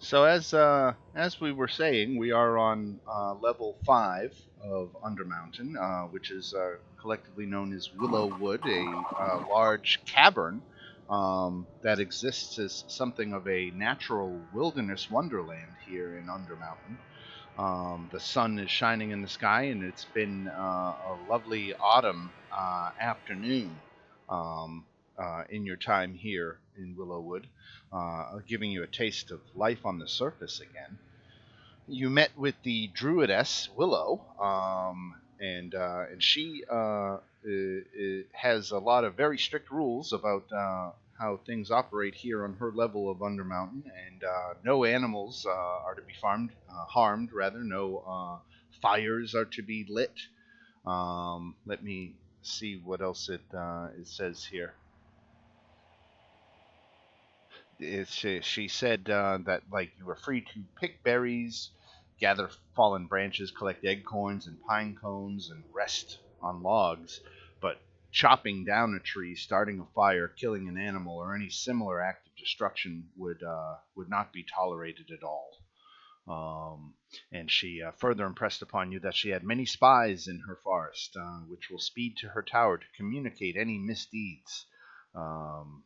So as we were saying, we are on level 5 of Undermountain, which is collectively known as Willow Wood, a large cavern that exists as something of a natural wilderness wonderland here in Undermountain. The sun is shining in the sky, and it's been a lovely autumn afternoon in your time here in Willowwood, giving you a taste of life on the surface again. You met with the druidess Willow, and she has a lot of very strict rules about how things operate here on her level of Undermountain, and no animals are to be harmed. Rather, no fires are to be lit. Let me see what else it says here. She said that like you were free to pick berries, gather fallen branches, collect acorns and pine cones, and rest on logs. But chopping down a tree, starting a fire, killing an animal, or any similar act of destruction would not be tolerated at all. And she further impressed upon you that she had many spies in her forest, which will speed to her tower to communicate any misdeeds. Um,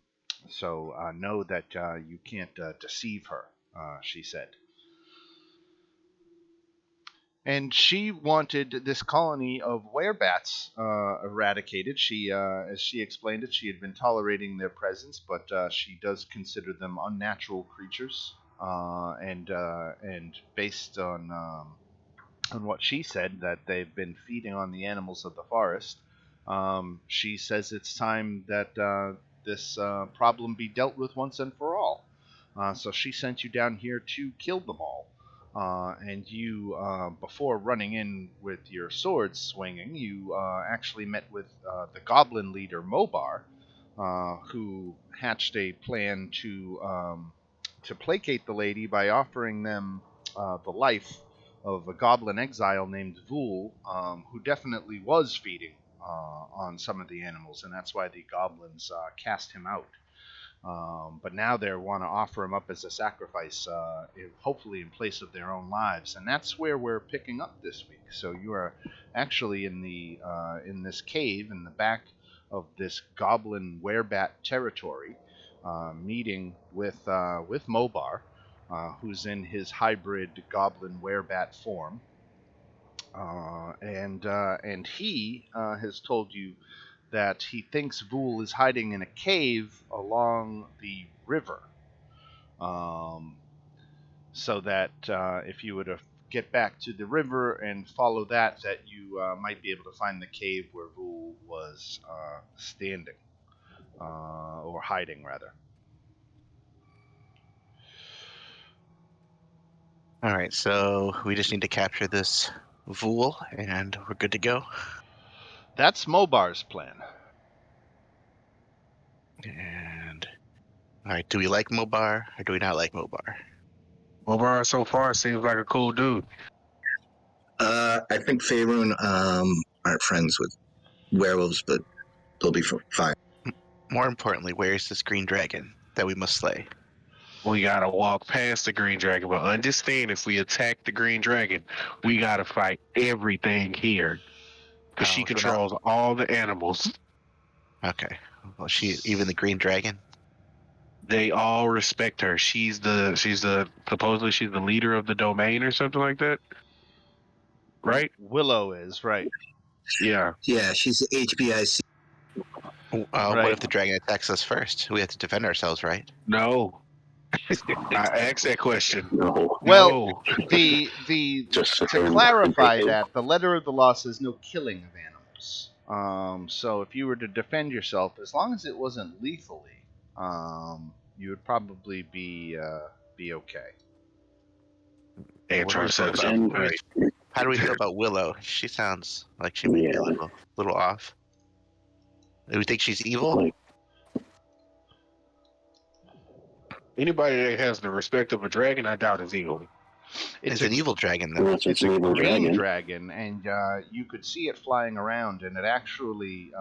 so know that you can't deceive her, she said. And she wanted this colony of werebats eradicated. As she explained it, she had been tolerating their presence, but she does consider them unnatural creatures. And based on what she said, that they've been feeding on the animals of the forest, she says it's time that this problem be dealt with once and for all. So she sent you down here to kill them all. And you, before running in with your swords swinging, you actually met with the goblin leader Mobar, who hatched a plan to placate the lady by offering them the life of a goblin exile named Vul, who definitely was feeding on some of the animals, and that's why the goblins cast him out. But now they want to offer him up as a sacrifice, hopefully in place of their own lives, and that's where we're picking up this week. So you are actually in this cave in the back of this goblin werebat territory, meeting with Mobar, who's in his hybrid goblin werebat form, and he has told you that he thinks Vul is hiding in a cave along the river. Um, so that if you were to get back to the river and follow that you might be able to find the cave where Vul was standing, or hiding, rather. All right, so we just need to capture this Vool, and we're good to go. That's Mobar's plan. And all right, do we like Mobar or do we not like Mobar? Mobar so far seems like a cool dude. I think Faerun aren't friends with werewolves, but they'll be fine. More importantly, where is this green dragon that we must slay? We gotta walk past the green dragon, but understand if we attack the green dragon, we gotta fight everything here. Because she controls all the animals. Okay. Well, even the green dragon? They all respect her. Supposedly she's the leader of the domain or something like that. Right? Willow is, right. Yeah. Yeah, she's the HBIC. Right. What if the dragon attacks us first? We have to defend ourselves, right? No. I asked that question. No. Well, No. to clarify that, the letter of the law says no killing of animals. So if you were to defend yourself, as long as it wasn't lethally, you would probably be okay. Andrew says right. How do we feel about Willow? She sounds like she might be a little off. Do we think she's evil? Anybody that has the respect of a dragon, I doubt is evil. It's an evil dragon, though. It's a green dragon, and you could see it flying around, and it actually,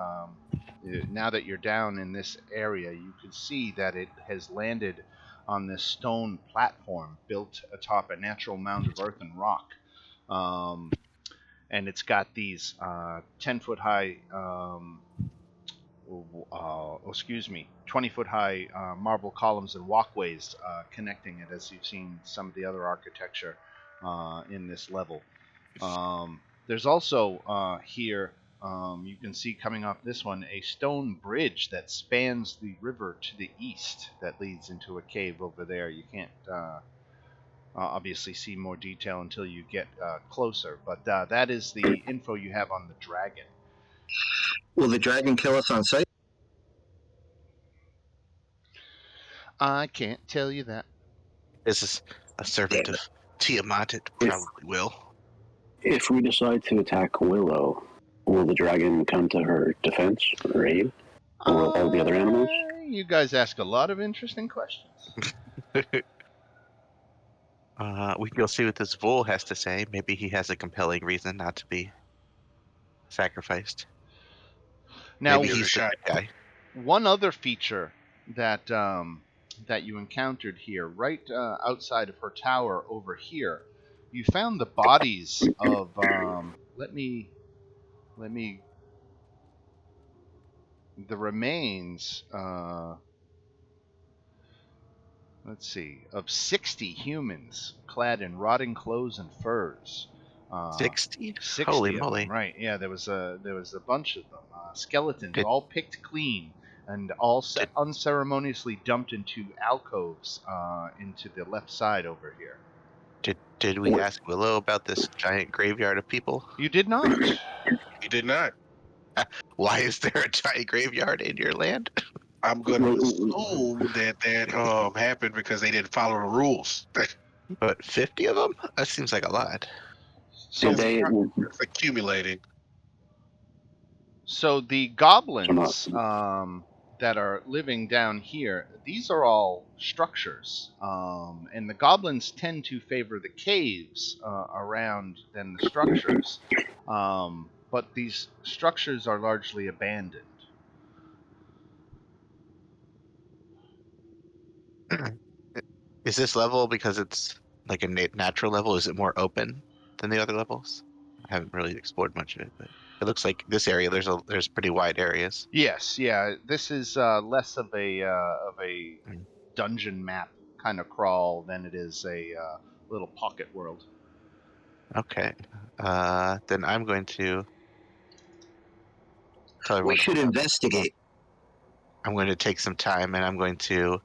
now that you're down in this area, you could see that it has landed on this stone platform built atop a natural mound of earth and rock. Um, and it's got these 10-foot high, 20-foot high marble columns and walkways connecting it, as you've seen some of the other architecture in this level. There's also here, you can see coming off this one, a stone bridge that spans the river to the east that leads into a cave over there. You can't obviously see more detail until you get closer, but that is the info you have on the dragon. Will the dragon kill us on sight? I can't tell you that. This is a servant Damn of Tiamat. It probably will. If we decide to attack Willow, will the dragon come to her defense or aid? Or will all the other animals? You guys ask a lot of interesting questions. We can go see what this Vul has to say. Maybe he has a compelling reason not to be sacrificed. Now, Maybe he's the good guy. one other feature that that you encountered here, right outside of her tower over here, you found the bodies of let me the remains. Let's see, of 60 humans clad in rotting clothes and furs. 60? 60 Holy of moly. them, right? Yeah, there was a bunch of them. Skeletons, Did- all picked clean and all unceremoniously dumped into alcoves into the left side over here. Did we ask Willow about this giant graveyard of people? You did not. He did not. Why is there a giant graveyard in your land? I'm going to assume that happened because they didn't follow the rules. But 50 of them? That seems like a lot. So, It's accumulating. so the goblins that are living down here, these are all structures, and the goblins tend to favor the caves around than the structures. But these structures are largely abandoned. Is this level, because it's like a natural level, is it more open than the other levels? I haven't really explored much of it, but it looks like this area there's pretty wide areas. Yes, yeah. This is less of a dungeon map kind of crawl than it is a little pocket world. Okay. Then I'm going to tell everyone We should investigate. I'm going to take some time and I'm going to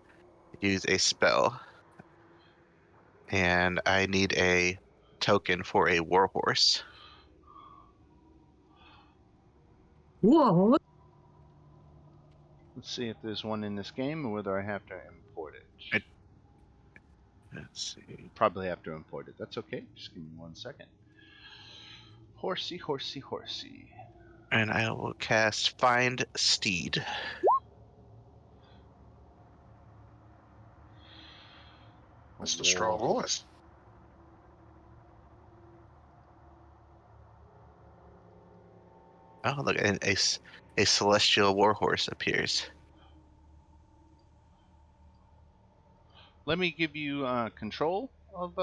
use a spell. And I need a token for a warhorse. Whoa. Let's see if there's one in this game or whether I have to import it. Let's see. Probably have to import it. That's okay. Just give me 1 second. Horsey, horsey, horsey. And I will cast Find Steed. That's the strong horse. Oh, look, and a celestial warhorse appears. Let me give you control of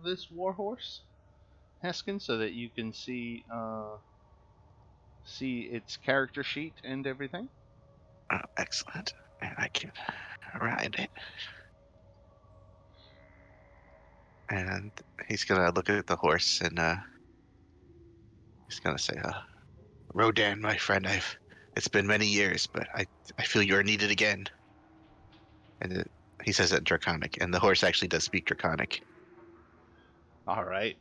this warhorse, Heskin, so that you can see its character sheet and everything. Oh, excellent. And I can ride it. And he's gonna look at the horse and he's gonna say, Rodan, my friend, it's been many years, but I feel you're needed again. And he says it in Draconic, and the horse actually does speak Draconic. All right.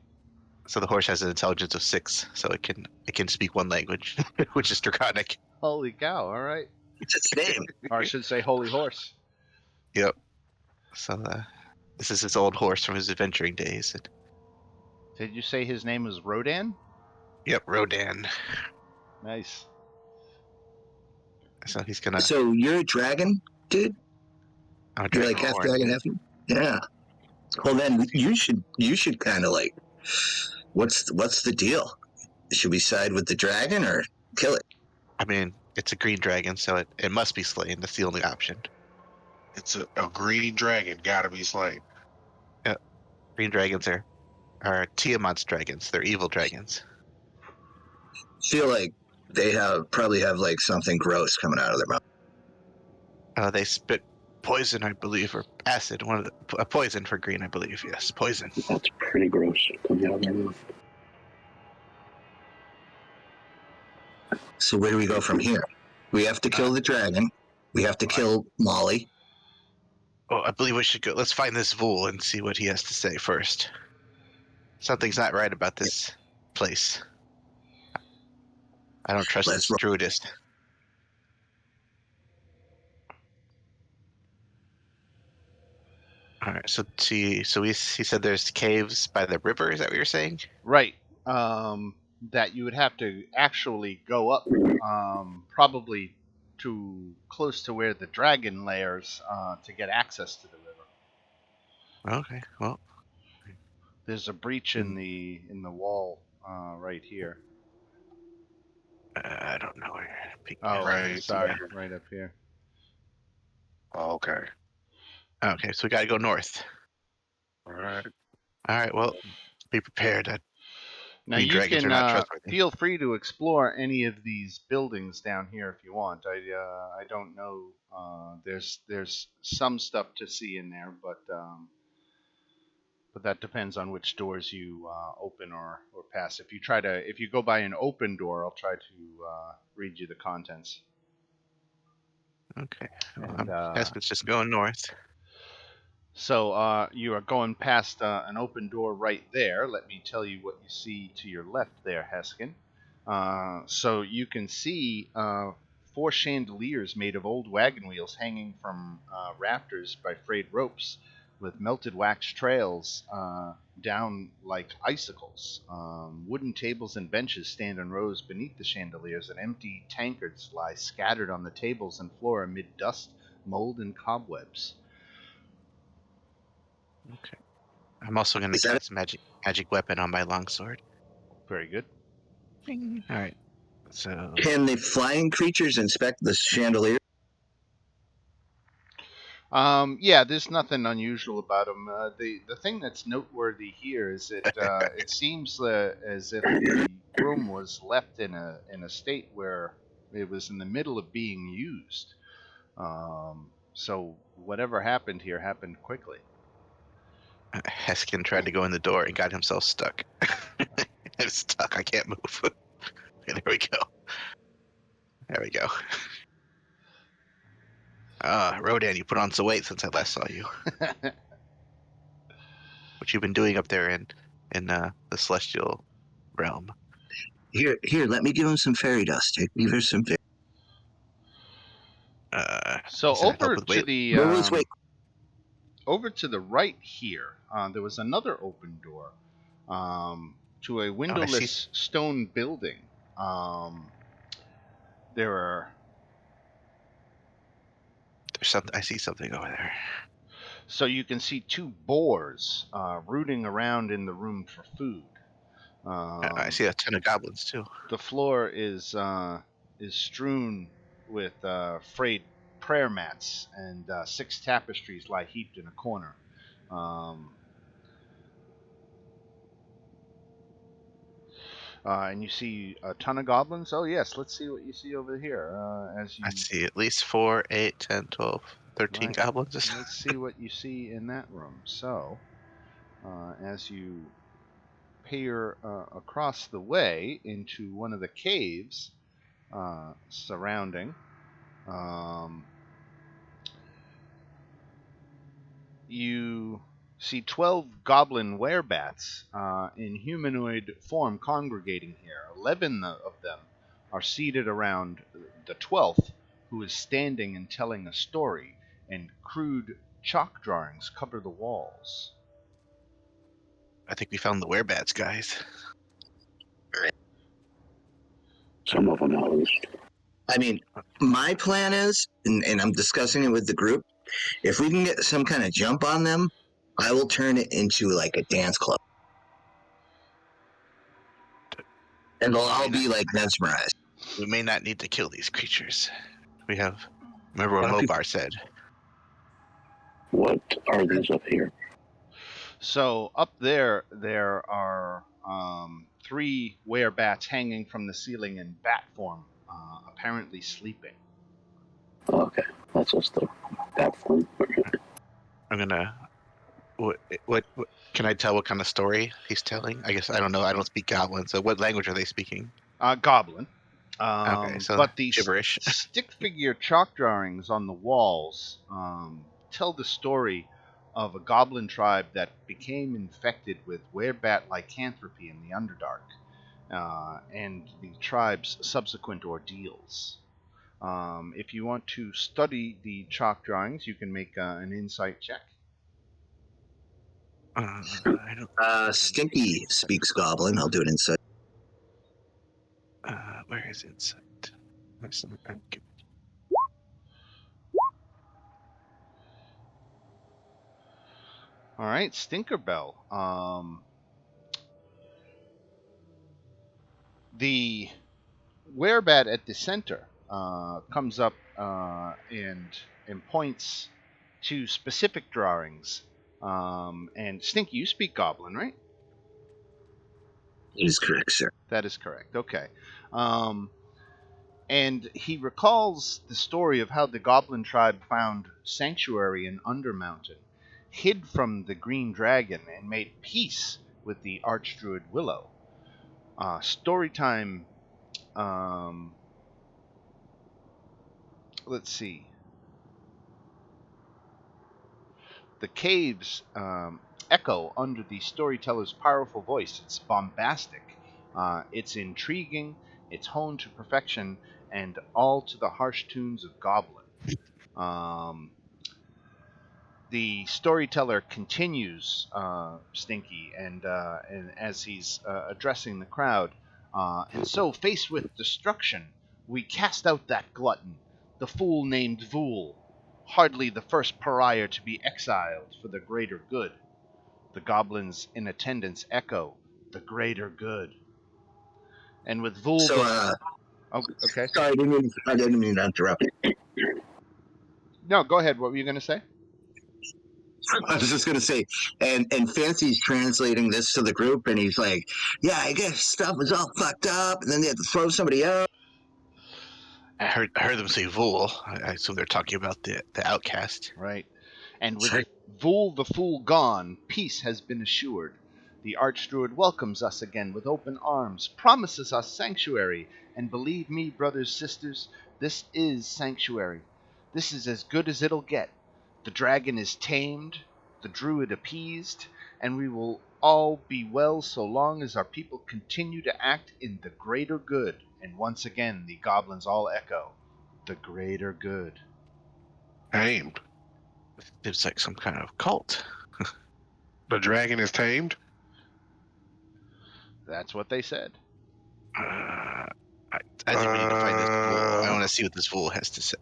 So the horse has an intelligence of 6, so it can speak one language, which is Draconic. Holy cow! All right. It's its name. Or I should say, holy horse. Yep. So this is his old horse from his adventuring days. And, Did you say his name was Rodan? yep, Rodan. Nice. So he's gonna. So you're a dragon, dude? I'm a You're like half dragonborn. dragon, half. Yeah. Well, then you should kind of like, what's the deal? Should we side with the dragon or kill it? I mean, it's a green dragon, so it must be slain. That's the only option. It's a green dragon. Gotta be slain. Green dragons are Tiamat's dragons. They're evil dragons. Feel like they probably have like something gross coming out of their mouth. They spit poison, I believe, or acid. A poison for green, I believe. Yes, poison. That's pretty gross coming out of their mouth. So where do we go from here? We have to kill the dragon. We have to kill Molly. Oh, I believe we should go. Let's find this Vul and see what he has to say first. Something's not right about this place. I don't trust Let's this druidist. All right. So he said there's caves by the river. Is that what you're saying? Right. That you would have to actually go up, probably to close to where the dragon lairs, to get access to the river. Okay. Well, There's a breach in the wall, right here. I don't know where. Oh, Right. sorry, right up here. Okay. Okay, so we got to go north. All right. All right. Well, be prepared. Now Green you dragons are can not trustworthy. feel free to explore any of these buildings down here if you want. I don't know. There's some stuff to see in there, but that depends on which doors you open or pass. If you go by an open door, I'll try to read you the contents. Okay. Well, And, I guess it's just going north. So you are going past an open door right there. Let me tell you what you see to your left there, Heskin. So you can see 4 chandeliers made of old wagon wheels hanging from rafters by frayed ropes, with melted wax trails down like icicles. Wooden tables and benches stand in rows beneath the chandeliers, and empty tankards lie scattered on the tables and floor amid dust, mold, and cobwebs. Okay. I'm also going to Is that cast magic weapon on my longsword. Very good. Bing. All right. So Can the flying creatures inspect the chandelier? Yeah, there's nothing unusual about them. The thing that's noteworthy here is that it seems as if the room was left in a state where it was in the middle of being used. So whatever happened here happened quickly. Heskin tried to go in the door and got himself stuck. I'm stuck. I can't move. There we go. There we go. Rodan, you put on some weight since I last saw you. What you've been doing up there in the celestial realm? Here, let me give him some fairy dust. Give her some fairy. So you said help with weight. over to the right here, there was another open door to a windowless stone building. There are There's something. I see something over there. So you can see 2 boars rooting around in the room for food. I see a ton of goblins too. The floor is strewn with frayed prayer mats, and 6 tapestries lie heaped in a corner. And you see a ton of goblins. Oh yes, let's see what you see over here. I see at least 4, 8, 10, 12, 13 Right. goblins. Let's see what you see in that room. So, as you peer across the way into one of the caves surrounding, you see 12 goblin werebats in humanoid form congregating here. 11 of them are seated around the 12th, who is standing and telling a story, and crude chalk drawings cover the walls. I think we found the werebats, guys. Some of them, at least. I mean, my plan is, and I'm discussing it with the group, if we can get some kind of jump on them, I will turn it into like a dance club. And they'll all be like mesmerized. We may not need to kill these creatures. We have. Remember what Mobar said. What are these up here? So up there are 3 werebats hanging from the ceiling in bat form, apparently sleeping. Oh, okay, that's just the platform. I'm gonna. What? Can I tell what kind of story he's telling? I guess I don't know. I don't speak Goblin, so what language are they speaking? Goblin. Okay, so But the gibberish. stick figure chalk drawings on the walls tell the story of a goblin tribe that became infected with werebat lycanthropy in the Underdark, and the tribe's subsequent ordeals. If you want to study the chalk drawings, you can make an insight check. I don't. Stinky speaks Goblin. I'll do it inside. Where is insight? Where's some? Okay. All right, Stinkerbell. The werebat at the center comes up and points to specific drawings. And Stinky, you speak Goblin, right? That is correct, sir. That is correct. Okay. And he recalls the story of how the Goblin tribe found sanctuary in Undermountain, hid from the Green Dragon, and made peace with the Archdruid Willow. Storytime. Let's see. The caves echo under the storyteller's powerful voice. It's bombastic, it's intriguing, it's honed to perfection, and all to the harsh tunes of Goblin. Um, the storyteller continues, Stinky, and as he's addressing the crowd, and so faced with destruction, we cast out that glutton, the fool named Vool, hardly the first pariah to be exiled for the greater good. The goblins in attendance echo, the greater good. And with Vool, So, oh, okay. sorry, I didn't mean to interrupt. No, go ahead. What were you going to say? I was just gonna say, and Fancy's translating this to the group, and he's like, "Yeah, I guess stuff was all fucked up, and then they had to throw somebody out." I heard them say Vool. I assume they're talking about the outcast. Right. And with Sorry. Vool the Fool gone, peace has been assured. The Archdruid welcomes us again with open arms, promises us sanctuary, and believe me, brothers, sisters, this is sanctuary. This is as good as it'll get. The dragon is tamed, the druid appeased, and we will all be well so long as our people continue to act in the greater good. And once again, the goblins all echo, the greater good. Tamed. It's like some kind of cult. The dragon is tamed. That's what they said. I think we need to find this Vool. I want to see what this Vool has to say.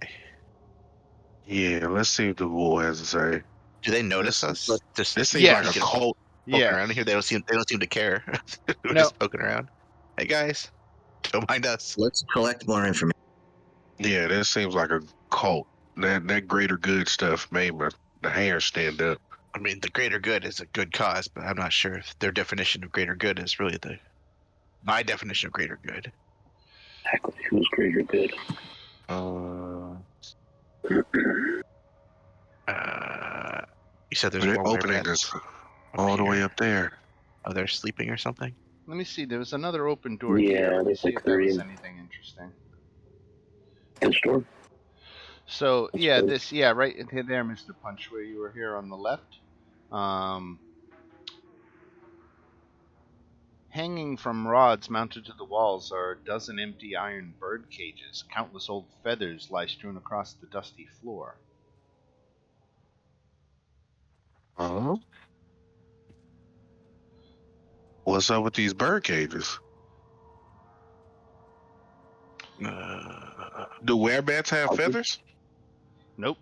Yeah, let's see what the Vool has to say. Do they notice us? Just This seems Yes. like a cult. poking Yeah. around here. They don't seem to care. We're No. just poking around. Hey guys, don't mind us. Let's collect more information. Yeah, this seems like a cult. That greater good stuff made the hair stand up. I mean, the greater good is a good cause, but I'm not sure if their definition of greater good is really my definition of greater good. Exactly. Who's greater good? You said there's They're more opening werebats this over all the way here. up there. Oh, they're sleeping or something? Let me see. There was another open door Yeah, here. Let me there's see like if there was 3. anything interesting. This door? So That's yeah, good. this yeah right there, Mr. Punch, where you were here on the left. Hanging from rods mounted to the walls are a dozen empty iron bird cages. Countless old feathers lie strewn across the dusty floor. Uh-huh. What's up with these bird cages? Do werebats have feathers? Nope.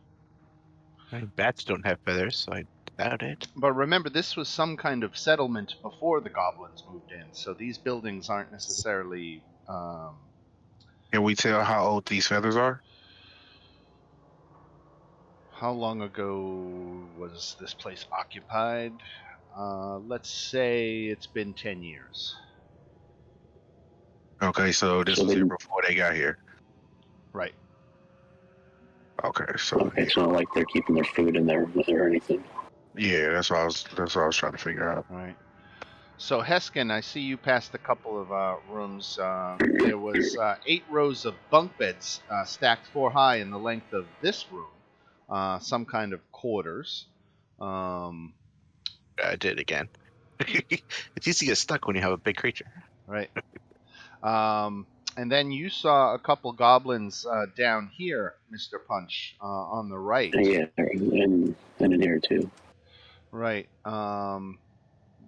Bats don't have feathers, so I doubt it. But remember, this was some kind of settlement before the goblins moved in, so these buildings aren't necessarily. Can we tell how old these feathers are? How long ago was this place occupied? Let's say it's been 10 years. Okay, so this So was they here before they got here. Right. Okay, so okay. It's not like they're keeping their food in there or anything. yeah, that's what I was trying to figure out. All right. So Heskin, I see you passed a couple of rooms. There was 8 rows of bunk beds stacked 4 high in the length of this room. Some kind of quarters. Um, I did it again. It's easy to get stuck when you have a big creature. right. And then you saw a couple goblins down here, Mr. Punch, on the right. Yeah, and in here too. Right.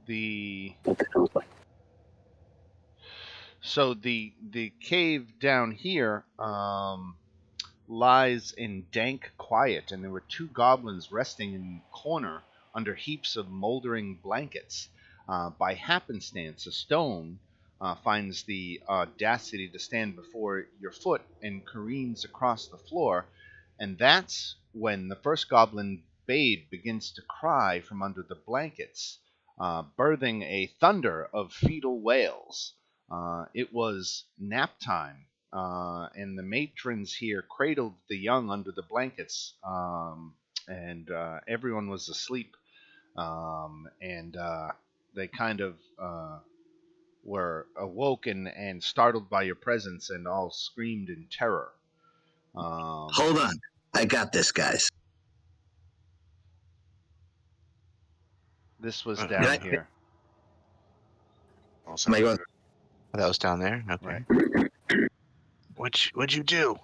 The What the hell? So the cave down here lies in dank quiet, and there were 2 goblins resting in the corner under heaps of moldering blankets. By happenstance, a stone finds the audacity to stand before your foot and careens across the floor, and that's when the first goblin Bade begins to cry from under the blankets, birthing a thunder of fetal wails. It was nap time, and the matrons here cradled the young under the blankets, and everyone was asleep, and they kind of were awoken and startled by your presence, and all screamed in terror. Hold on. I got this, guys. This was Uh, down Right. here, Oh, Am sounds I going? good. that was down there. Okay. right? What'd you do?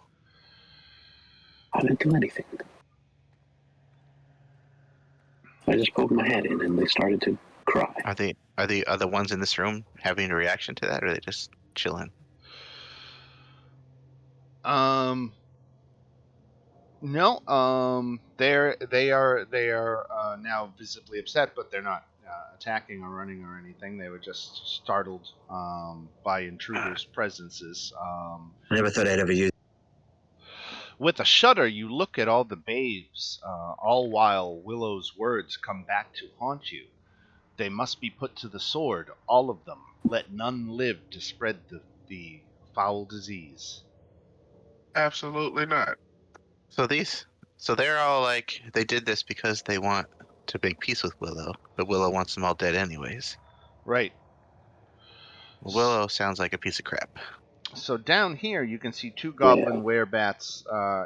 I didn't do anything. I just poked my head in, and they started to cry. Are the other ones in this room having a reaction to that, or are they just chilling? No, they are now visibly upset, but they're not attacking or running or anything. They were just startled by intruders' presences. I never thought I'd ever use. With a shudder, you look at all the babes, all while Willow's words come back to haunt you. They must be put to the sword, all of them. Let none live to spread the foul disease. Absolutely not. So they're all like they did this because they want to make peace with Willow, but Willow wants them all dead anyways. Right. Willow sounds like a piece of crap. So down here, you can see 2 goblin Yeah. werebats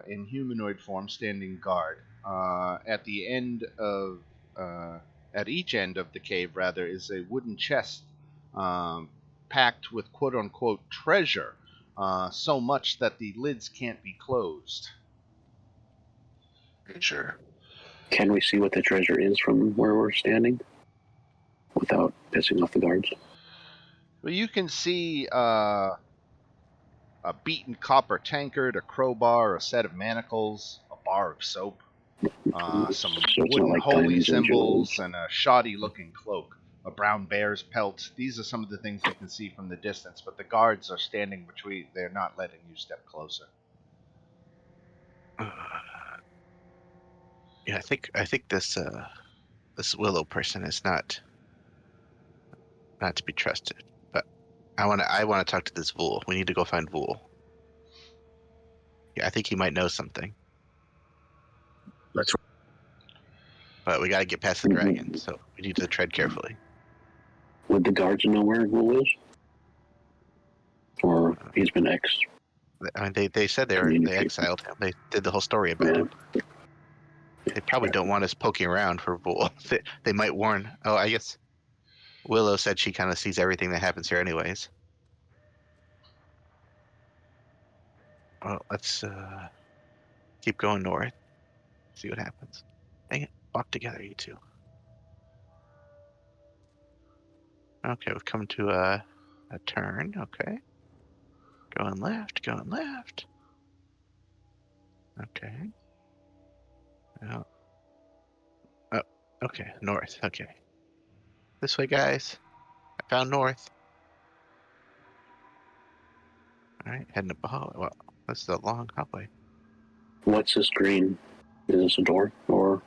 in humanoid form standing guard. Uh, at each end of the cave, rather, is a wooden chest um, packed with "quote unquote" treasure, so much that the lids can't be closed. Sure. Can we see what the treasure is from where we're standing without pissing off the guards? Well, you can see a beaten copper tankard, a crowbar, a set of manacles, a bar of soap, some So it's not wooden like holy diamonds and jewels. symbols, and a shoddy-looking cloak, a brown bear's pelt. These are some of the things you can see from the distance, but the guards are standing between. They're not letting you step closer. Yeah, I think this this Willow person is not to be trusted. But I want to talk to this Vool. We need to go find Vool. Yeah, I think he might know something, Let's. but we got to get past the dragon, so we need to tread carefully. Would the guards know where Wool is? Or he's been ex? I mean, they said they Communicated. exiled him. They did the whole story about him. They probably don't want us poking around for Vool. They might warn. Oh, I guess Willow said she kind of sees everything that happens here, anyways. Well, let's keep going north. See what happens. Dang it! Walk together, you two. Okay, we've come to a turn. Okay, going left. Going left. Okay. Oh, oh, okay. North. Okay. This way, guys. I found north. All right, heading up a hallway. Well, this is a long hallway. What's this green Is this a door or?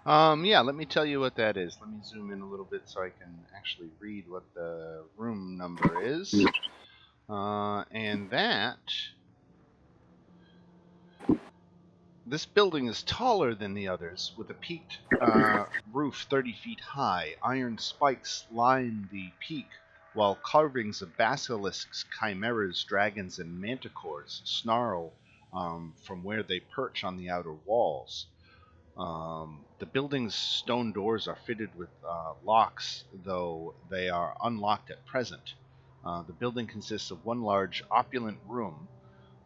Yeah, let me tell you what that is. Let me zoom in a little bit so I can actually read what the room number is. And that. This building is taller than the others, with a peaked roof 30 feet high. Iron spikes line the peak, while carvings of basilisks, chimeras, dragons, and manticores snarl from where they perch on the outer walls. The building's stone doors are fitted with locks, though they are unlocked at present. The building consists of one large, opulent room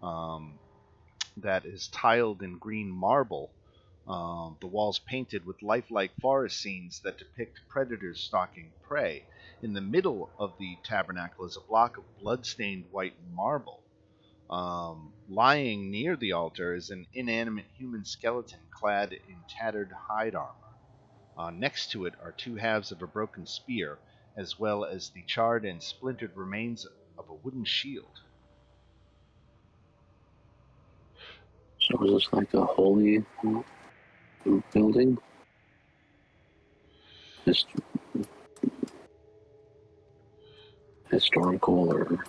um, that is tiled in green marble. The walls painted with lifelike forest scenes that depict predators stalking prey. In the middle of the tabernacle is a block of blood-stained white marble. Lying near the altar is an inanimate human skeleton clad in tattered hide armor. Next to it are two halves of a broken spear, as well as the charred and splintered remains of a wooden shield. So is this like a holy building? Hist- historical or?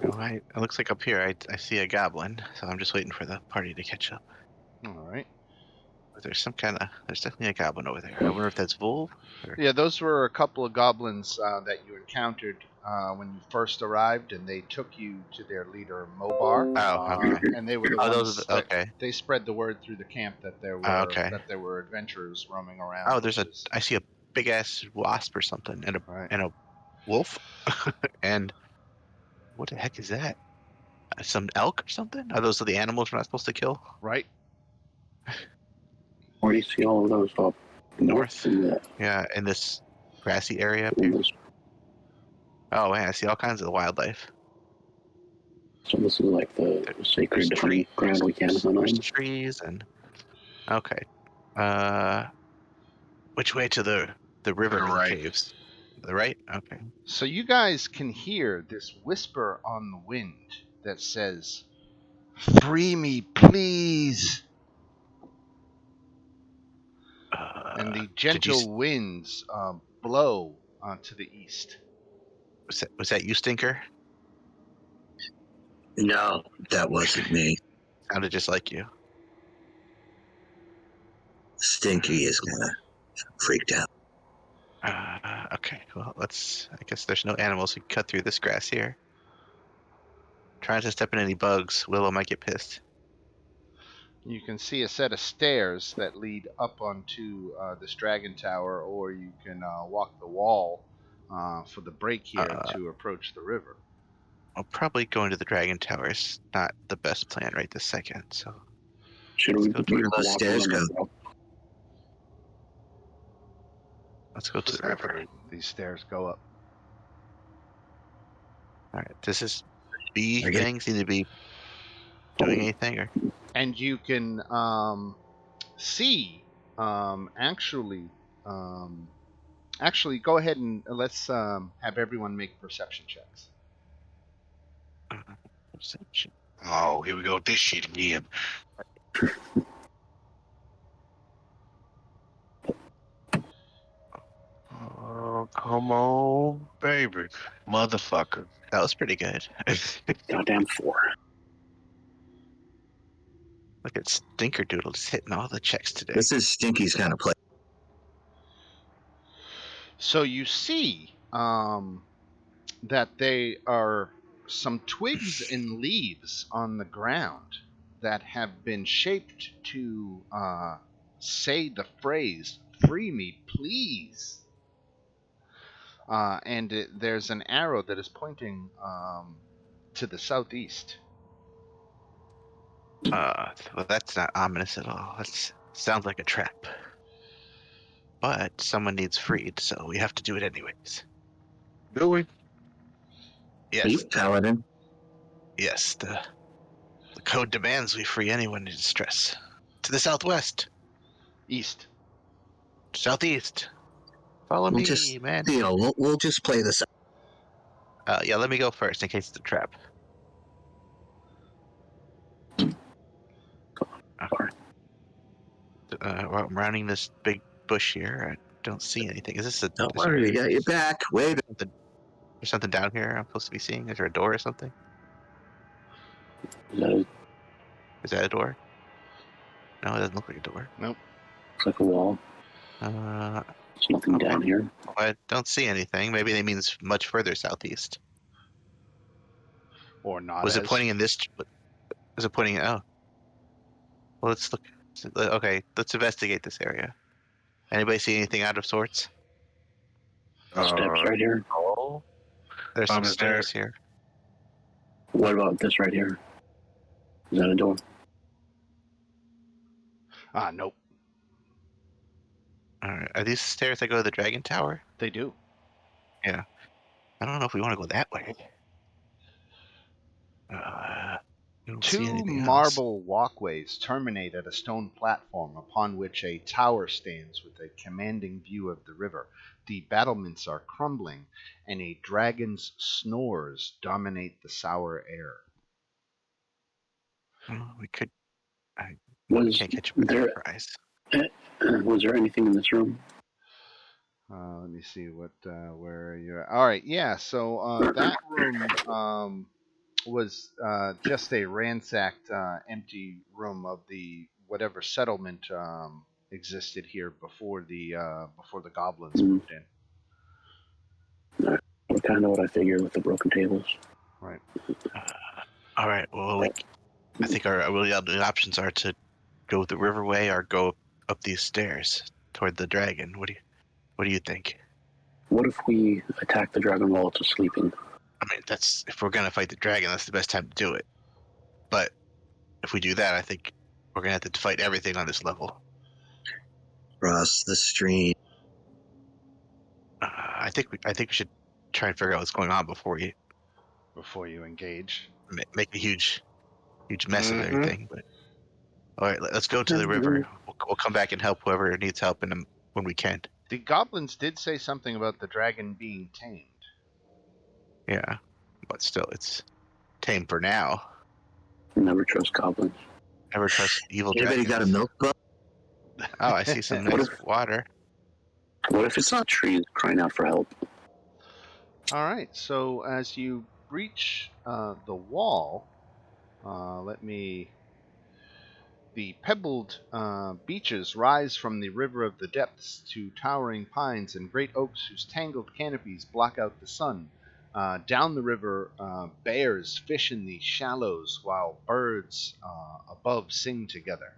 All right. It looks like up here I see a goblin, so I'm just waiting for the party to catch up. All right. But there's definitely a goblin over there. I wonder if that's Volv. Or, Yeah, those were a couple of goblins that you encountered when you first arrived, and they took you to their leader, Mobar. oh, okay. And they were the Oh, those are ones the, that okay. they spread the word through the camp that Okay. there were adventurers roaming around. Oh, Witches. I see a big ass wasp or something, Right. and a wolf, and what the heck is that? Some elk or something? Are those the animals we're not supposed to kill? Right. Where do you see all of those up North. in the Yeah, in this grassy area up in here. this? Oh man, I see all kinds of wildlife. So this is like the sacred hunting ground we can hunt There's on. trees and okay. Which way to the river moon Right. caves? The right? Okay. So you guys can hear this whisper on the wind that says, "Free me, please." And the Did you gentle winds blow to the east. was that you, Stinker? No, that wasn't me. Sounded just like you. Stinky is kind of freaked out. Okay. Well, I guess there's no animals who can cut through this grass here. Trying to step in any bugs, Willow might get pissed. You can see a set of stairs that lead up onto this dragon tower, or you can walk the wall for the break here to approach the river. Well, probably going to the Dragon Tower is not the best plan right this second. So Should we Let's go be Where do those walking stairs on go? the rock? let's go to the river. These stairs go up. All right. Does this bee I get- thing seem to be doing anything? Or And you can see, actually, go ahead and let's have everyone make perception checks. perception? Oh, here we go with this shit again. Oh, come on, baby. Motherfucker. That was pretty good. Goddamn 4. Look at Stinker Doodle just hitting all the checks today. This is Stinky's kind of place. So you see that they are some twigs and leaves on the ground that have been shaped to say the phrase "Free me, please." And there's an arrow that is pointing to the southeast. Well, that's not ominous at all. That sounds like a trap. But someone needs freed, so we have to do it anyways. Do we? Yes, Paladin. yes. The code demands we free anyone in distress. To the southwest, East. southeast. Follow We'll me, just, man. we'll just play this out. Yeah, let me go first in case it's a trap. Well, I'm rounding this big bush here. I don't see anything. Is this a? Don't Is there, worry, we got your back. Wait. something, there's something down here I'm supposed to be seeing? Is there a door or something? That Is that a door? No, it doesn't look like a door. Nope. looks like a wall. Uh, There's nothing okay. down here. I don't see anything. Maybe that means much further southeast. Or not Was it as. pointing in this? Was it pointing? Oh, well, let's look. Okay, let's investigate this area. Anybody see anything out of sorts? Steps right here. Oh, there's some Is there? stairs here. What about this right here? Is that a door? Nope. All right, are these stairs that go to the Dragon Tower? They do. Yeah. I don't know if we want to go that way. I don't see Two anything else. marble walkways terminate at a stone platform upon which a tower stands with a commanding view of the river. The battlements are crumbling, and a dragon's snores dominate the sour air. Well, we could. I Was can't catch him by there surprise. was there anything in this room? Let me see where you're at. All right, yeah. So that room was just a ransacked, empty room of the whatever settlement existed here before the goblins moved in. Kind of what I figured with the broken tables. Right. All right. Well, I think our really the options are to go the riverway or go up these stairs toward the dragon. What do you think? What if we attack the dragon while it's sleeping? I mean, that's if we're gonna fight the dragon, that's the best time to do it. But if we do that, I think we're gonna have to fight everything on this level. Cross the stream. I think we should try and figure out what's going on before Before you engage. make a huge mess of everything. But all right, let's go to the river. We'll come back and help whoever needs help when we can. The goblins did say something about the dragon being tamed. Yeah, but still, it's tame for now. Never trust goblins. Never trust evil Anybody dragons. got a milk bug? Oh, I see some nice water. What if it's not trees crying out for help? All right. So as you breach the wall, the pebbled beaches rise from the river of the depths to towering pines and great oaks whose tangled canopies block out the sun. Down the river, bears fish in the shallows while birds above sing together.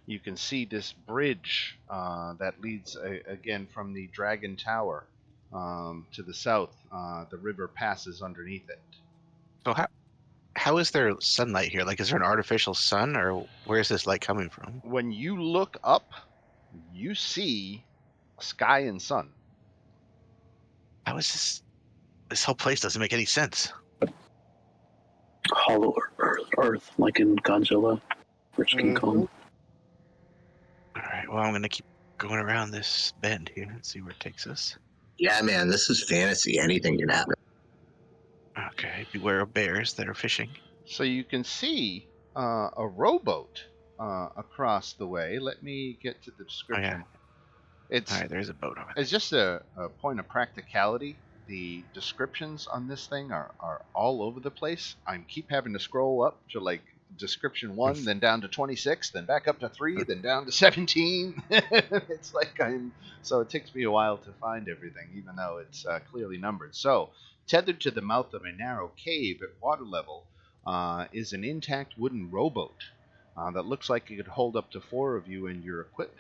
You can see this bridge that leads again from the Dragon Tower to the south. The river passes underneath it. So how is there sunlight here? Like, is there an artificial sun, or where is this light coming from? When you look up, you see sky and sun. How is this? This whole place doesn't make any sense. Hollow earth, like in Godzilla or King Kong. All right. Well, I'm gonna keep going around this bend here and see where it takes us. Yeah, man, this is fantasy. Anything can happen. Okay. Beware of bears that are fishing. So you can see a rowboat across the way. Let me get to the description. It's All right. There's a boat over there. It's just a point of practicality. The descriptions on this thing are all over the place. I keep having to scroll up to like description 1, then down to 26, then back up to 3, then down to 17. It's like so it takes me a while to find everything, even though it's clearly numbered. So, tethered to the mouth of a narrow cave at water level is an intact wooden rowboat that looks like it could hold up to 4 of you and your equipment.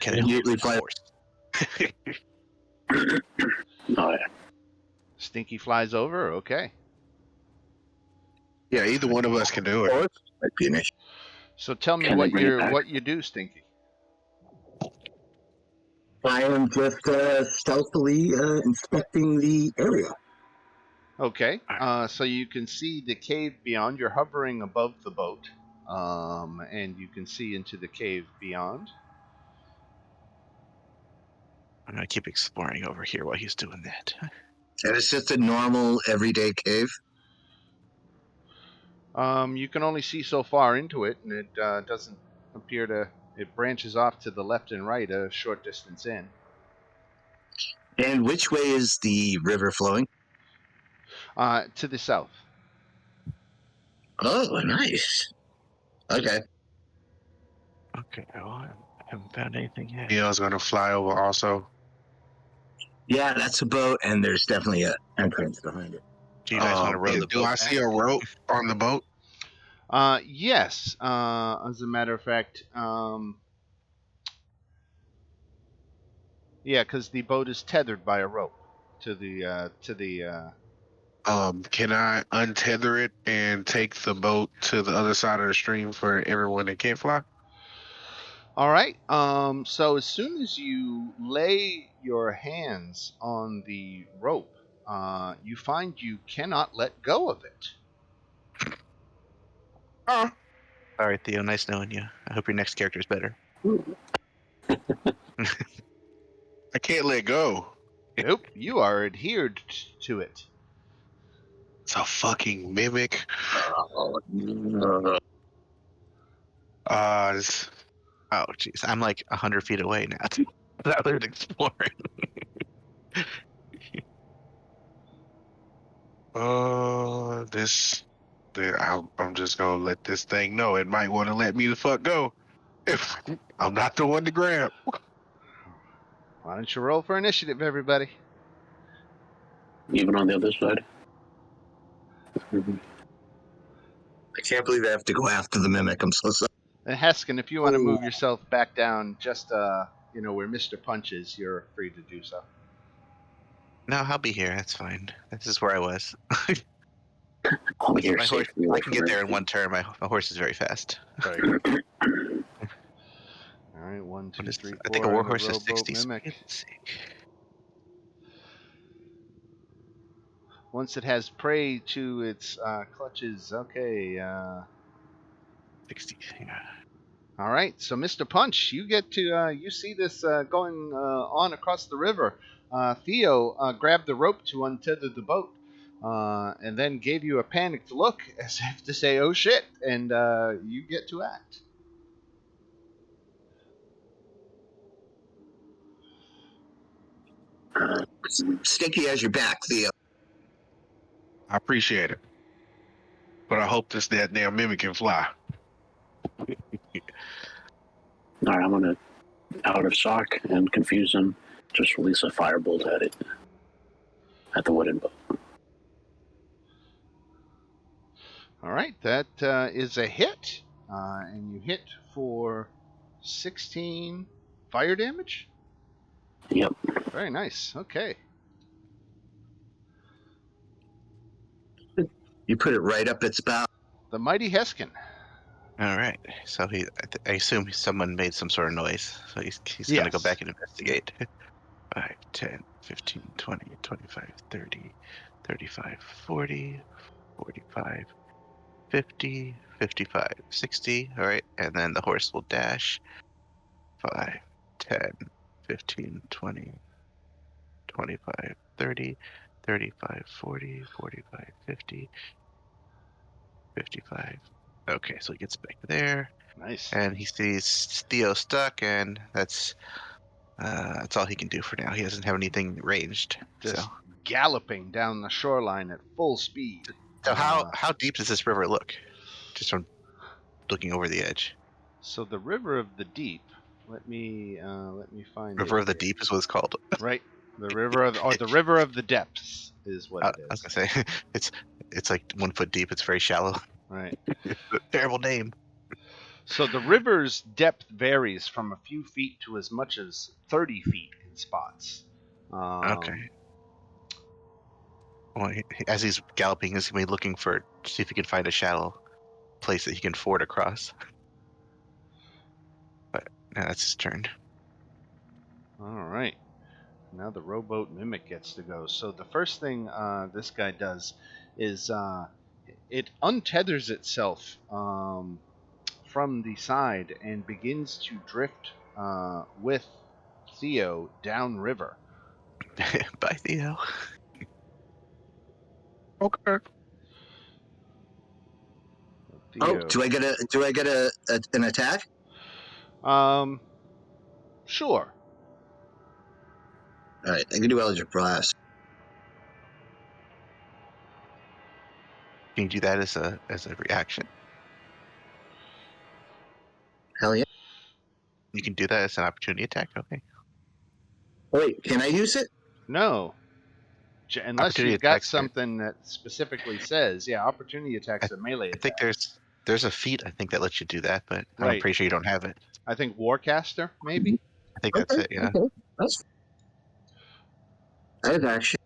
Can it Immediately hold fly. horse? Oh, yeah. Stinky flies over. Okay. Yeah, either one of us can do it. Might be an issue. So tell me Can I bring it back? what you do, Stinky. I am just stealthily inspecting the area. Okay. So you can see the cave beyond. You're hovering above the boat. and you can see into the cave beyond. I'm gonna keep exploring over here while he's doing that. And it's just a normal, everyday cave. You can only see so far into it, and it doesn't appear to. It branches off to the left and right a short distance in. And which way is the river flowing? To the south. Oh, nice. Okay. Okay, well, I haven't found anything yet. Neil's gonna fly over also. Yeah, that's a boat, and there's definitely an entrance behind it. Do you guys want to row the Do boat I back? see a rope on the boat? Yes. As a matter of fact, yeah, because the boat is tethered by a rope to the. Can I untether it and take the boat to the other side of the stream for everyone that can't fly? All right. So as soon as you lay your hands on the rope, you find you cannot let go of it. Oh, All right, Theo. Nice knowing you. I hope your next character is better. I can't let go. Nope. You are adhered to it. It's a fucking mimic. Oh, This, Oh, jeez. I'm like 100 feet away now. Without even exploring. this. I'm just gonna let this thing know it might want to let me the fuck go if I'm not the one to grab. Why don't you roll for initiative, everybody? Even on the other side. I can't believe I have to go after the mimic. I'm so sorry. And Heskin, if you want to move yourself back down, just where Mr. Punch is, you're free to do so. No, I'll be here. That's fine. This is where I was. I'll be here My horse, safely I away can from get there in everything. one turn. My horse is very fast. Very good. All right, 1, 2, 3, 4. I think a war and horse is rowboat 60 mimic. speed. Let's see. Once it has prey to its clutches, okay. 60. Yeah. All right, so Mr. Punch, you get to you see this going on across the river. Theo grabbed the rope to untether the boat, and then gave you a panicked look as if to say, "Oh shit!" And you get to act. Stinky has your back, Theo. I appreciate it, but I hope that damn mimic can fly. All right, I'm gonna, out of shock and confusion, just release a firebolt at it, at the wooden boat. All right, that is a hit, and you hit for 16 fire damage. Yep. Very nice. Okay. You put it right up its spout. The mighty Heskin. All right. So I assume someone made some sort of noise. So he's Yes. going to go back and investigate. 5, 10, 15, 20, 25, 30, 35, 40, 45, 50, 55, 60. All right. And then the horse will dash. 5, 10, 15, 20, 25, 30, 35, 40, 45, 50, 55. Okay, so he gets back there. Nice. And he sees Theo stuck, and that's all he can do for now. He doesn't have anything ranged. Just galloping down the shoreline at full speed. So how deep does this river look? Just from looking over the edge. So the River of the Deep. Let me find River it of the here. Deep is what it's called. Right. The River of the River of the Depths is what it I was is. gonna say it's like 1 foot deep. It's very shallow. Right. Terrible name. So the river's depth varies from a few feet to as much as 30 feet in spots. Okay. Well, as he's galloping, he's gonna be looking for see if he can find a shallow place that he can ford across. But now that's his turn. All right. Now the rowboat mimic gets to go. So the first thing this guy does is it untethers itself from the side and begins to drift with Theo downriver. Bye, Theo. Okay. Oh, Theo. do I get an attack? Sure. All right, I can do Eldritch Blast. Can you do that as a reaction? Hell yeah! You can do that as an opportunity attack. Okay. Wait, can I use it? No. Unless Opportunity you've got attacks are. something that specifically says, yeah, opportunity attacks a melee I attack. think there's a feat I think that lets you do that, but I'm Right. pretty sure you don't have it. I think Warcaster, maybe? I think that's it. Yeah. Okay. That's. I have action.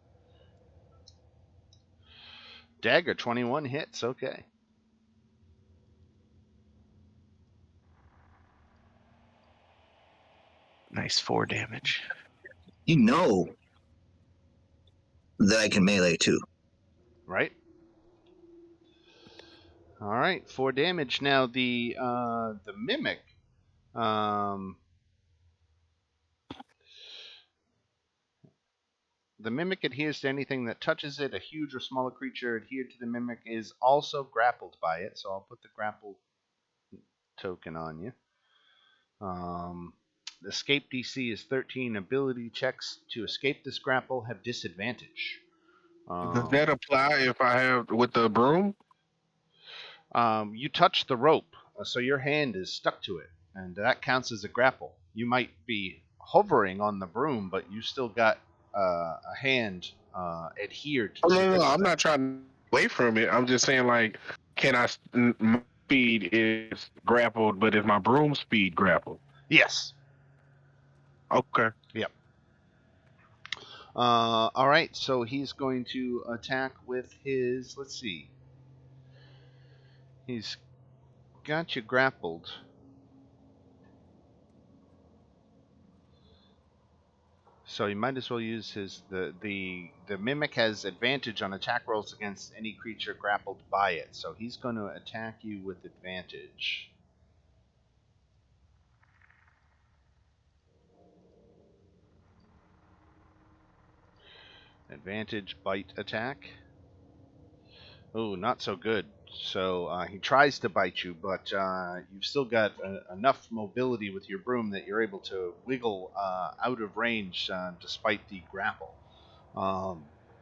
Dagger, 21 hits. Okay. Nice 4 damage. You know that I can melee too. Right. All right, 4 damage. Now the mimic. The mimic adheres to anything that touches it. A huge or smaller creature adhered to the mimic is also grappled by it. So I'll put the grapple token on you. The escape DC is 13. Ability checks to escape this grapple have disadvantage. Does that apply if I have with the broom? You touch the rope, so your hand is stuck to it, and that counts as a grapple. You might be hovering on the broom, but you still got a hand adhered Oh, to no, this I'm thing. not trying to away from it. I'm just saying, like, can I? My speed is grappled, but is my broom speed grappled? Yes. Okay. Yep. All right, so he's going to attack with his. Let's see. He's got you grappled. So you might as well use his the mimic has advantage on attack rolls against any creature grappled by it. So he's going to attack you with advantage. Advantage bite attack. Oh, not so good. So he tries to bite you, but you've still got enough mobility with your broom that you're able to wiggle out of range despite the grapple.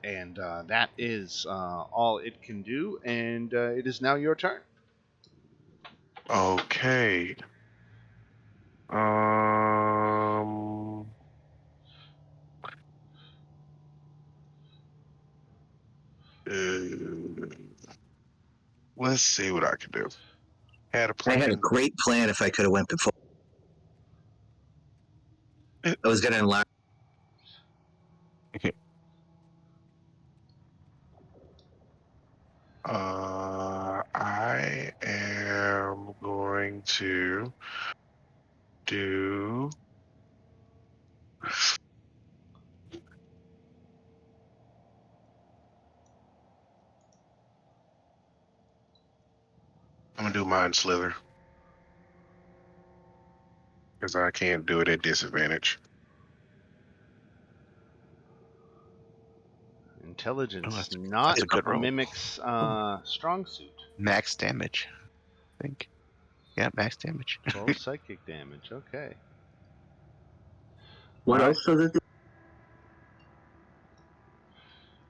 And that is all it can do, and it is now your turn. Okay. Um. Let's see what I can do. Had a I had a plan. great plan if I could have went before. I was gonna enlarge. I am going to do. I'm gonna do Mind Slither because I can't do it at disadvantage. Intelligence, That's not a good a roll. mimic's strong suit. Max damage, I think. Yeah, max damage. 12 psychic damage. Okay. What All right. else does it do?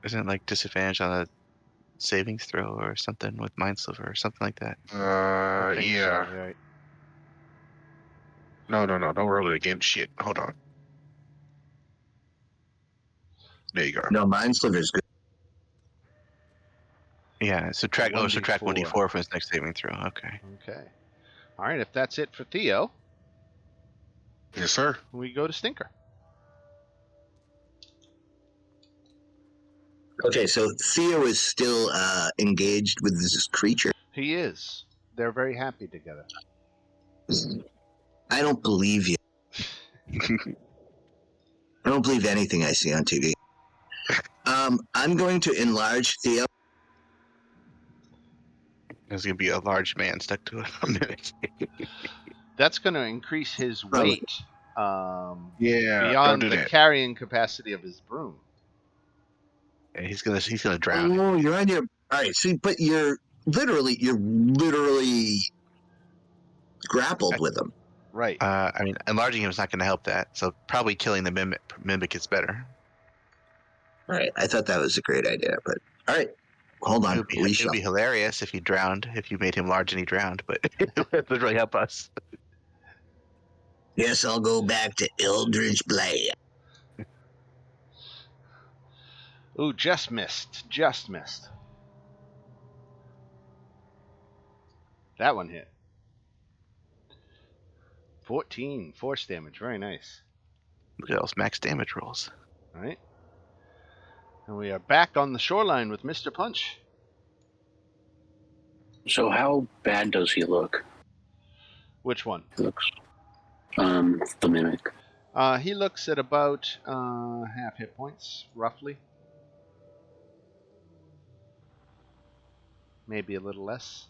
Isn't it like disadvantage on a savings throw or something with Mind Sliver or something like that? I think Yeah. so, right. No, don't roll it again. Shit. Hold on. There you go. No, Mind Sliver's good. Yeah, subtract 1d4. 1d4 for his next saving throw. Okay. Okay. All right, if that's it for Theo, Yes, sir. we go to Stinker. Okay, so Theo is still engaged with this creature. He is. They're very happy together. I don't believe you. I don't believe anything I see on TV. I'm going to enlarge Theo. There's gonna be a large man stuck to a mimic. That's going to increase his Probably. weight Yeah, don't beyond do the that. carrying capacity of his broom. And he's gonna drown. Oh, you're on your. All right, see, but you're literally grappled with him. Right. I mean, enlarging him is not gonna help that. So probably killing the mimic is better. All right, I thought that was a great idea, but all right, hold on, It would be hilarious if he drowned, if you made him large and he drowned, but it would really help us. Yes, I'll go back to Eldridge Blade. Ooh, just missed. Just missed. That one hit. 14 force damage. Very nice. Look at those max damage rolls. All right. And we are back on the shoreline with Mr. Punch. So how bad does he look? Which one? He looks, the mimic. He looks at about half hit points, roughly. Maybe a little less.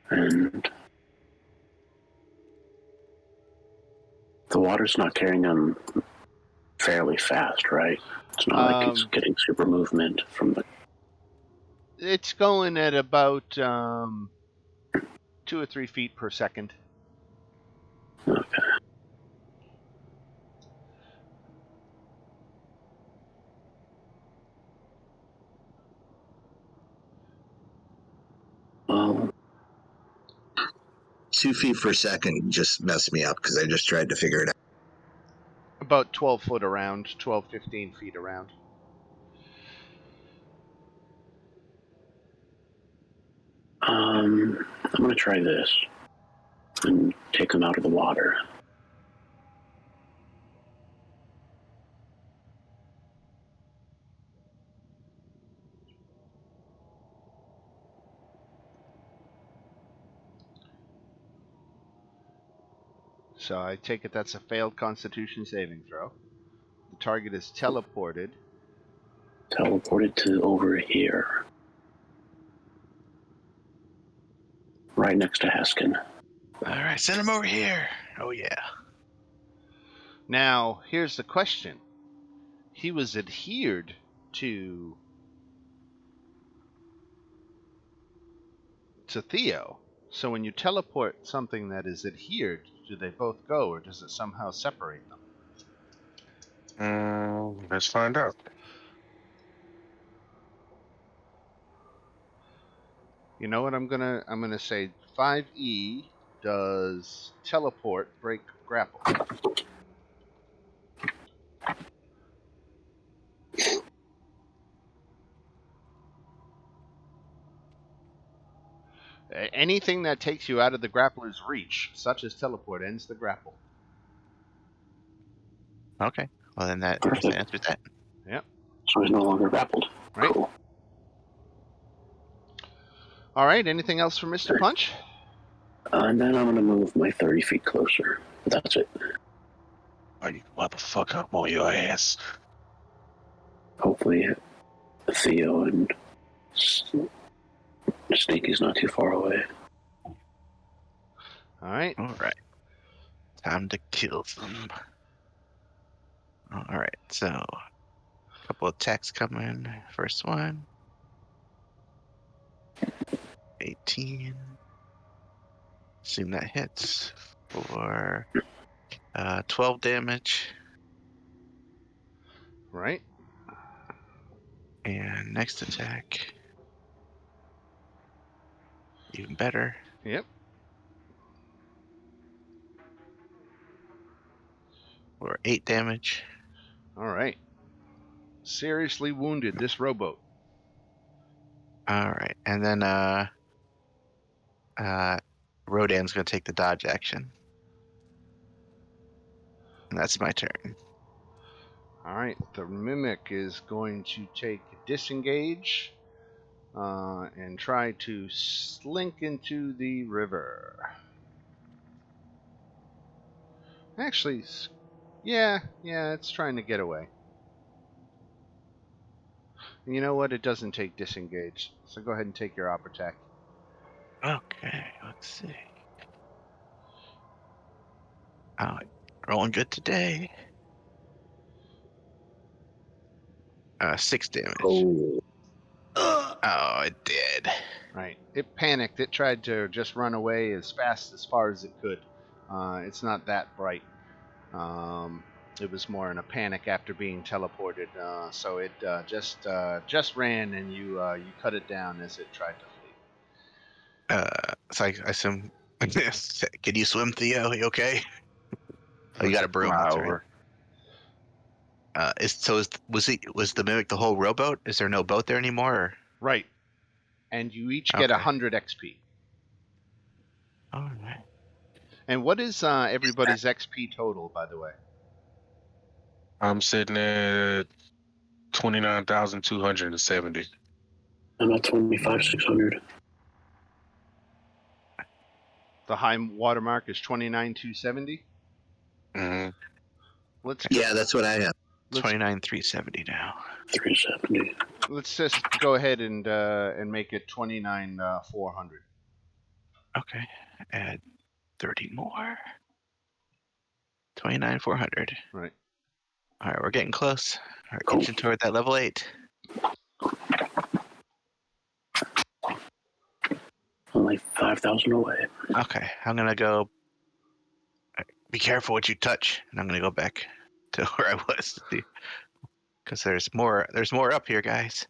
And the water's not carrying him fairly fast, right? It's not like it's getting super movement from the. It's going at about 2 or 3 feet per second. Okay. Well, 2 feet per second just messed me up because I just tried to figure it out. About 12 foot around, 12, 15 feet around. I'm going to try this and take him out of the water. So I take it that's a failed Constitution saving throw. The target is teleported. Teleported to over here. Right next to Haskin. All right, send him over here. Oh yeah. Now, here's the question. He was adhered to Theo. So when you teleport something that is adhered, do they both go, or does it somehow separate them? Let's find out. You know what I'm gonna say 5E does teleport break grapple. Anything that takes you out of the grappler's reach, such as teleport, ends the grapple. Okay. Well, then that Perfect. answers that. Yep. So he's no longer grappled. Right. Cool. All right. Anything else for Mr. Punch? And then I'm going to move my 30 feet closer. That's it. Oh, you motherfucker, I'm on your ass. Hopefully, Theo and Sneaky's not too far away. All right. All right. Time to kill them. All right. So, a couple attacks coming. First one. 18. Assume that hits for 12 damage. Right. And next attack. Even better. Yep. For 8 damage. All right. Seriously wounded this rowboat. All right. And then Rodan's going to take the dodge action. And that's my turn. All right. The mimic is going to take disengage and try to slink into the river. Actually, yeah, it's trying to get away. You know what? It doesn't take disengage. So go ahead and take your op attack. Okay, let's see. Oh, rolling good today. 6 damage. Oh, Oh, it did. Right. It panicked. It tried to just run away as fast as far as it could. It's not that bright. It was more in a panic after being teleported. So it just ran, and you cut it down as it tried to flee. So I assume. Can you swim, Theo? You okay? Oh, you got a broom. Fly That's right. over. Was the mimic the whole rowboat? Is there no boat there anymore? Or? Right. And you each get Okay. 100 XP. All right. And what is everybody's XP total, by the way? I'm sitting at 29,270. I'm at 25,600. The high watermark is 29,270. Mm-hmm. Let's yeah, that's what I have. 29,370 now. 370. let's just go ahead and make it 29,400. Okay. Add 30 more. 29,400. Right. All right, we're getting close. We're Cool. inching toward that level 8. Only 5,000 away. Okay, I'm gonna go. Be careful what you touch, and I'm gonna go back to where I was, because there's more. There's more up here, guys.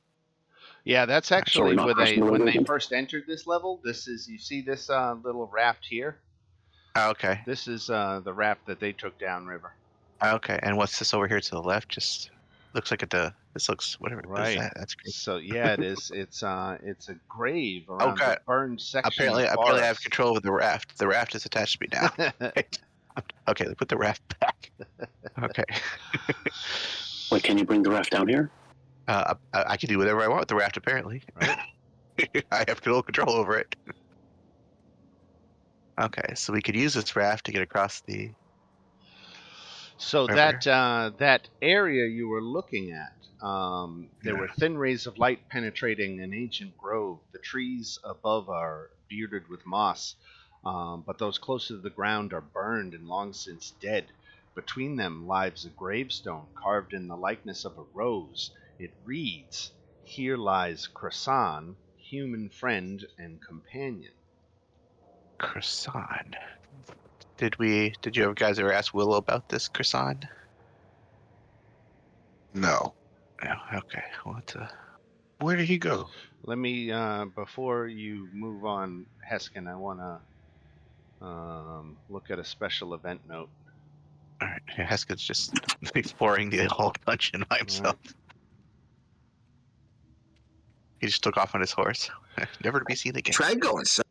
Yeah, that's So we're actually not crossing the when road they again? first entered this level. This is, you see this little raft here. Oh, okay. This is the raft that they took downriver. Okay, and what's this over here to the left? Just looks like this looks whatever. What is Right. that? That's great. So yeah, it is. It's a grave Oh around the god! burned section Apparently of I have forest. control over the raft. The raft is attached to me now. Right. Okay, put the raft back. Okay. Wait, can you bring the raft down here? I can do whatever I want with the raft. Apparently, Right. I have total control over it. Okay, so we could use this raft to get across the So river. that area you were looking at, there Yeah. were thin rays of light penetrating an ancient grove. The trees above are bearded with moss, but those close to the ground are burned and long since dead. Between them lies a gravestone carved in the likeness of a rose. It reads, "Here lies Krasan, human friend and companion." Croissant. Did you guys ever ask Willow about this croissant? No. No. Okay. Well, Where did he go? Let me, before you move on, Heskin, I want to look at a special event note. all right. Yeah, Heskin's just exploring the whole dungeon by himself. Right. He just took off on his horse, never to be seen again. Try going. So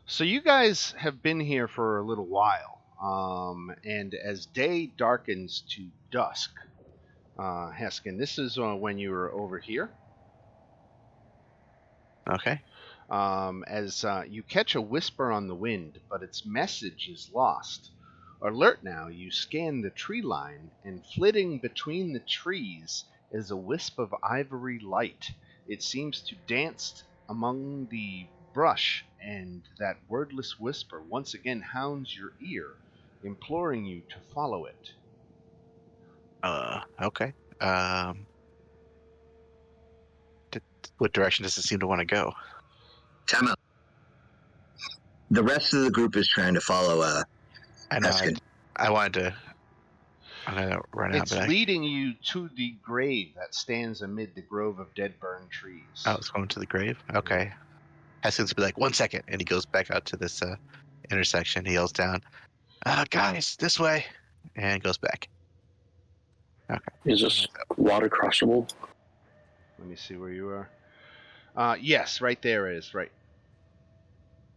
So you guys have been here for a little while, and as day darkens to dusk, Heskin, this is when you were over here. Okay. As you catch a whisper on the wind, but its message is lost. Alert now, you scan the tree line, and flitting between the trees is a wisp of ivory light. It seems to dance among the brush, and that wordless whisper once again hounds your ear, imploring you to follow it. Okay. What direction does it seem to want to go? time out. The rest of the group is trying to follow I know. Heskin. I wanted to. I'm gonna run out. It's But leading you to the grave that stands amid the grove of dead burned trees. I was going to the grave. Okay. Heskin's be like 1 second, and he goes back out to this intersection. He yells down, "Guys, this way!" and goes back. Okay. Is this water crossable? Let me see where you are. Yes, right there it is. Right.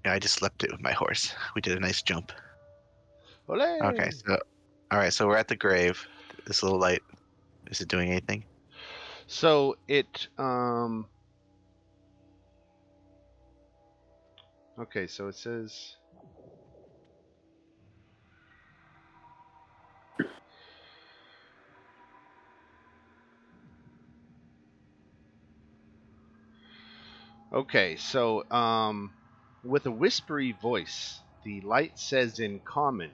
Yeah, I just leapt it with my horse. We did a nice jump. Olé! Okay, so all right, so we're at the grave. This little light, is it doing anything? So it okay, so it says Okay, so with a whispery voice, the light says in common,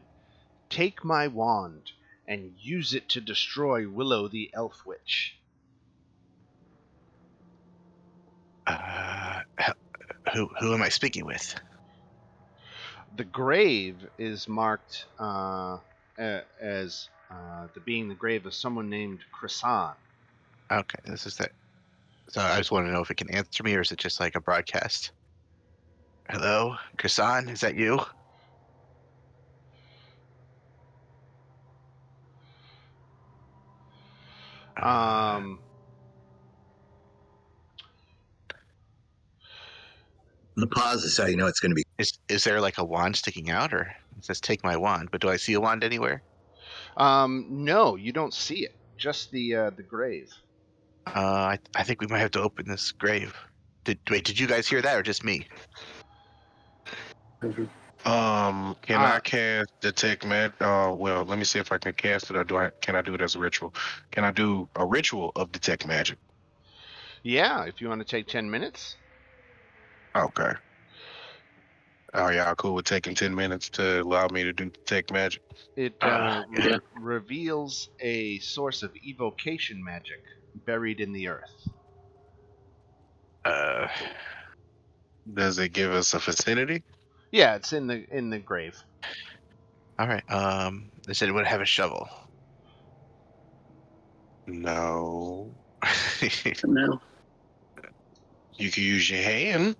"Take my wand and use it to destroy Willow the Elf Witch." Uh, who am I speaking with? The grave is marked as being the grave of someone named Krisan. Okay, this is it. So I just want to know if it can answer me, or is it just like a broadcast? Hello, Kasan, is that you? Um, The pause is how you know it's going to be. Is there like a wand sticking out, or it says "take my wand"? But do I see a wand anywhere? no, you don't see it. Just the grave. I think we might have to open this grave. Did you guys hear that, or just me? Can I cast detect mag? Well, let me see if I can cast it, or can I do it as a ritual? Can I do a ritual of detect magic? Yeah, if you want to take 10 minutes. Okay. Are y'all cool with taking 10 minutes to allow me to do detect magic? It Yeah. reveals a source of evocation magic buried in the earth. Uh, Does it give us a vicinity? Yeah, it's in the grave. all right. They said it would have a shovel. No. No. You can use your hand.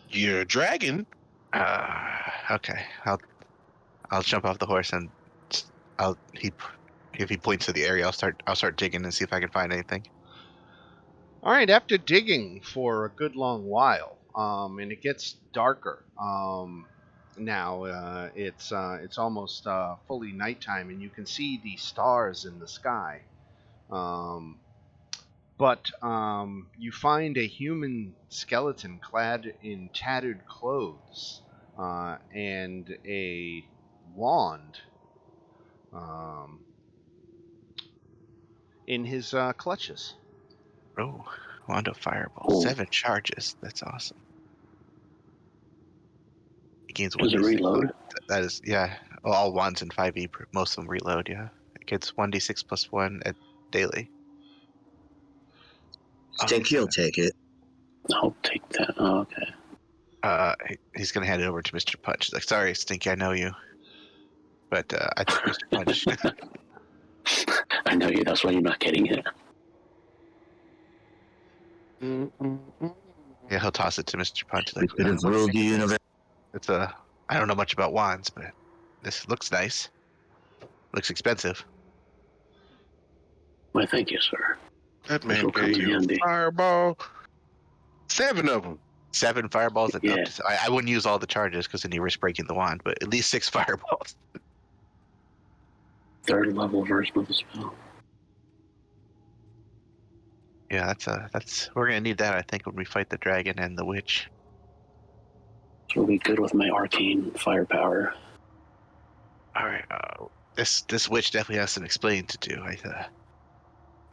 You're a dragon. Okay. I'll jump off the horse and I'll he if he points to the area, I'll start digging and see if I can find anything. All right, after digging for a good long while, and it gets darker. Now it's almost fully nighttime, and you can see the stars in the sky. Um, but you find a human skeleton clad in tattered clothes and a wand um, in his clutches. Oh, wand of fireball, Oh, 7 charges. That's awesome. It gains does it 1d6. reload? That is, yeah. Well, all wands in 5e, most of them reload. Yeah, it gets 1d6 plus 1 at daily. Oh, Stinky will take it. I'll take that. Oh, okay. he's gonna hand it over to Mr. Punch. He's like, sorry, Stinky, I know you, but I think Mr. Punch. I know you. That's why you're not getting it. Yeah, he'll toss it to Mr. Punch. We Like, could have what do you ruled think the of this? universe. It's a. I don't know much about wands, but this looks nice. Looks expensive. Why, thank you, sir. That This man will come gave in you a handy. fireball. 7 of them. 7 fireballs and Yeah. up to. I wouldn't use all the charges because then you risk breaking the wand, but at least 6 fireballs. Third level version of the spell. Yeah, that's we're gonna need that, I think, when we fight the dragon and the witch. This will be good with my arcane firepower. All right, this witch definitely has some explaining to do.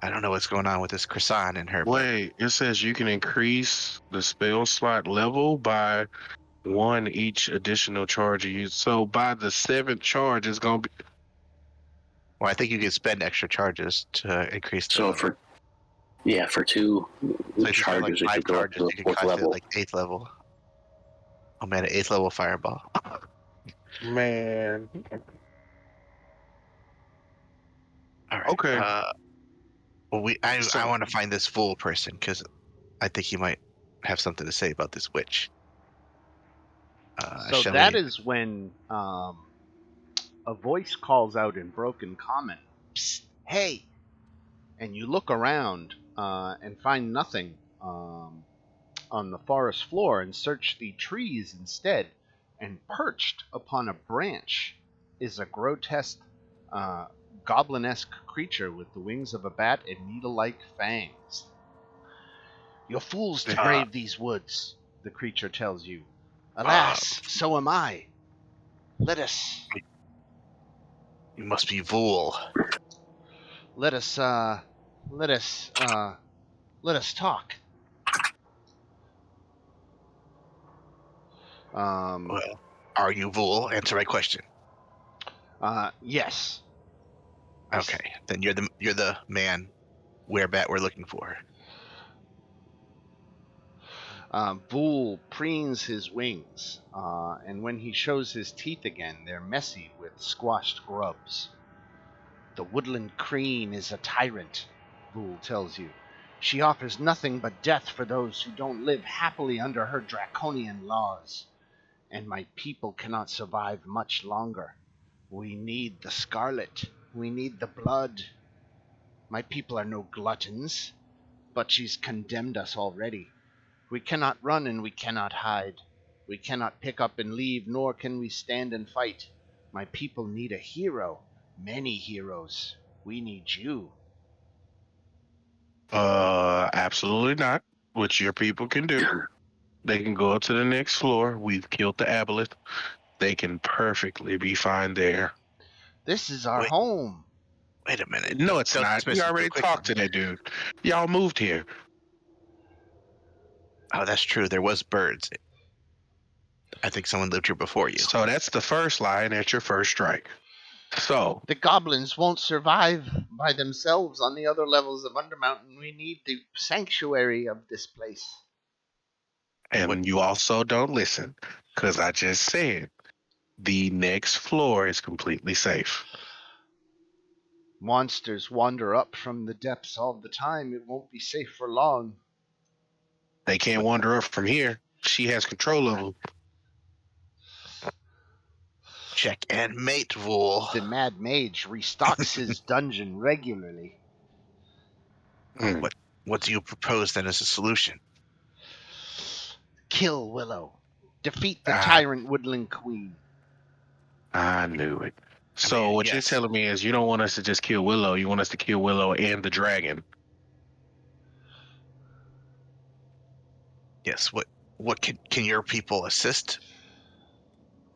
I don't know what's going on with this croissant and her, but Wait, it says you can increase the spell slot level by 1 each additional charge you use. So by the 7th charge, it's gonna be. well, I think you can spend extra charges to increase the So level. for 2 So if you spend like charges, it 5 could go up charges, to you a can 4th cast it at level. like 8th level. Oh man, an 8th level fireball. Man. All right. Okay. Well, I So want to find this fool person because I think he might have something to say about this witch. So Shall that we? is when a voice calls out in broken common, "Psst, hey!" And you look around and find nothing on the forest floor and search the trees instead. And perched upon a branch is a grotesque, uh, goblin-esque creature with the wings of a bat and needle-like fangs. "You're fools to uh, brave these woods," the creature tells you. Uh, "Alas, so am I. Let us you must be Vool. let us let us let us talk." Well, are you Vul? Answer my question. Yes. Okay, then you're the man werebat we're looking for. Vul preens his wings, and when he shows his teeth again, they're messy with squashed grubs. The woodland crane is a tyrant, Vul tells you. She offers nothing but death for those who don't live happily under her draconian laws. And my people cannot survive much longer. We need the scarlet. We need the blood. My people are no gluttons, but she's condemned us already. We cannot run and we cannot hide. We cannot pick up and leave, nor can we stand and fight. My people need a hero, many heroes. We need you. Absolutely not. What your people can do, they can go up to the next floor. We've killed the aboleth. They can perfectly be fine there. This is our Wait, home. wait a minute. No, it's Don't not. We dismiss him too already talked to quickly. that dude. Y'all moved here. Oh, that's true. There was birds. I think someone lived here before you. So that's the first lie, and that's your first strike. So, The goblins won't survive by themselves on the other levels of Undermountain. We need the sanctuary of this place. and What? you also don't listen, because I just said the next floor is completely safe. Monsters wander up from the depths all the time. It won't be safe for long. They can't What? wander up from here. She has control of them. Check and mate, Vul. The Mad Mage restocks his dungeon regularly. Mm, What do you propose then as a solution? Kill Willow. Defeat the I, tyrant woodland queen. I knew it. I So mean, what you're yes, telling me is you don't want us to just kill Willow. You want us to kill Willow and the dragon. yes. What can your people assist?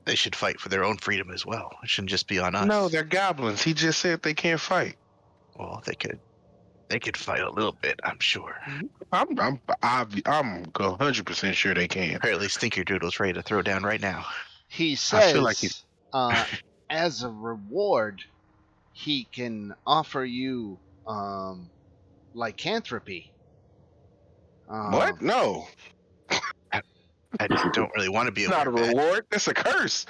They should fight for their own freedom as well. It shouldn't just be on No, us. they're goblins. He just said they can't fight. Well, they could fight a little bit, I'm sure. I'm 100% sure they can. Apparently, Stinkerdoodle's ready to throw down right now. He I feel like he's says, as a reward, he can offer you lycanthropy. what? No, I don't really want to be it's a not a werebat. reward. That's a curse.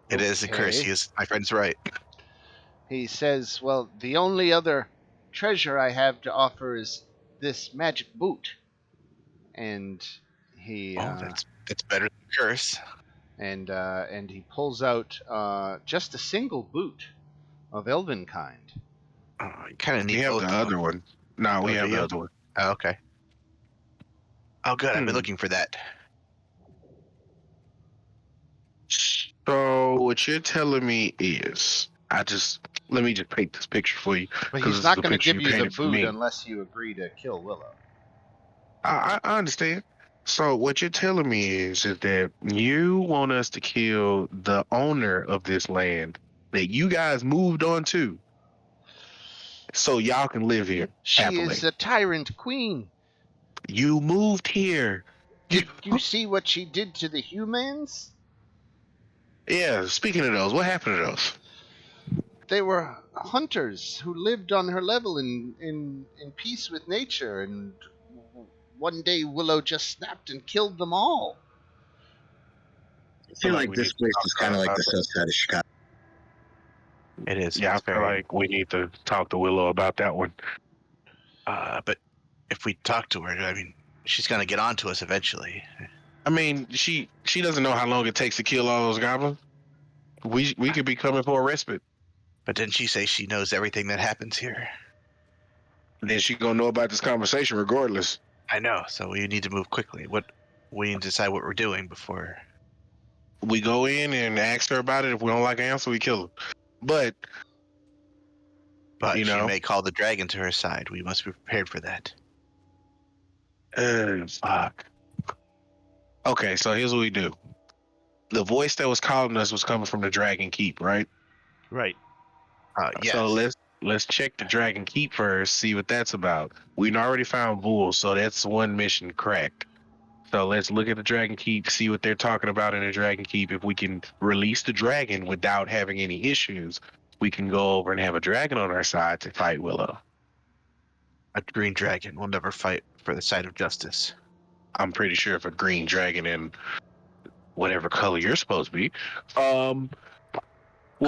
It is a curse. Okay. My friend's right. He says, well, the only other treasure I have to offer is this magic boot. And he Oh, that's better than curse. and he pulls out just a single boot of elven kind. Oh, you kind of We need have both the of other them. one. No, we Oh, do have the you? other one. Oh, okay. Oh, good. I've been Hmm. looking for that. So what you're telling me is, let me just paint this picture for you, But because he's this is not the going to picture give you you the painted for boot me. unless you agree to kill Willow. I understand. So what you're telling me is that you want us to kill the owner of this land that you guys moved on to, so y'all can live here She is happily. a tyrant queen. You moved here. Did you see what she did to the humans? Yeah. Speaking of those, what happened to those? They were hunters who lived on her level in peace with nature, and one day Willow just snapped and killed them all. I feel feel like like we this need to place talk is to kind her of like about the that. south side of Chicago. It is. Yeah, I It's feel very. like we need to talk to Willow about that one. But if we talk to her, I mean, she's gonna get on to us eventually. I mean, she doesn't know how long it takes to kill all those goblins. We could be coming for a respite. But didn't she say she knows everything that happens here? Then she gonna know about this conversation regardless. I know. So we need to move quickly. We need to decide what we're doing before. We go in and ask her about it. If we don't like her answer, we kill her. But But you she know, may call the dragon to her side. We must be prepared for that. fuck. Okay, so here's what we do. The voice that was calling us was coming from the Dragon Keep, right? Right. Yes. So let's check the Dragon Keep first, see what that's about. We already found Bull, so that's one mission cracked. So let's look at the Dragon Keep, see what they're talking about in the Dragon Keep. If we can release the dragon without having any issues, we can go over and have a dragon on our side to fight Willow. A green dragon will never fight for the side of justice. I'm pretty sure if a green dragon in whatever color you're supposed to be, will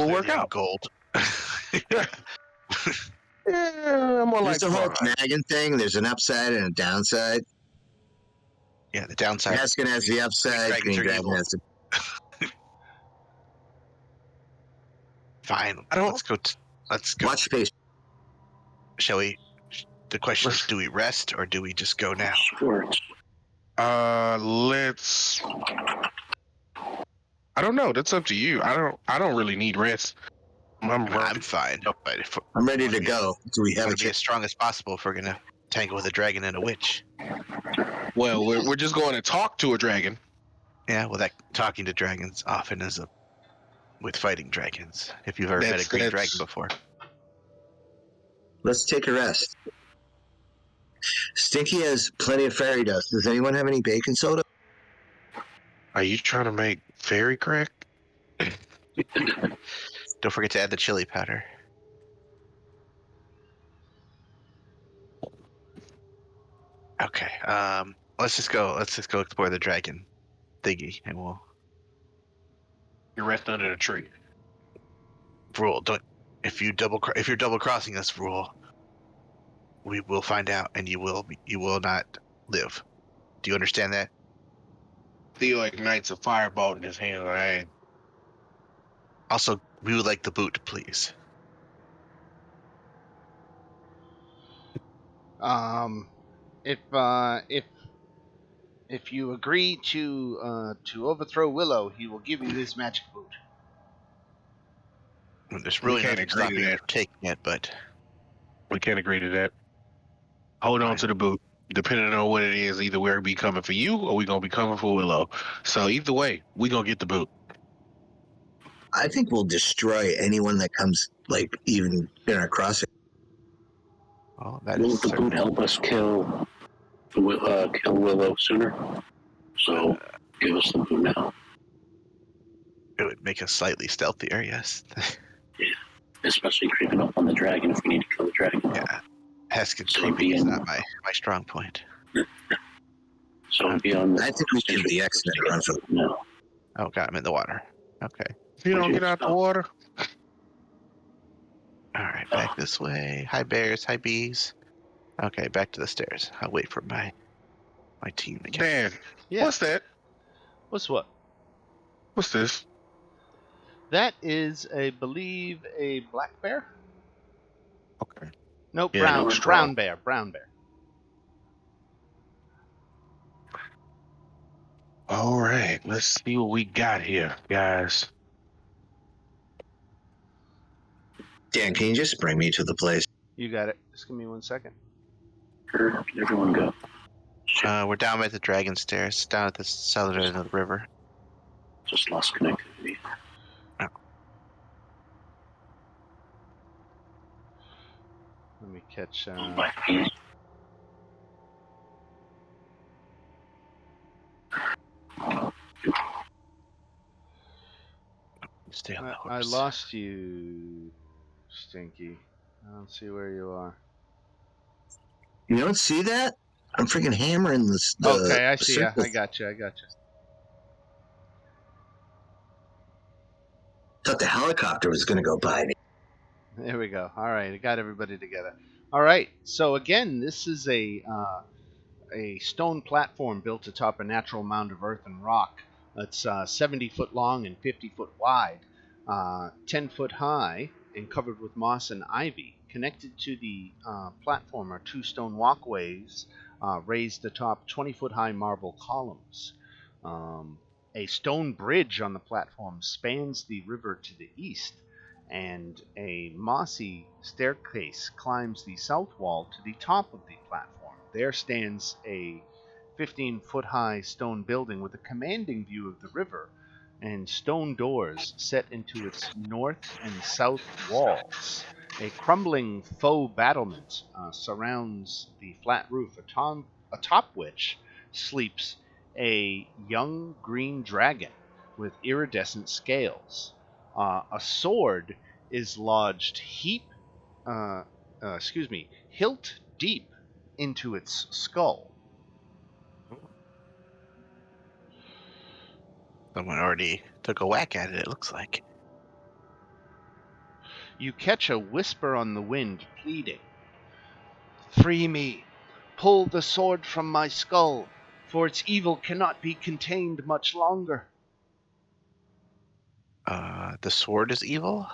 work Clearly I'm out. gold. Yeah, more like There's the whole fine. dragon thing. There's an upside and a downside. Yeah, the downside. Haskin has the upside. dragons Green are dragon evil. has the. Fine. I don't- Let's go. Let's go. Watch space. Shall we? The question is, do we rest or do we just go now? Sports. Let's. I don't know. That's up to you. I don't really need rest. I'm fine. But if I'm ready to go. Do we have we're a to be as strong as possible if we're gonna tangle with a dragon and a witch. Well, we're just going to talk to a dragon. Yeah, well, that talking to dragons often is with fighting dragons. If you've ever met a green dragon before. Let's take a rest. Stinky has plenty of fairy dust. Does anyone have any baking soda? Are you trying to make fairy crack? Don't forget to add the chili powder. Okay. Let's just go explore the dragon thingy, and we'll You rest under the tree. rule. Don't if you're double crossing us, rule. We will find out, and you will not live. Do you understand that? Theo ignites a firebolt in his hand. Right? Also, we would like the boot, please. If you agree to overthrow Willow, he will give you his magic boot. There's We really can't nothing agree to stopping you that. from taking it, but We can't agree to that. Hold on to the boot. Depending on what it is, either we're gonna be coming for you or we're gonna be coming for Willow. So either way, we gonna get the boot. I think we'll destroy anyone that comes, like, even in our crossing. well, that Will is the boot help us kill Willow sooner? So give us the boot now. it would make us slightly stealthier, yes. Especially creeping up on the dragon if we need to kill the dragon. Yeah, Haskin So creeping is being- not my strong point. So be on the I think we should do the X-Men run for No. Oh god, I'm in the water. Okay. If you don't get out the water, All right, back this way. Hi bears, hi bees. Okay, back to the stairs. I'll wait for my team to get. Dan, Yeah. what's that? What's what? What's this? That is, I believe, a black bear. Okay. Nope, Yeah, brown no, it's wrong. brown bear. All right, let's see what we got here, guys. Dan, can you just bring me to the place? You got it. Just give me 1 second. Where did everyone go? We're down by the dragon stairs, down at the southern end of the river. Just lost connectivity. Let me catch. Might be. Stay on the I horse. lost you, Stinky. I don't see where you are. You don't see that? I'm freaking hammering this. Okay, I see ya. circle. I got you. Thought the helicopter was going to go by me. There we go. All right, I got everybody together. All right. So again, this is a stone platform built atop a natural mound of earth and rock. It's 70 foot long and 50 foot wide, 10 foot high, and covered with moss and ivy. Connected to the platform are two stone walkways raised atop 20 foot high marble columns. A stone bridge on the platform spans the river to the east, and a mossy staircase climbs the south wall to the top of the platform. There stands a 15-foot high stone building with a commanding view of the river and stone doors set into its north and south walls. A crumbling faux battlement surrounds the flat roof, atop which sleeps a young green dragon with iridescent scales. A sword is lodged hilt deep into its skull. Someone already took a whack at it, it looks like. You catch a whisper on the wind pleading, "Free me! Pull the sword from my skull, for its evil cannot be contained much longer." The sword is evil?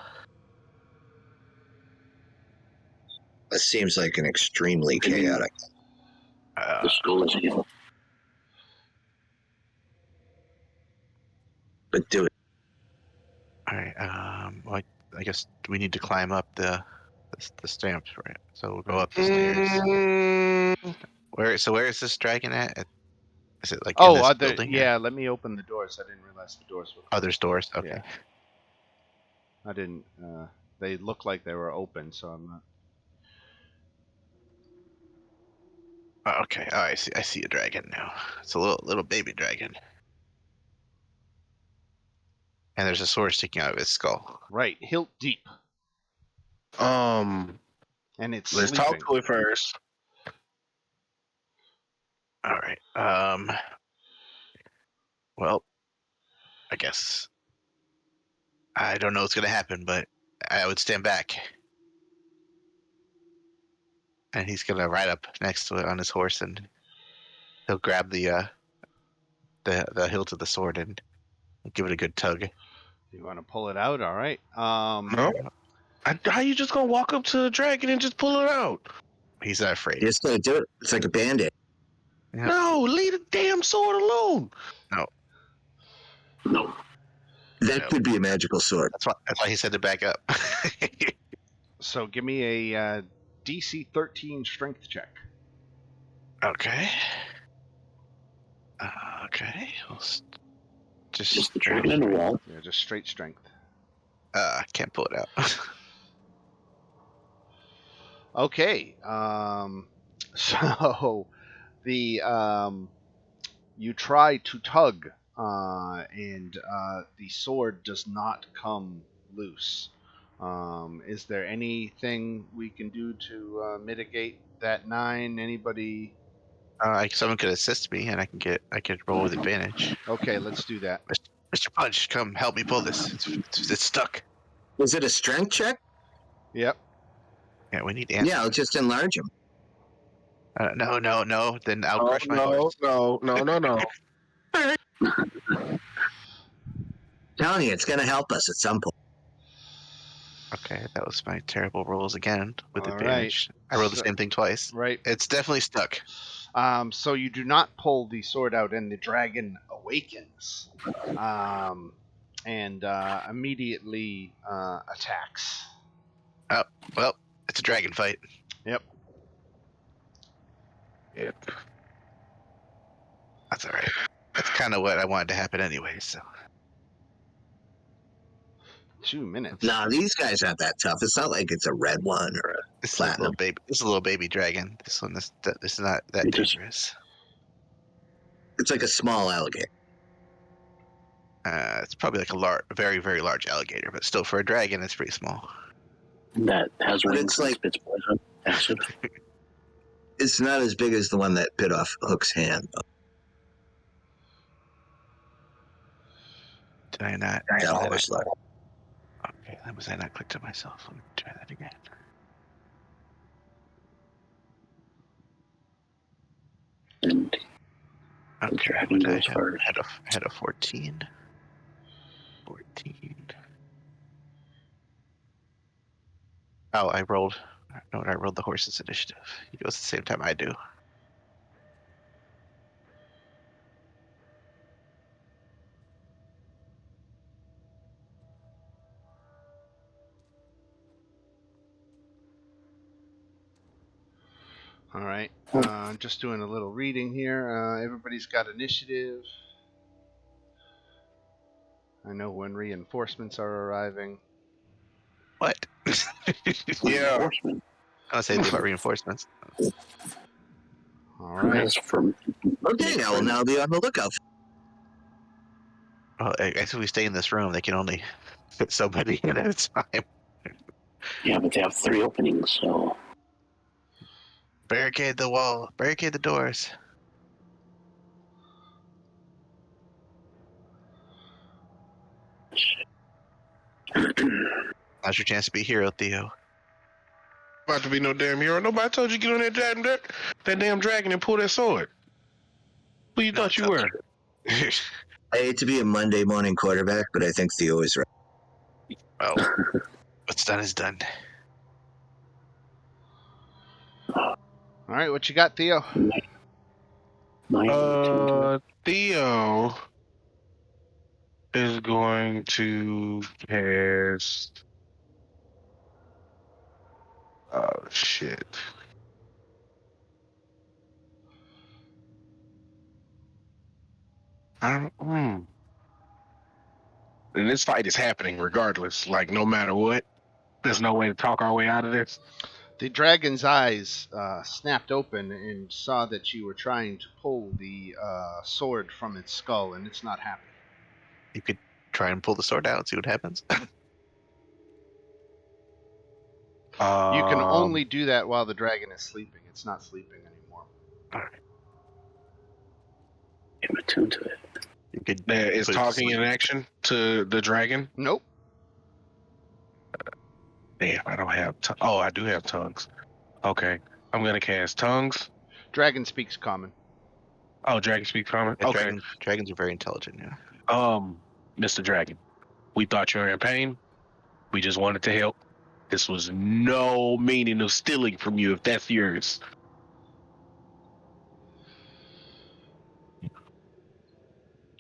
That seems like an extremely chaotic. The skull is evil. But do it. Alright, well, I guess we need to climb up the stamps, right? So we'll go up the stairs. Mm, Where is this dragon at? Is it like in Oh, this building? Or? yeah, let me open the doors. I didn't realize the doors were Oh, there's doors. closed. Okay. Yeah, I didn't. They looked like they were open, so I'm not. Oh, okay. Oh, I see. I see a dragon now. It's a little baby dragon, and there's a sword sticking out of his skull. Right, hilt deep, um, and it's let's talk sleeping. to it first. All right. Well, I guess I don't know what's gonna happen, but I would stand back, and he's gonna ride up next to it on his horse, and he'll grab the hilt of the sword and give it a good tug. You want to pull it out? All right. No, how you just gonna walk up to a dragon and just pull it out? He's not afraid. You just gotta do it. It's like a band-aid. Yeah. No, leave the damn sword alone. No. That No. could be a magical sword. That's why he said to back up. So give me a DC 13 strength check. Okay. Okay. Just the dragon in the wall. Yeah, just straight strength. Can't pull it out. Okay. So the you try to tug, and the sword does not come loose. Is there anything we can do to mitigate that 9? Anybody? Someone could assist me, and I could roll with advantage. Okay, let's do that. Mr. Punch, come help me pull this. It's stuck. Is it a strength check? Yep. Yeah, we need answers. Yeah, I'll just enlarge him. No. Then I'll Oh, crush my no, horse. no. Telling you, it's gonna help us at some point. Okay, that was my terrible rolls again with All advantage. right. I rolled the So- same thing twice. Right. It's definitely stuck. So you do not pull the sword out, and the dragon awakens, and immediately attacks. Oh, well, it's a dragon fight. Yep. Yep. That's all right. That's kind of what I wanted to happen anyway. So 2 minutes. Nah, these guys aren't that tough. It's not like it's a red one or a. this is a Platinum. little baby. This is a little baby dragon. This is not that You just- dangerous. It's like a small alligator. It's probably like a very very large alligator, but still for a dragon, it's pretty small. That has But wings it's and like- spits poison. Acid. It's not as big as the one that bit off Hook's hand. Did I not? That always left. Okay, that was I not clicked to myself. Let me try that again. And Okay, dragon what did I goes have? first. I had a 14. 14. Oh, I rolled. No, I rolled the horse's initiative. He goes at the same time I do. All right. Just doing a little reading here. Everybody's got initiative. I know when reinforcements are arriving. What? Yeah. Reinforcement. I don't say anything about reinforcements. All right. As for Okay, I will now be on the lookout. Oh, I guess if we stay in this room, they can only fit so many in at a time. Yeah, but they have 3 openings, so Barricade the wall. Barricade the doors. Now's your chance to be a hero, Theo. About to be no damn hero. Nobody told you to get on that damn dragon and pull that sword. Who you thought you that's were? true. I hate to be a Monday morning quarterback, but I think Theo is right. Well, what's done is done. All right, what you got, Theo? Theo is going to cast. Oh shit! I don't. And this fight is happening regardless. Like no matter what, there's no way to talk our way out of this. The dragon's eyes snapped open and saw that you were trying to pull the sword from its skull, and it's not happy. You could try and pull the sword out and see what happens. You can Um, only do that while the dragon is sleeping. It's not sleeping anymore. All right. get attuned to it. You could there is put it to talking sleep. in action to the dragon. Nope. Damn, I don't have. Oh, I do have tongues. Okay, I'm gonna cast tongues. Dragon speaks common. Oh, dragon speak common. Yeah, Okay. dragons are very intelligent. Yeah. Mr. Dragon, we thought you were in pain. We just wanted to help. This was no meaning of stealing from you if that's yours.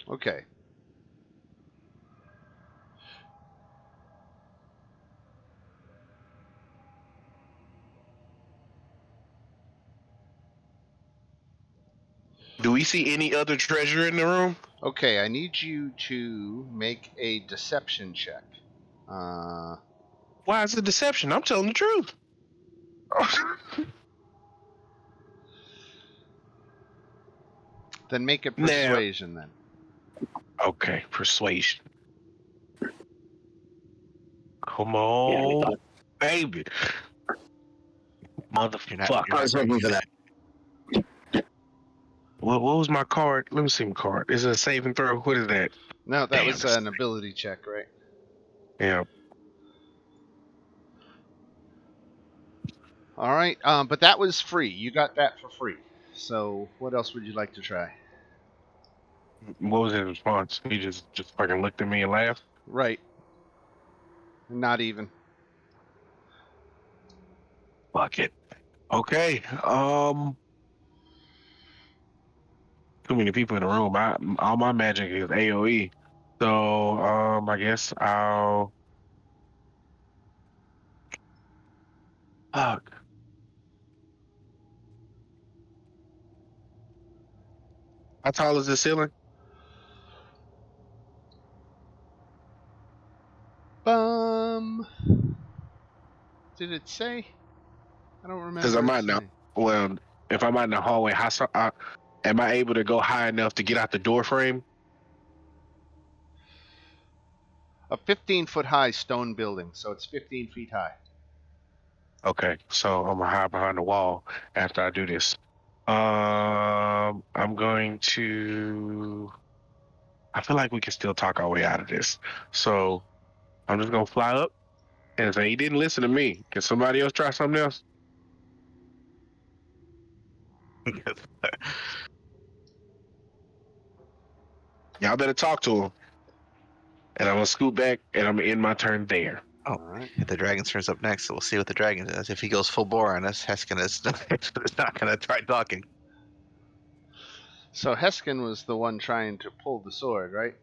Okay. Do we see any other treasure in the room? Okay, I need you to make a deception check. Uh, Why is it deception? I'm telling the truth. then make it Now- persuasion then. Okay, persuasion. Come Yeah, we on, thought baby. Motherfucker. I was hoping for that. What was my card? Let me see my card. Is it a saving throw? What is that? No, that Damn, was it's- an ability check, right? Yeah. All right, but that was free. You got that for free. So, what else would you like to try? What was his response? He just fucking looked at me and laughed. Right. Not even. Fuck it. Okay. Too many people in the room. All my magic is AOE. So I guess I'll. Fuck. How tall is the ceiling? Bum. Did it say? I don't remember. Because I'm it out now. saying. Well, if I'm out in the hallway, am I able to go high enough to get out the door frame? A 15-foot high stone building, so it's 15 feet high. Okay, so I'm gonna hide behind the wall after I do this. I'm going to. I feel like we can still talk our way out of this. So I'm just gonna fly up and say he didn't listen to me. Can somebody else try something else? Y'all better talk to him. And I'm gonna scoot back and I'm gonna end my turn there. Oh, All right. the dragon turns up next, so we'll see what the dragon does. If he goes full bore on us, Heskin is not going to try talking. So Heskin was the one trying to pull the sword, right?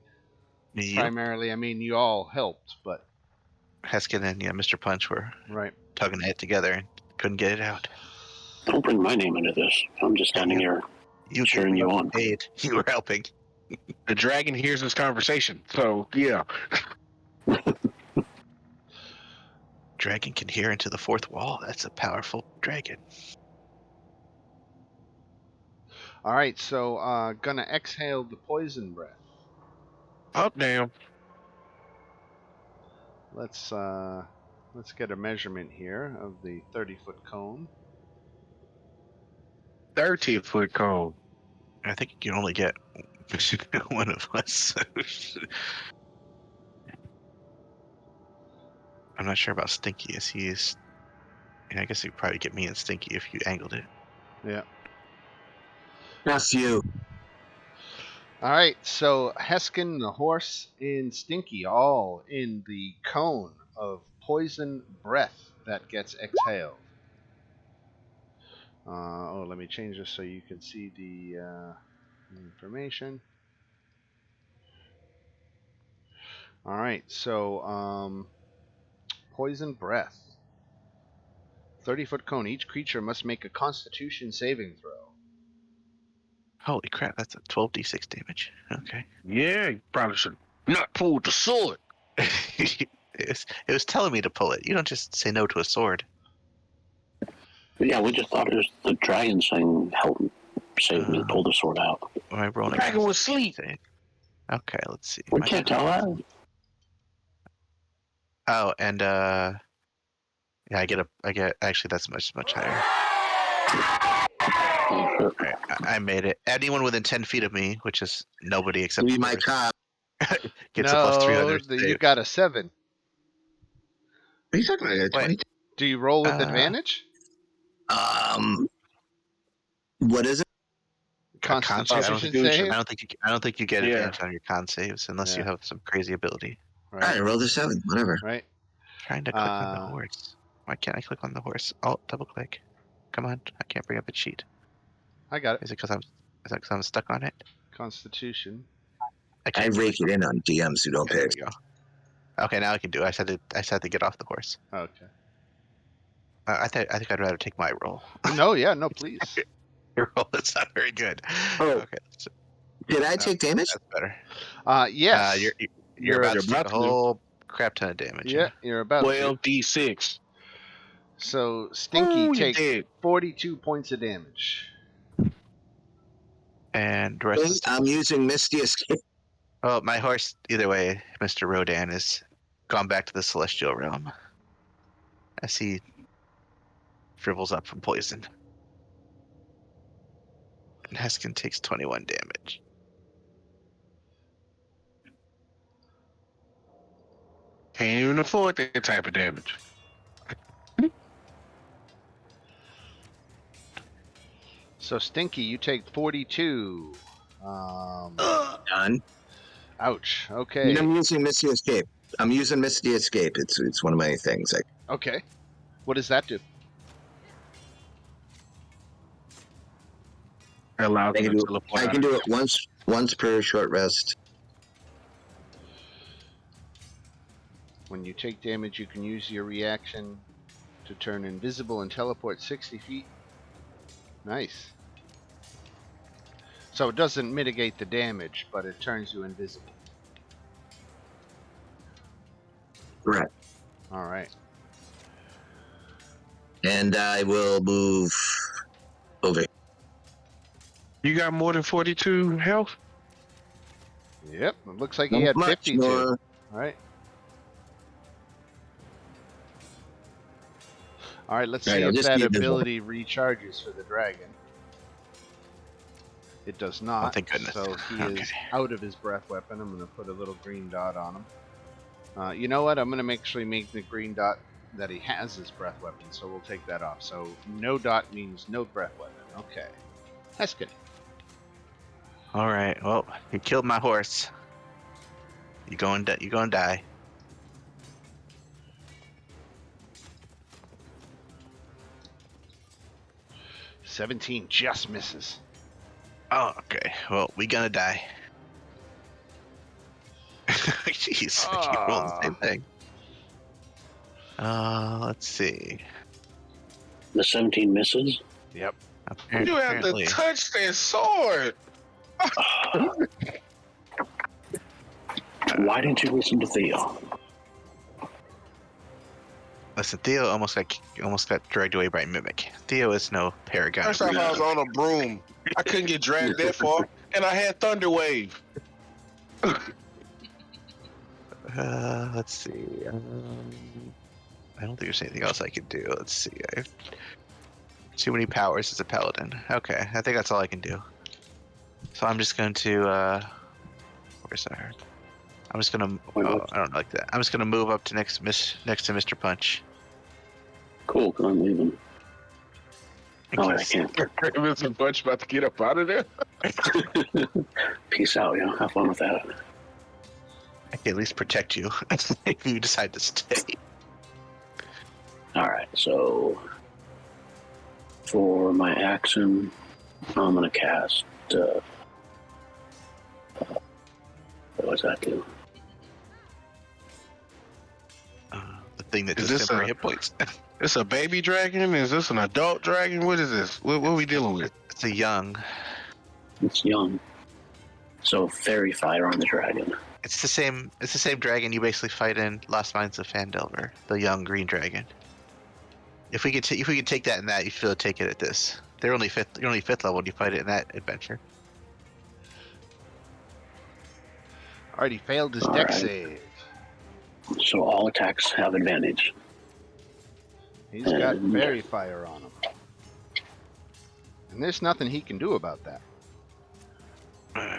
Yep. Primarily, I mean, you all helped, but Heskin and Mr. Punch were right. tugging it together and couldn't get it out. don't bring my name into this. I'm just standing here cheering you on. Paid. You were helping. The dragon hears this conversation. So yeah. Dragon can hear into the fourth wall. That's a powerful dragon. All right, so gonna exhale the poison breath. Up, down. Let's get a measurement here of the 30-foot cone. 30-foot cone. I think you can only get one of us. I'm not sure about Stinky. I guess you'd probably get me and Stinky if you angled it. Yeah. That's you. All right, so Heskin, the horse, and Stinky all in the cone of poison breath that gets exhaled. Let me change this so you can see the information. All right, so poison breath. 30-foot cone. Each creature must make a Constitution saving throw. Holy crap, that's a 12d6 damage. Okay. Yeah, you probably should not pull the sword. it was telling me to pull it. You don't just say no to a sword. Yeah, we just thought it was the dragon saying, "Help save me, pull the sword out." Am I rolling? Dragon was asleep. Okay, let's see. We can't tell that. Oh, and yeah, I get. Actually, that's much higher. All right, I made it. Anyone within 10 feet of me, which is nobody except Be the my horse, cop. gets a plus 300. You got a 7. What are you talking about? I got Wait. 22. Do you roll with advantage? What is it? Constitution I save? don't think you get Yeah. advantage on your con saves unless you Yeah. have some crazy ability. All right, roll the 7. Whatever. Right. Trying to click on the horse. Why can't I click on the horse? Oh, double click. Come on, I can't bring up a sheet. I got it. Is it because I'm stuck on it? Constitution. I I can't rake click. it in on DMs who don't Okay, pay. there we go. Okay, now I can do it. I said to get off the horse. Okay. I think I'd rather take my roll. No, yeah, no, please. Your roll is not very good. Oh. Okay, Did I take damage? that's better. Yes. You're about to about take a to do. whole crap ton of damage. Yeah, you're about to. 12d6. So Stinky Ooh, you takes did. 42 points of damage. And the rest is. I'm using Misty Escape. Oh, my horse. Either way, Mr. Rodan has gone back to the celestial realm as he shrivels up from poison. And Heskin takes 21 damage. Can't even afford that type of damage. So Stinky, you take 42. Done. Ouch. Okay. And I'm using Misty Escape. I'm using Misty Escape. It's one of my things. Okay. What does that do? Allows I me can to do, teleport I out can of do it once per short rest. When you take damage, you can use your reaction to turn invisible and teleport 60 feet. Nice. So it doesn't mitigate the damage, but it turns you invisible. Correct. All right. And I will move over. You got more than 42 health? Yep. It looks like he Not had much 52. more. All right. All right, let's All right, see I'll if just that keep this one. ability recharges for the dragon. It does not. Oh, thank goodness. So he Okay. is out of his breath weapon. I'm going to put a little green dot on him. You know what? I'm going to actually make the green dot that he has his breath weapon, so we'll take that off. So no dot means no breath weapon. Okay. That's good. All right. Well, you killed my horse. You going to die. $17 just misses. Oh, okay. Well, we gonna die. Jeez, you rolled the same thing. Let's see. The 17 misses. Yep. You have Apparently, to touch that sword. Why didn't you listen to Theo? Listen, Theo almost got dragged away by a mimic. Theo is no paragon. First off, I was on a broom. I couldn't get dragged that far, and I had thunder wave. Let's see. I don't think there's anything else I can do. Let's see. I have too many powers as a paladin. Okay, I think that's all I can do. So I'm just going to. Where's that? I'm just gonna. Oh, I don't like that. I'm just gonna move up to next to Mr. Punch. Cool, because I'm leaving. Oh, I can't. Mr. Punch about to get up out of there. Peace out, yo. Have fun with that. I can at least protect you if you decide to stay. All right, so for my action, I'm gonna cast. What does that do? The thing that Is does this temporary a- hit points. This a baby dragon? Is this an adult dragon? What is this? What are we dealing with? It's a young. It's young, so fairy fire on the dragon. It's the same. It's the same dragon you basically fight in Lost Mines of Phandelver, the young green dragon. If we could take that and that, you should take it at this. You're only fifth level when you fight it in that adventure. Already failed his All deck right. save. So all attacks have advantage. He's got fairy fire on him. And there's nothing he can do about that.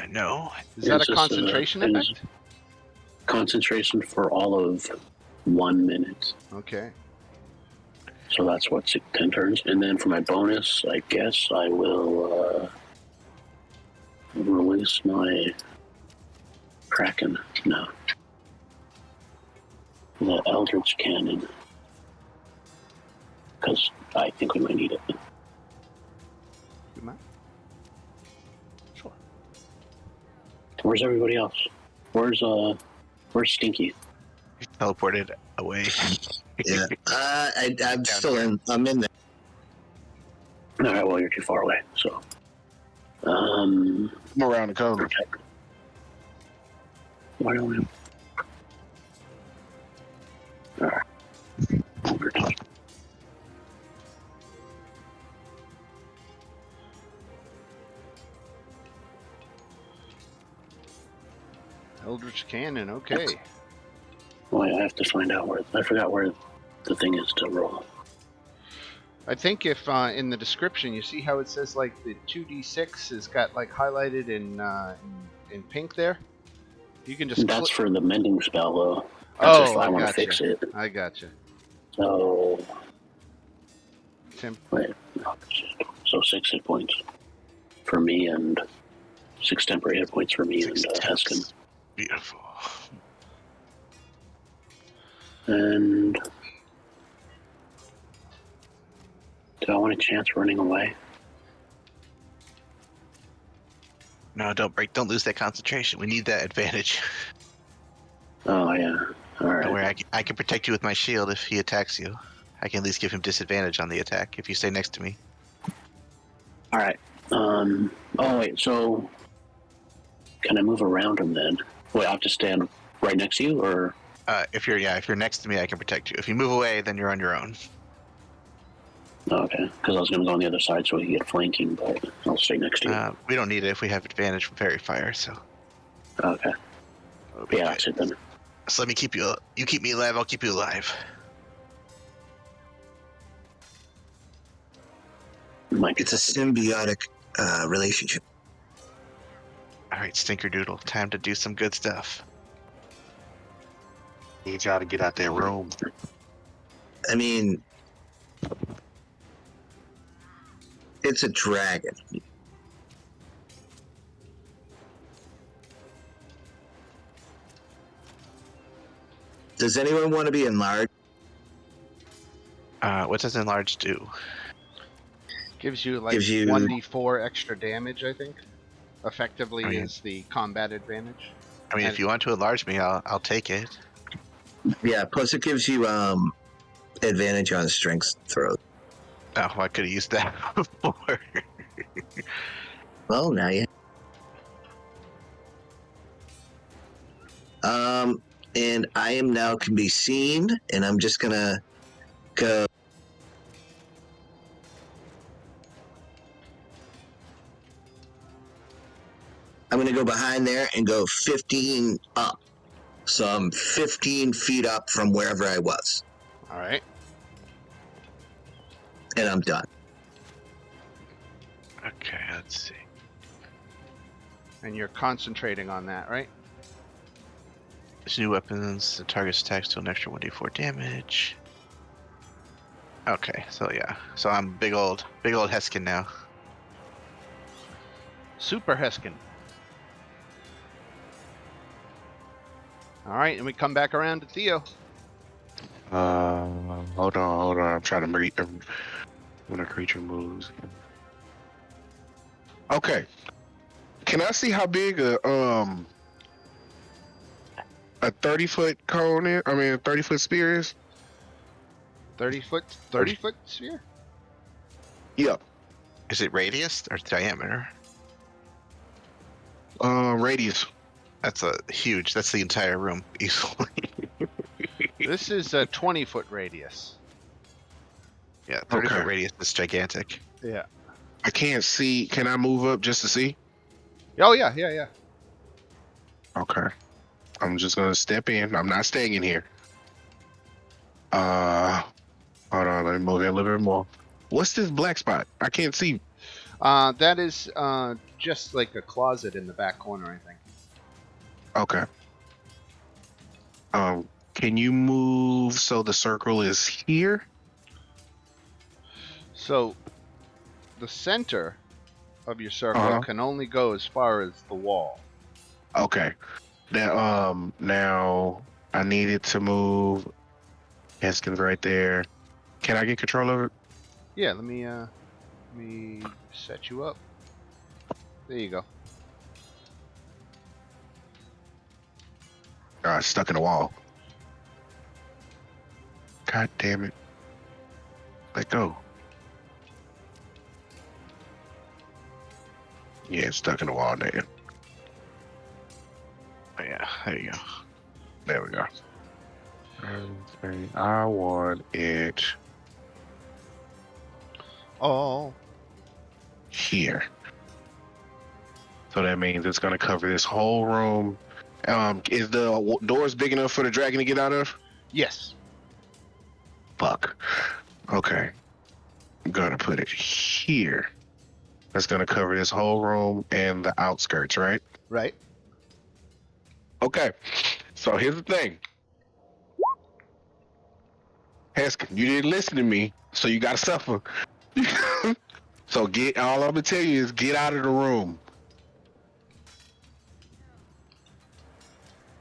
No. Is that It's a just, concentration it is effect? Concentration for all of 1 minute. Okay. So that's what 10 turns. And then for my bonus, I guess I will release my Kraken. No. The Eldritch Cannon. Because I think we might need it. You mind? Sure. Where's everybody else? Where's Stinky? He's teleported away. Yeah. I'm still in. I'm in there. All right, well, you're too far away, so. I'm around the corner. Protect. Why don't we? All right. Protect. Eldritch Cannon, okay. Well, I have to find out where. I forgot where the thing is to roll. I think if in the description you see how it says like the 2d6 is got like highlighted in pink there, you can just. That's for the mending spell, though. Oh, That's if I want to gotcha. fix it. I gotcha. So Tim, wait, no, so 6 hit points for me and 6 temporary hit points for me and Heskin. Beautiful. And do I want a chance running away? No, don't lose that concentration. We need that advantage. Oh yeah. All right. Don't worry, I can protect you with my shield if he attacks you. I can at least give him disadvantage on the attack if you stay next to me. All right. Oh wait. So can I move around him then? Wait, I have to stand right next to you, or? If you're next to me, I can protect you. If you move away, then you're on your own. Oh, okay. Because I was going to go on the other side so we can get flanking, but I'll stay next to you. We don't need it if we have advantage from fairy fire. So. Okay. Yeah, that's it then. So let me keep you. You keep me alive. I'll keep you alive. Might It's a symbiotic relationship. All right, Stinkerdoodle. Time to do some good stuff. Need y'all to get out that room. I mean, it's a dragon. Does anyone want to be enlarged? What does enlarge do? gives you like Gives you- 1d4 extra damage, I think. Effectively Oh, yeah. is the combat advantage. I mean, if you want to enlarge me, I'll take it. Yeah, plus it gives you advantage on strength throws. Oh, I could have used that before. Well, now you. And I am now can be seen, and I'm just gonna go. I'm going to go behind there and go 15 up. So I'm 15 feet up from wherever I was. All right. And I'm done. Okay, let's see. And you're concentrating on that, right? These new weapons, the target's attacks do an extra 1d4 damage. Okay, so yeah. So I'm big old Heskin now. Super Heskin. All right, and we come back around to Theo. Hold on. I'm trying to read when a creature moves. Okay. Can I see how big a 30-foot cone is? I mean, a 30-foot spear is? 30 foot sphere? Yep. Is it radius or diameter? Radius. That's that's the entire room easily. This is a 20-foot radius. Yeah, 30 foot Okay. radius is gigantic. Yeah. I can't see. Can I move up just to see? Oh, yeah. Okay. I'm just gonna step in. I'm not staying in here. Hold on. Let me move in a little bit more. What's this black spot? I can't see. That is just like a closet in the back corner, I think. Okay. Can you move so the circle is here? So, the center of your circle Uh-huh. can only go as far as the wall. Okay. Now I needed to move. Heskin's right there. Can I get control of it? Yeah, let me set you up. There you go. It's stuck in the wall. God damn it. Let go. Yeah, it's stuck in the wall there. Oh, yeah, there you go. There we go. Okay, I want it Oh, here. So that means it's going to cover this whole room. Is the doors big enough for the dragon to get out of? yes. Fuck. Okay. I'm going to put it here. That's going to cover this whole room and the outskirts, right? Right. Okay. So here's the thing. Heskin, you didn't listen to me, so you got to suffer. So all I'm going to tell you is get out of the room.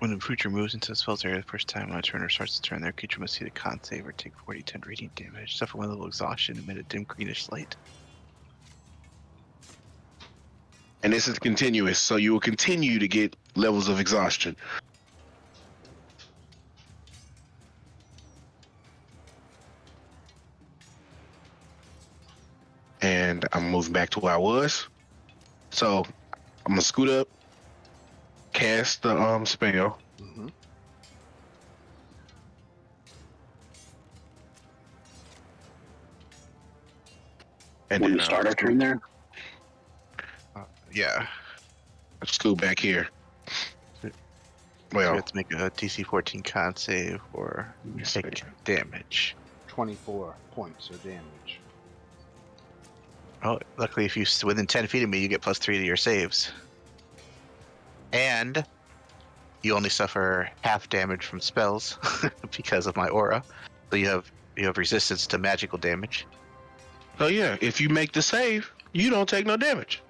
When the creature moves into the spell's area the first time on a turn or starts to turn, their creature must see the con save or take 40-10 radiant damage, suffer one level exhaustion, emit a dim greenish light. And this is continuous, so you will continue to get levels of exhaustion. And I'm moving back to where I was. So I'm gonna scoot up, cast the spell. Mm-hmm. And When then you start our turn there, Yeah. scoot back here. So you Well, have to make a DC 14 con save or take damage. 24 points of damage. Oh, luckily, if you're within 10 feet of me, you get +3 to your saves. And you only suffer half damage from spells because of my aura. So you have resistance to magical damage. so yeah, if you make the save, you don't take no damage.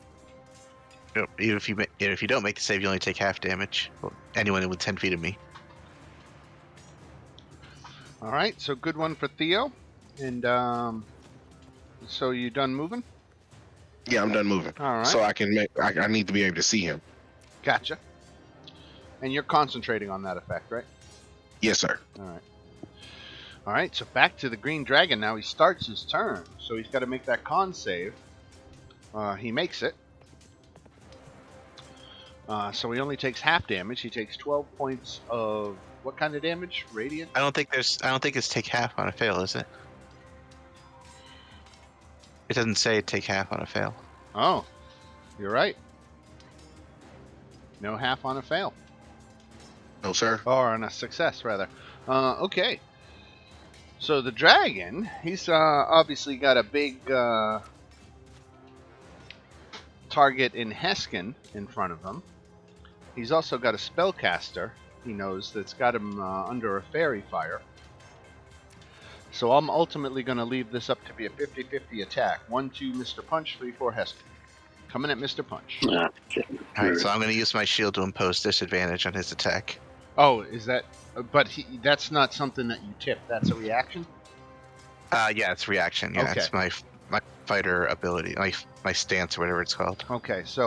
Even if you don't make the save, you only take half damage. Well, anyone within 10 feet of me. All right, so good one for Theo. And so you done moving? Yeah, I'm done moving. All right. So I can make. I need to be able to see him. Gotcha. And you're concentrating on that effect, right? Yes, sir. All right. All right, so back to the green dragon now. He starts his turn, so he's got to make that con save. He makes it. So he only takes half damage. He takes 12 points of what kind of damage? Radiant? I don't think it's take half on a fail, is it? It doesn't say take half on a fail. Oh, you're right. No half on a fail. No, sir. Or on a success, rather. Okay. So the dragon, he's obviously got a big target in Heskin in front of him. He's also got a spellcaster, he knows, that's got him under a fairy fire. So I'm ultimately going to leave this up to be a 50-50 attack. 1-2 Mr. Punch, 3-4 Heskin. Coming at Mr. Punch. Ah, shit. Alright, so I'm going to use my shield to impose disadvantage on his attack. Oh, is that... But that's not something that you tip. That's a reaction? Yeah, it's reaction. Yeah, Okay. it's my fighter ability, my stance or whatever it's called. Okay, so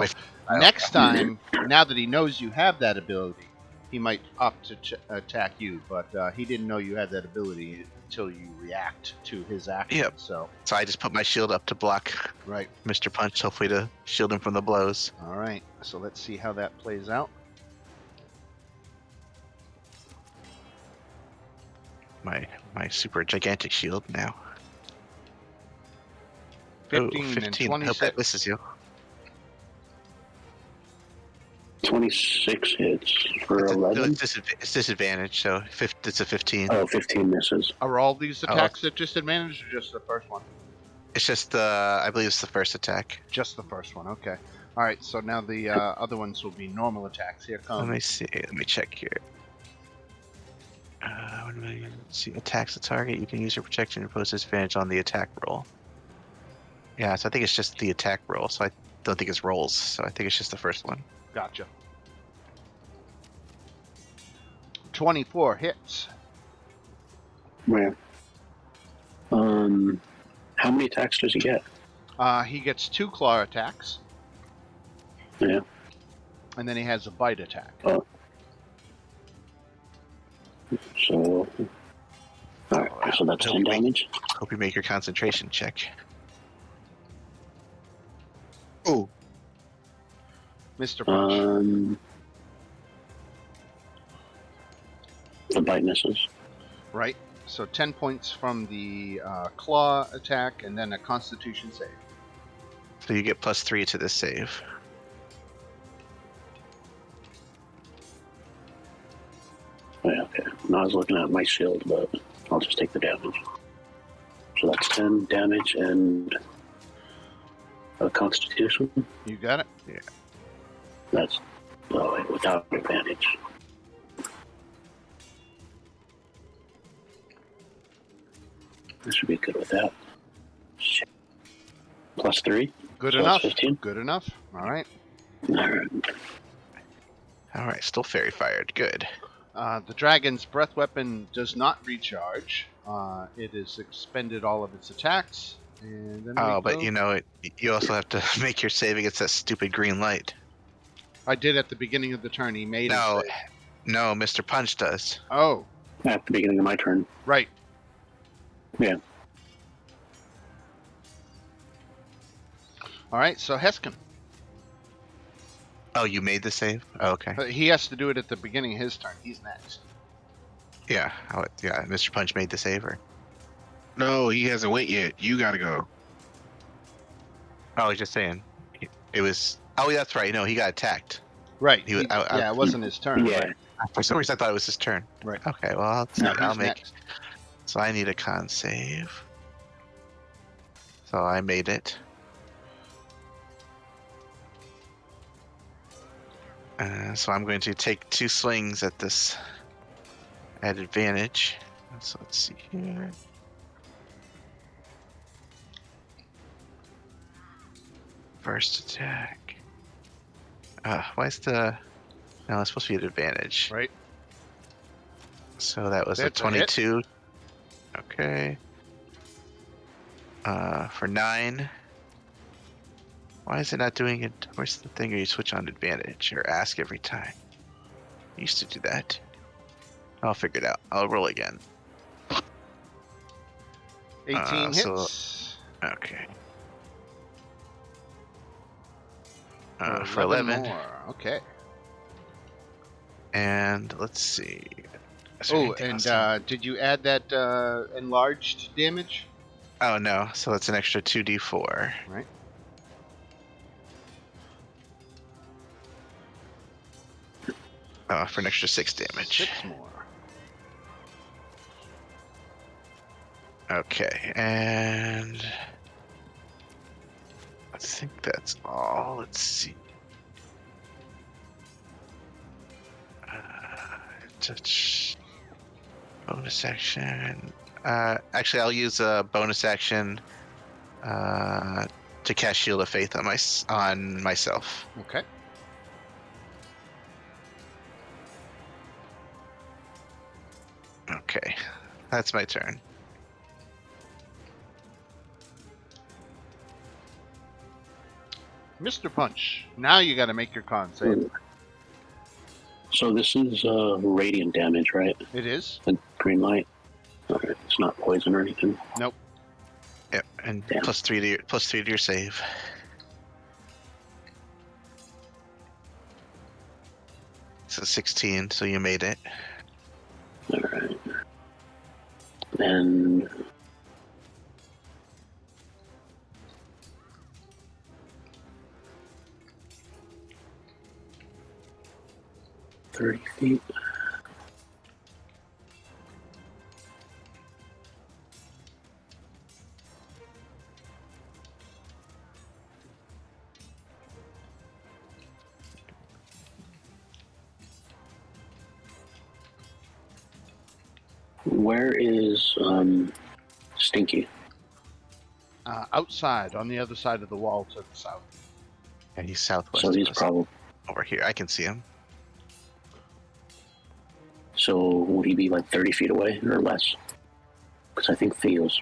My- next time, now that he knows you have that ability, he might opt to attack you, but he didn't know you had that ability until you react to his action. Yep. So, So I just put my shield up to block right. Mr. Punch, hopefully to shield him from the blows. All right. So let's see how that plays out. My super gigantic shield now. 15 Ooh, and 15. I hope 26. that misses you. 26 hits for No, 11. it's disadvantage, so it's a 15. Oh, 15 misses. Are all these attacks at disadvantage or just the first one? It's just I believe it's the first attack. Just the first one. Okay. All right. So now the other ones will be normal attacks. Here Let me comes. see. Let me check here. What do I see? Attacks the target. You can use your protection to impose disadvantage on the attack roll. Yeah, so I think it's just the attack roll. So I don't think it's rolls. So I think it's just the first one. Gotcha. 24 hits. Where? How many attacks does he get? He gets 2 claw attacks, Yeah. and then he has a bite attack. Oh. So. Alright, so that's 10 damage. Hope you make your concentration check. Oh, Mr. Punch. The bite misses. Right. So 10 points from the claw attack, and then a Constitution save. So you get +3 to this save. Oh, yeah, okay. No, I was looking at my shield, but I'll just take the damage. So that's 10 damage and a Constitution. You got it. That's without advantage. This should be good with that. Shit. +3. Good So enough. that's 15. Good enough. All right. Alright. All right, still fairy fired. Good. The dragon's breath weapon does not recharge. It has expended all of its attacks. And then Oh, we but go- you know, you also have to make your save against that stupid green light. I did at the beginning of the turn. He made No, it. no, Mr. Punch does. Oh, At the beginning of my turn. right. Yeah. All right. So Heskin. Oh, you made the save? Oh, okay. He has to do it at the beginning of his turn. He's next. Yeah. Yeah. Mr. Punch made the save, or? no, he hasn't went yet. You gotta go. Oh, I was just saying. It was. Oh, that's right. No, he got attacked. Right. He was- yeah, it wasn't his turn. Yeah. Right. For some reason, I thought it was his turn. Right. Okay. Well, Now I'll he's make. next. So I need a con save. So I made it. So I'm going to take 2 slings at this at advantage. So let's see here. First attack. Why is the... No, it's supposed to be at advantage. Right. So that was That's a a hit. 22. Okay. For 9. Why is it not doing it? Where's the thing where you switch on advantage or ask every time? I used to do that. I'll figure it out. I'll roll again. 18 so- hits. Okay. For For 11. more. Okay. And let's see. Is there Oh, anything and else? did you add that enlarged damage? Oh no, so it's an extra 2d4. Right. For an extra 6 damage. 6 more. Okay, and I think that's all. Let's see. Touch. Bonus action. Actually, I'll use a bonus action to cast Shield of Faith on myself. Okay. Okay, that's my turn. Mr. Punch, now you got to make your con save. So this is radiant damage, right? It is. The green light. Okay, it's not poison or anything. Nope. Yep, and Damn. plus 3 to your save. So 16, so you made it. All right. And 30 feet. Where is Stinky? Outside, on the other side of the wall to the south. Yeah, he's southwest. So he's of us. probably. Over here. I can see him. So would he be like 30 feet away or less? Because I think Theo's.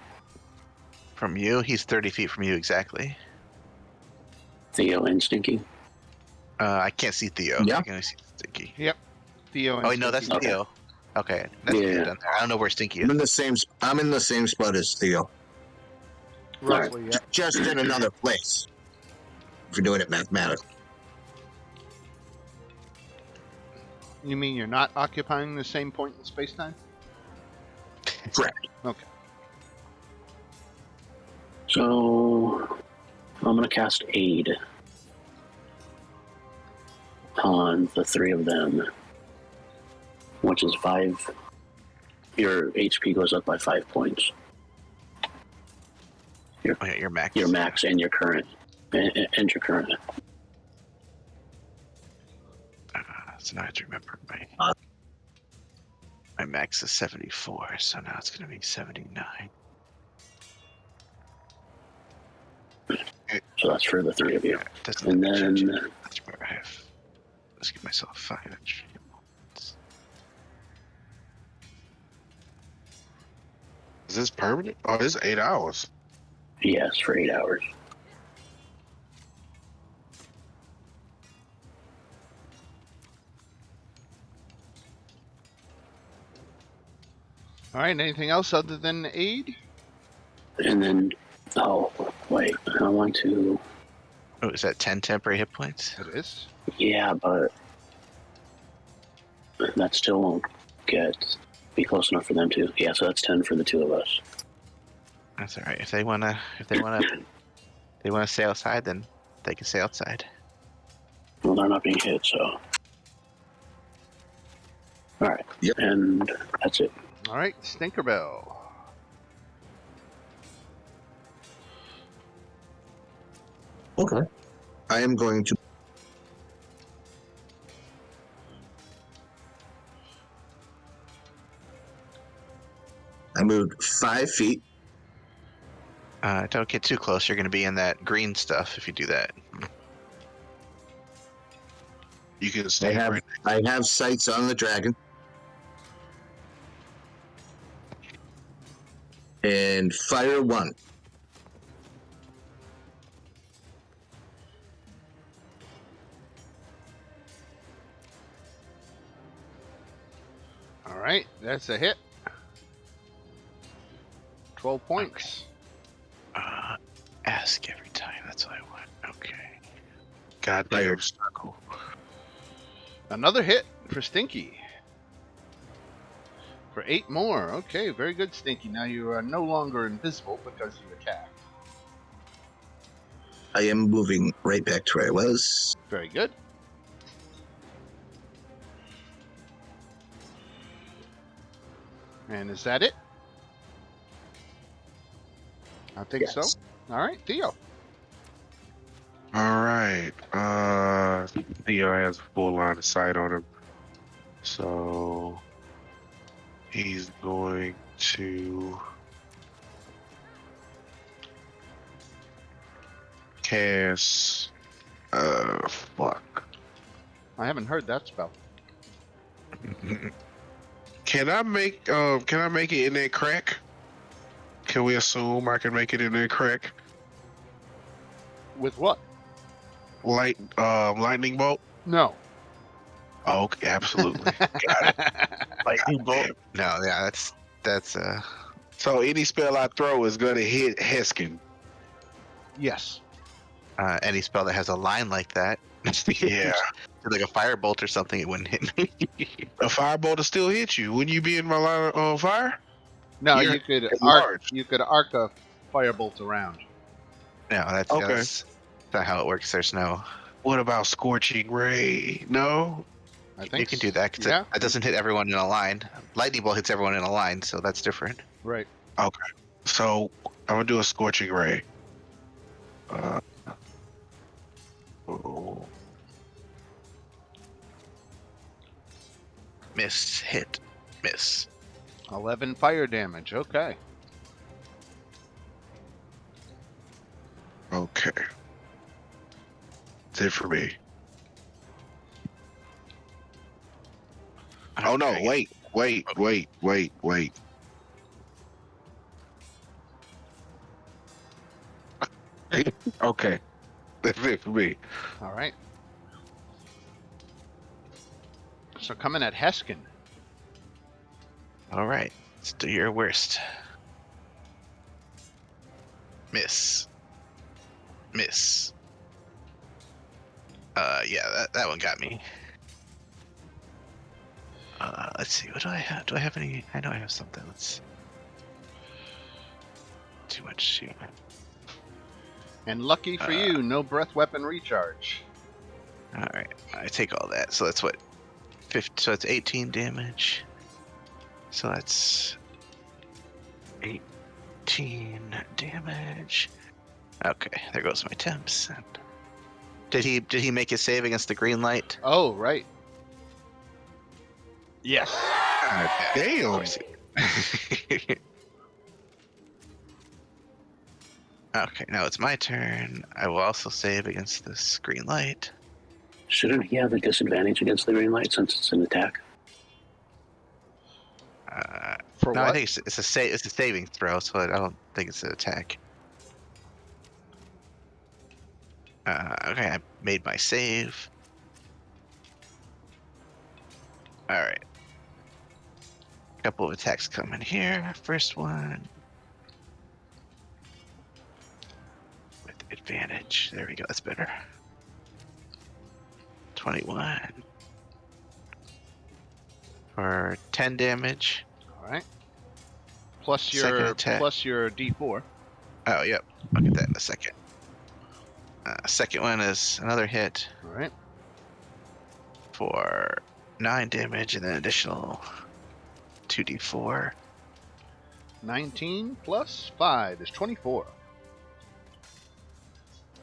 From you, he's 30 feet from you exactly. Theo and Stinky. I can't see Theo. Yeah. I can only see Stinky. Theo. Oh, wait, no, that's Stinky. Theo. Okay, that's Yeah. Theo down there. I don't know where Stinky I'm is. in the same. I'm in the same spot as Theo, Roughly, yeah. just in another place. If you're doing it mathematically. You mean you're not occupying the same point in space-time? Correct. Okay. So I'm gonna cast Aid on the three of them, which is 5. Your HP goes up by 5 points. Oh, yeah, your max. Your max and your current, and your current. So now I have to remember my max is 74, so now it's going to be 79. So that's for the three of you. Doesn't And let me change then it. That's where I have. Let's give myself 5 extra points. Is this permanent? Oh, it's 8 hours. yes, for 8 hours. All right. Anything else other than aid? And then, oh wait, I want to. Oh, is that 10 temporary hit points? It is. Yeah, but that still won't be close enough for them to. Yeah, so that's 10 for the two of us. That's all right. If they wanna stay outside, then they can stay outside. Well, they're not being hit, so. All right. Yep. And that's it. All right. Stinkerbell. Okay. I am going to. I moved 5 feet. Don't get too close. You're going to be in that green stuff if you do that. You can I stay have right. I have sights on the dragon. And fire 1. All right. That's a hit. 12 points. Ask every time. That's what I want. Okay. Goddamn circle. Another hit for Stinky. For 8 more. Okay, very good, Stinky. Now you are no longer invisible because you attacked. I am moving right back to where I was. Very good. And is that it? I think so. Yes. All right, Theo. All right. Theo has full line of sight on him. So he's going to cast fuck. I haven't heard that spell. Can I make it in that crack? Can we assume I can make it in that crack? With what? Lightning bolt? No. Oh, okay, absolutely. Lightning bolt. Damn. No, yeah, that's So any spell I throw is gonna hit Heskin. Yes. any spell that has a line like that. Yeah. Like a firebolt or something, it wouldn't hit me. A firebolt will still hit you. Wouldn't you be in my line of fire? No, You're you could at arc. large. You could arc a firebolt around. No, Okay. that's not how it works. There's no. What about Scorching Ray? No? I think You can do that 'cause Yeah. it doesn't hit everyone in a line. Lightning bolt hits everyone in a line, so that's different. Right. So I'm gonna do a Scorching Ray. Oh. Miss, hit, miss. 11 fire damage. Okay. Okay. That's it for me. Oh no, Okay. wait. Okay. That's it for me. All right. So coming at Heskin. All right, let's do your worst. Miss. Miss. Yeah, that one got me. Let's see. What do I have? Do I have any? I know I have something. Let's. Too much. Shoot. And lucky for you, no breath weapon recharge. All right, I take all that. So that's what. 50, so it's 18 damage. So that's 18 damage. Okay, there goes my temps. And did he make his save against the green light? Oh, right. Yes. God Of damn. course he- Okay, now it's my turn. I will also save against this green light. Shouldn't he have a disadvantage against the green light since it's an attack? For No, what? I think it's a saving throw, so I don't think it's an attack. Okay, I made my save. All right. A couple of attacks coming here. First one with advantage. There we go. That's better. 21 for 10 damage. All right. Plus Second your attack. D4. Oh, yep. I'll get that in a second. Second one is another hit All right. for 9 damage and then additional 2d4. 19 plus 5 is 24.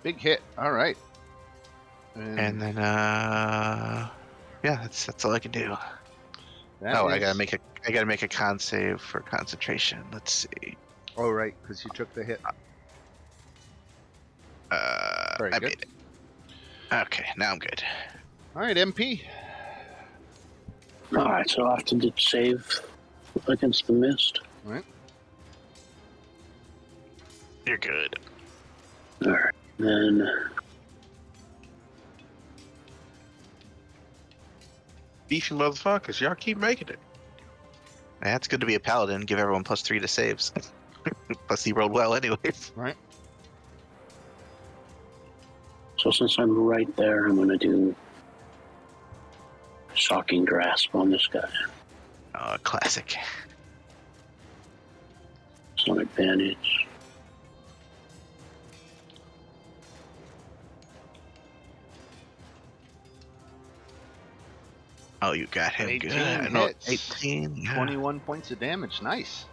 Big hit. All right. And then, yeah, that's all I can do. that I is- gotta make a con save for concentration. Let's see. Oh, right, because you took the hit. Very I good. made it. Okay, now I'm good. All right, MP. All right, so I have to save against the mist. All right. You're good. All right, then Beefy motherfuckers, y'all keep making it. Yeah, it's good to be a paladin. Give everyone +3 to saves. Plus, he rolled well, anyways. Right. so since I'm right there, I'm gonna do shocking grasp on this guy. Classic. It's on advantage. Oh, you got him 18 good. No, hits. 18. Yeah. 21 points of damage. Nice.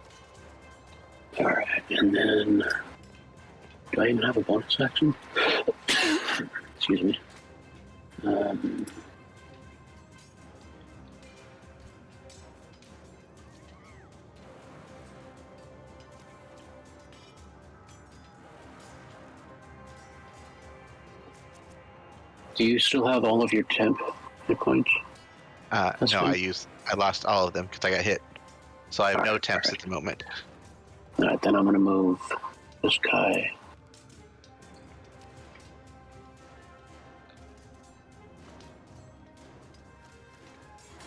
All right, and then do I even have a bonus action? Excuse me. Do you still have all of your temp hit points? No, That's fine. I lost all of them because I got hit. So I have no Alright, temps alright. at the moment. All right, then I'm going to move this guy.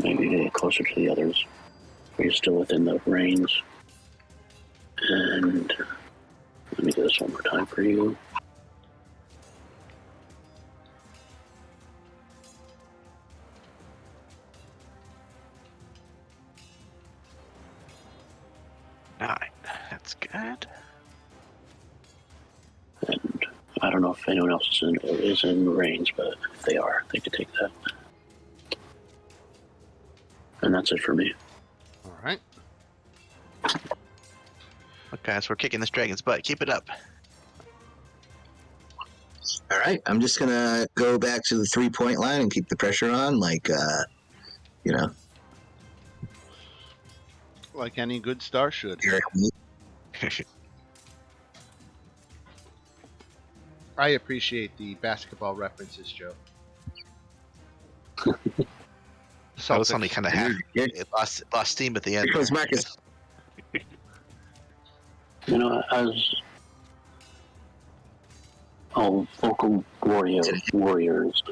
Maybe get closer to the others. You're still within the range. And let me do this one more time for you. Nine. That's good. And I don't know if anyone else is in range, but if they are, they could take that. And that's it for me. All right. Look, guys, we're kicking this dragon's butt. Keep it up. All right, I'm just gonna go back to the 3-point line and keep the pressure on, you know, Like any good star should. Eric. I appreciate the basketball references, Joe. That was only Celtics. kind of half. Here It lost steam at the end. comes Marcus. You know, as vocal warriors.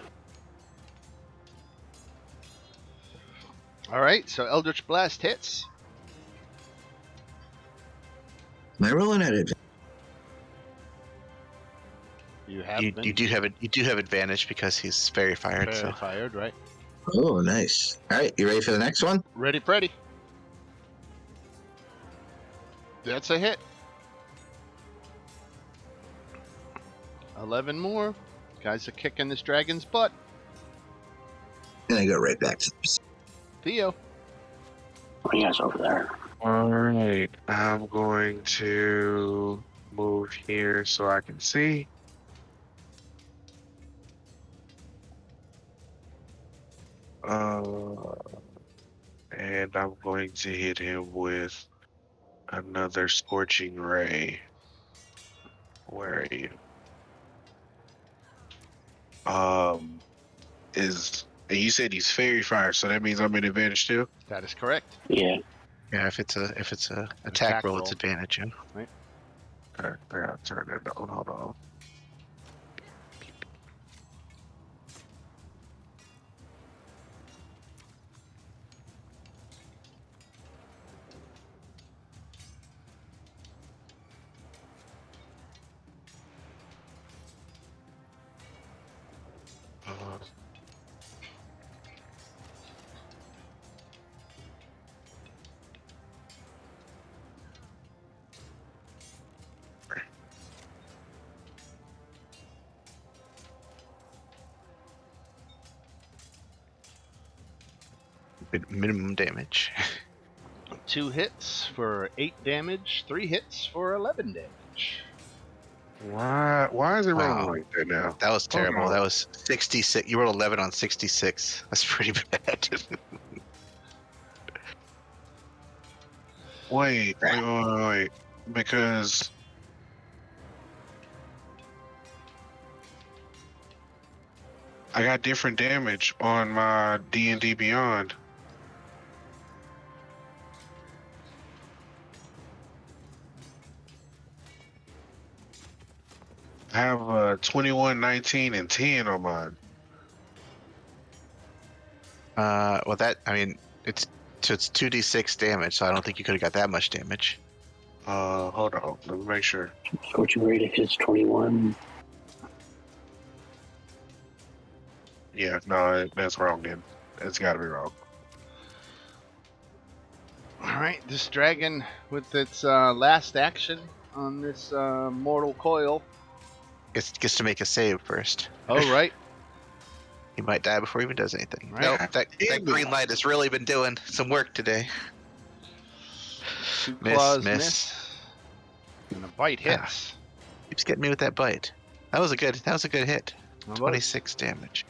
All right, so Eldritch Blast hits. Am I rolling at it? You have You been do have advantage because he's fairy fired. very So fired, right? Oh, nice. All right, you ready for the next one? Ready, Freddy. That's a hit. 11 more. Guys are kicking this dragon's butt. And I go right back to Theo. What are you guys over there? All right, I'm going to move here so I can see. And I'm going to hit him with another scorching ray. Where are you? And you said he's fairy fire, so that means I'm in advantage too. That is correct. Yeah. yeah, if it's a attack attack roll, roll. it's advantage. Yeah. Right? Okay, I gotta turn that down. Hold on. Uh, Minimum damage. 2 hits for 8 damage, 3 hits for 11 damage. why is it rolling Wow. like that now? That was terrible. on. That was 66. You rolled 11 on 66. That's pretty bad. Wait. Because I got different damage on my D&D Beyond. I have 21, 19, and 10 on mine. Well, it's 2d6 damage, so I don't think you could have got that much damage. Hold on. Let me make sure. Scorching rate hits 21. Yeah, no, that's wrong then. It's got to be wrong. All right, this dragon with its last action on this mortal coil. Gets to make a save first. Oh, right. He might die before he even does anything. Right. Nope, that green light has really been doing some work today. Two Miss, claws miss. and a bite hits. Keeps getting me with that bite. That was a good hit. How about 26 damage.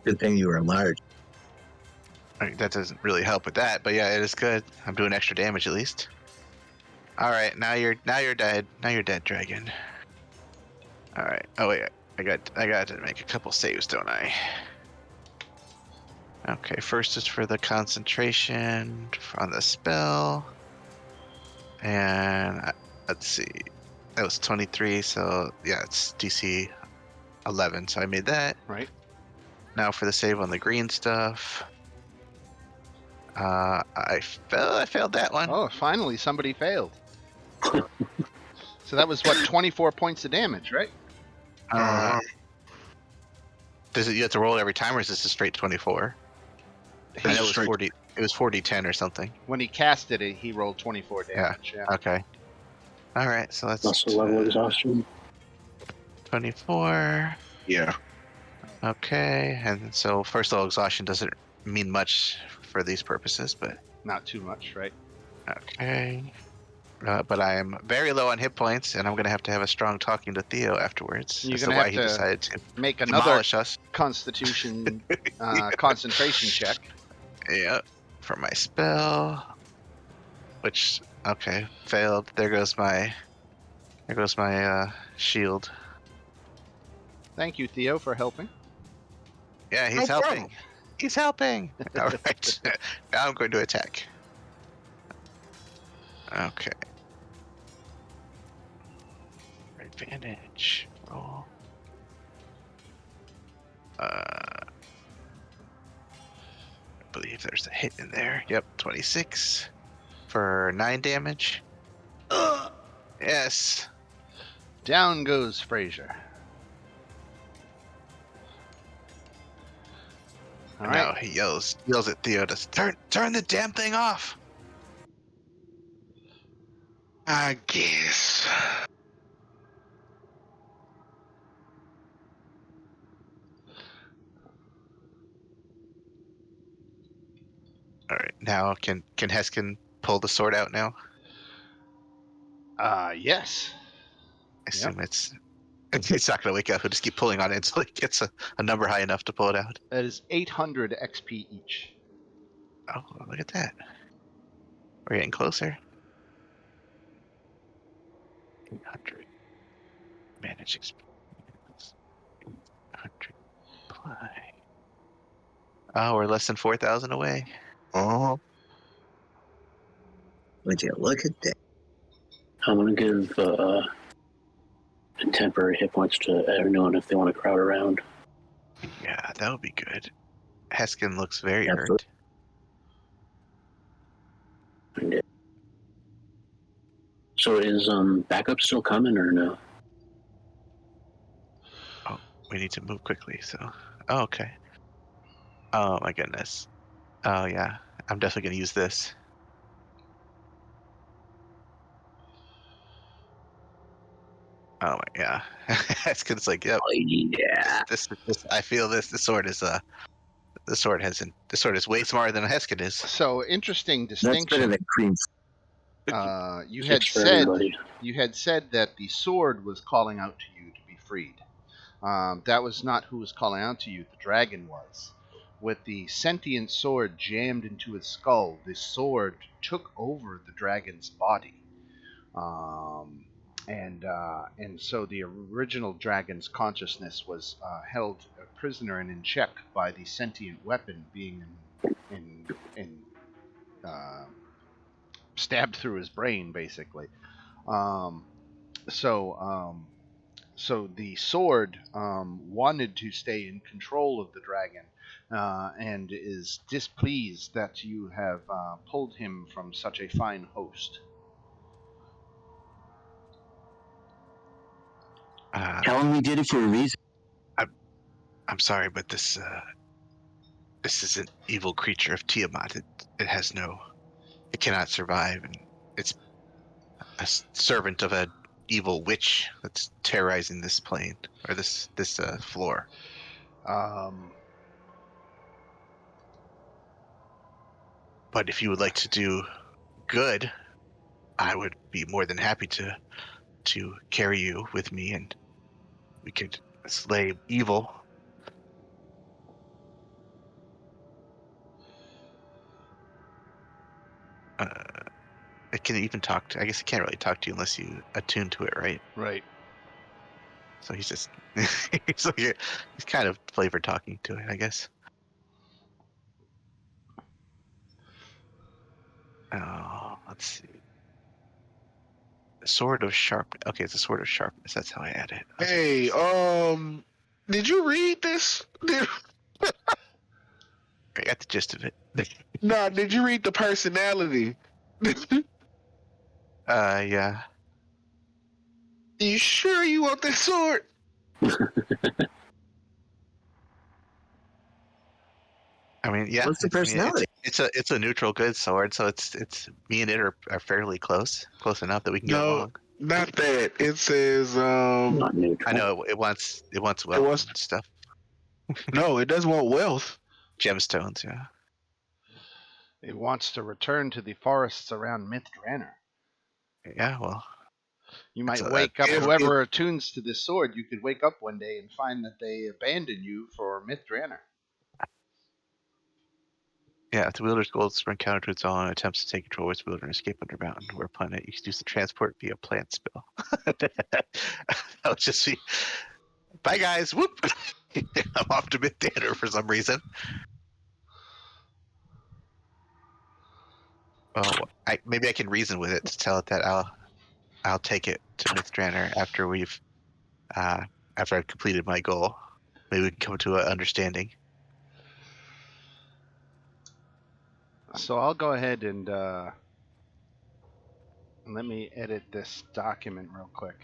Good thing you were large. I mean, that doesn't really help with that, but yeah, it is good. I'm doing extra damage at least. All right, now you're dead. Now you're dead, dragon. All right. Oh wait, I got to make a couple saves, don't I? Okay, first is for the concentration on the spell, and let's see, that was 23. So yeah, it's DC 11. So I made that. Right. Now for the save on the green stuff. I failed that one. Oh, finally somebody failed. So that was what, 24 points of damage, right? Does it? You have to roll every time, or is this a straight 24? I know it was 40. It was 40-10 or something. When he casted it, he rolled 24 damage. Yeah. Okay. All right. So that's Also level exhaustion. 24. Yeah. Okay. And so first level exhaustion doesn't mean much for these purposes, but Not too much, right? okay. But I am very low on hit points, and I'm going to have a strong talking to Theo afterwards You're as to gonna why have he to decided to Make another demolish us. Constitution concentration check. Yeah, for my spell, which okay failed. There goes my shield. Thank you, Theo, for helping. Yeah, he's No helping. problem. He's helping. All right, now I'm going to attack. Okay. Advantage. Roll. I believe there's a hit in there. Yep, 26 for 9 damage. Yes. Down goes Fraser. All right. Now he yells at Theo to turn the damn thing off. I guess. All right. Now can Heskin pull the sword out now? Yes. I assume it's not gonna wake up. He'll just keep pulling on it until he gets a number high enough to pull it out. That is 800 XP each. Oh, look at that. We're getting closer. 800. Manage experience. 800 apply. Oh, we're less than 4,000 away. Oh, Would you look at that? I'm gonna give temporary hit points to everyone if they want to crowd around. Yeah, that would be good. Heskin looks very Absolutely. hurt. So is backup still coming or no? Oh, we need to move quickly. So, oh, okay. Oh my goodness. Oh yeah, I'm definitely gonna use this. Oh my yeah, that's good. It's like yep. Oh, yeah. This I feel this. The sword is the sword is way smarter than a Heskin is. So interesting That's better distinction. than cream. You Six had for said everybody. that the sword was calling out to you to be freed. That was not who was calling out to you. The dragon was. With the sentient sword jammed into his skull, the sword took over the dragon's body. And so the original dragon's consciousness was held a prisoner and in check by the sentient weapon being stabbed through his brain, basically. Um, so so the sword wanted to stay in control of the dragon, and is displeased that you have pulled him from such a fine host. Tell him we did it for a reason. I'm sorry, but this is an evil creature of Tiamat. It has no, it cannot survive, and it's a servant of an evil witch that's terrorizing this plane or this floor. Um, But if you would like to do good, I would be more than happy to carry you with me, and we could slay evil. Uh, it can even talk to. I guess it can't really talk to you unless you attune to it, right? right. So he's just he's like he's kind of flavor talking to it, I guess. Oh, let's see. Sword of sharp. Okay, it's a sword of sharpness. That's how I add it. Hey, did you read this? I got the gist of it. Nah, did you read the personality? Yeah. You sure you want this sword? I mean, yeah. What's the personality? It's a neutral good sword, so it's me and it are fairly close enough that we can get No, along. not that. It says Not neutral. I know it wants it wealth wants and stuff, no, it doesn't want wealth. gemstones. Yeah. It wants to return to the forests around Mithranor. Yeah. Well, You that's might a, that, wake up, If whoever attunes to this sword, you could wake up one day and find that they abandoned you for Mithranor. yeah. If the wielder's goal is to encounter to its own and attempts to take control of its wielder and escape under mountain where upon it, you can use the transport via plant spell. That would just be bye guys. Whoop. I'm off to Mid-Danner for some reason. Oh, maybe I can reason with it to tell it that I'll take it to Mithranor after after I've completed my goal. Maybe we can come to an understanding. So I'll go ahead and let me edit this document real quick.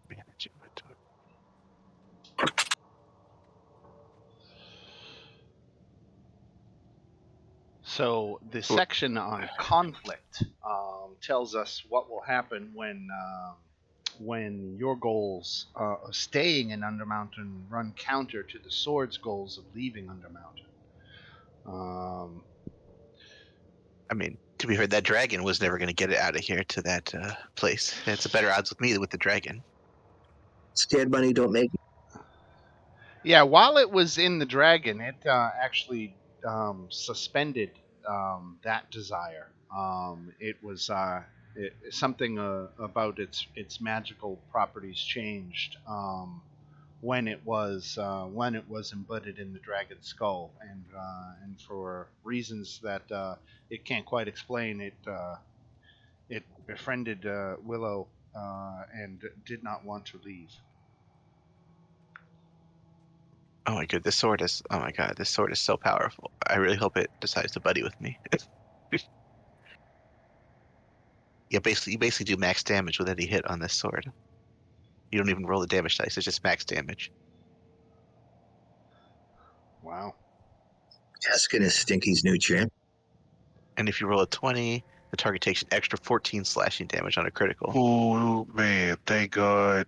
Manage inventory. So the section on conflict tells us what will happen when your goals of staying in Undermountain run counter to the sword's goals of leaving Undermountain. I mean, to be fair, that dragon was never going to get it out of here to that place. It's a better odds with me than with the dragon. Scared money don't make. Yeah, while it was in the dragon, it actually suspended that desire. It was something about its magical properties changed when it was embedded in the dragon's skull, and for reasons that it can't quite explain, it befriended Willow and did not want to leave. Oh my god, this sword is. Oh my god, this sword is so powerful. I really hope it decides to buddy with me. Yeah, basically, you basically do max damage with any hit on this sword. You don't even roll the damage dice; it's just max damage. Wow. Heskin is Stinky's new champ. And if you roll a 20, the target takes an extra 14 slashing damage on a critical. Oh man, thank God.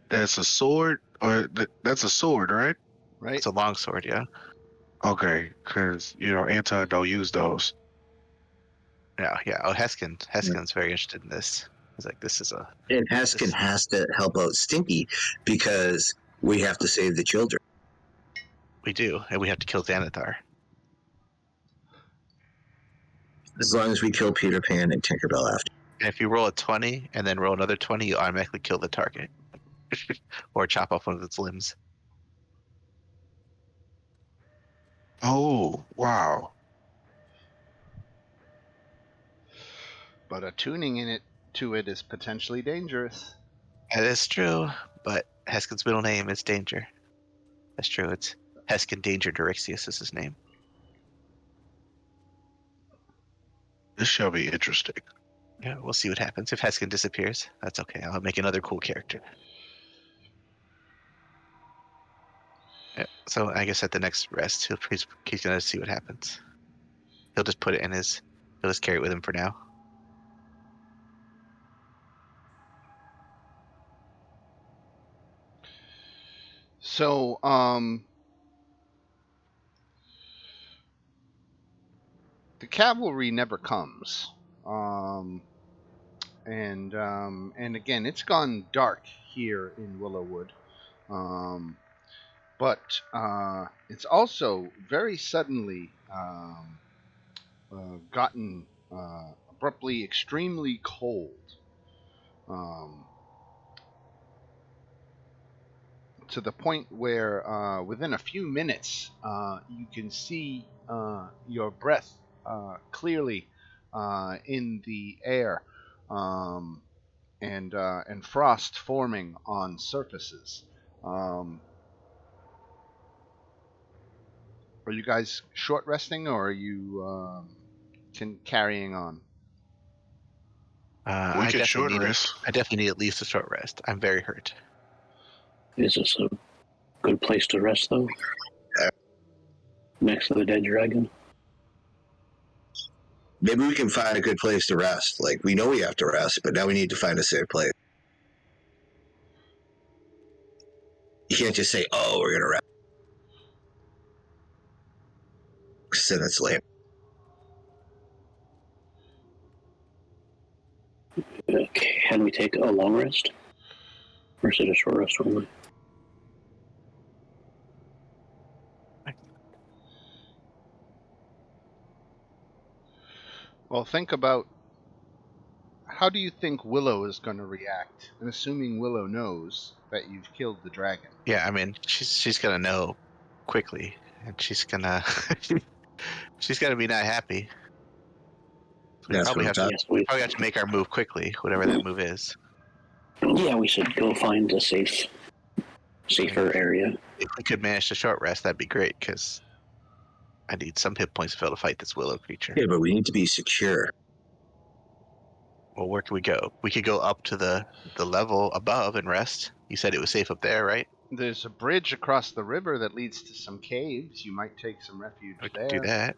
That's a sword, or that's a sword, right? Right. It's a long sword, yeah. Okay, because Anton don't use those. Yeah, yeah. Oh, Heskin's very interested in this. He's like, this is a. And Heskin has to help out Stinky because we have to save the children. We do, and we have to kill Xanathar. As long as we kill Peter Pan and Tinkerbell after. And if you roll a 20 and then roll another 20, you automatically kill the target. Or chop off one of its limbs. Oh wow. But attuning to it is potentially dangerous. That is true, but Heskin's middle name is Danger. That's true. It's Heskin Danger Dorixius is his name. This shall be interesting. Yeah, we'll see what happens. If Heskin disappears, that's okay. I'll make another cool character. Yeah, so I guess at the next rest, he's gonna see what happens. He'll just put it in his. He'll just carry it with him for now. So, the cavalry never comes. And again, it's gone dark here in Willowwood. But it's also very suddenly gotten abruptly extremely cold. Um, to the point where within a few minutes you can see your breath clearly in the air, um, and frost forming on surfaces. Um, are you guys short resting, or are you carrying on? We I could definitely short need rest. I definitely need at least a short rest. I'm very hurt. Is this a good place to rest, though? Next to the dead dragon? Maybe we can find a good place to rest. Like, we know we have to rest, but now we need to find a safe place. You can't just say, "Oh, we're gonna rest," because then it's lame. Can we take a long rest? Or is it a short rest only? Well, think about how do you think Willow is going to react, and assuming Willow knows that you've killed the dragon. Yeah, I mean, she's gonna know quickly, and she's gonna she's gonna be not happy. So That's what I'm talking. Yes, we probably have to make our move quickly, whatever that move is. yeah, we should go find a safer area. If we could manage to short rest, that'd be great, because I need some hit points to be able to fight this willow creature. Yeah, but we need to be secure. Well, where can we go? We could go up to the level above and rest. You said it was safe up there, right? There's a bridge across the river that leads to some caves. You might take some refuge We could there. do that.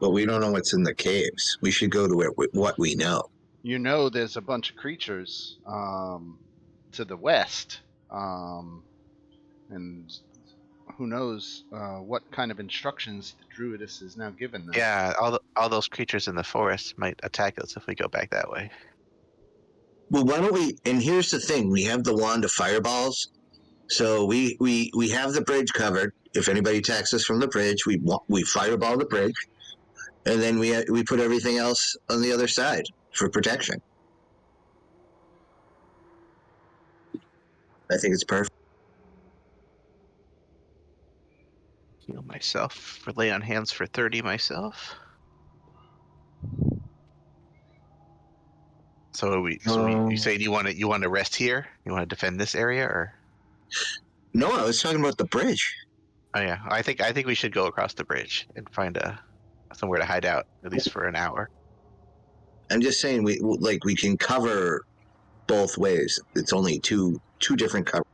But we don't know what's in the caves. We should go to what we know. You know there's a bunch of creatures to the west, and who knows what kind of instructions the druidess is now given them. Yeah, all those creatures in the forest might attack us if we go back that way. Well, why don't we? And here's the thing: we have the wand of fireballs, so we have the bridge covered. If anybody attacks us from the bridge, we fireball the bridge, and then we put everything else on the other side for protection. I think it's perfect. Heal myself. Lay on hands for 30 myself. So you saying you want to rest here? You want to defend this area, or? No, I was talking about the bridge. Oh yeah, I think we should go across the bridge and find somewhere to hide out, at least for an hour. I'm just saying we can cover both ways. It's only two different covers.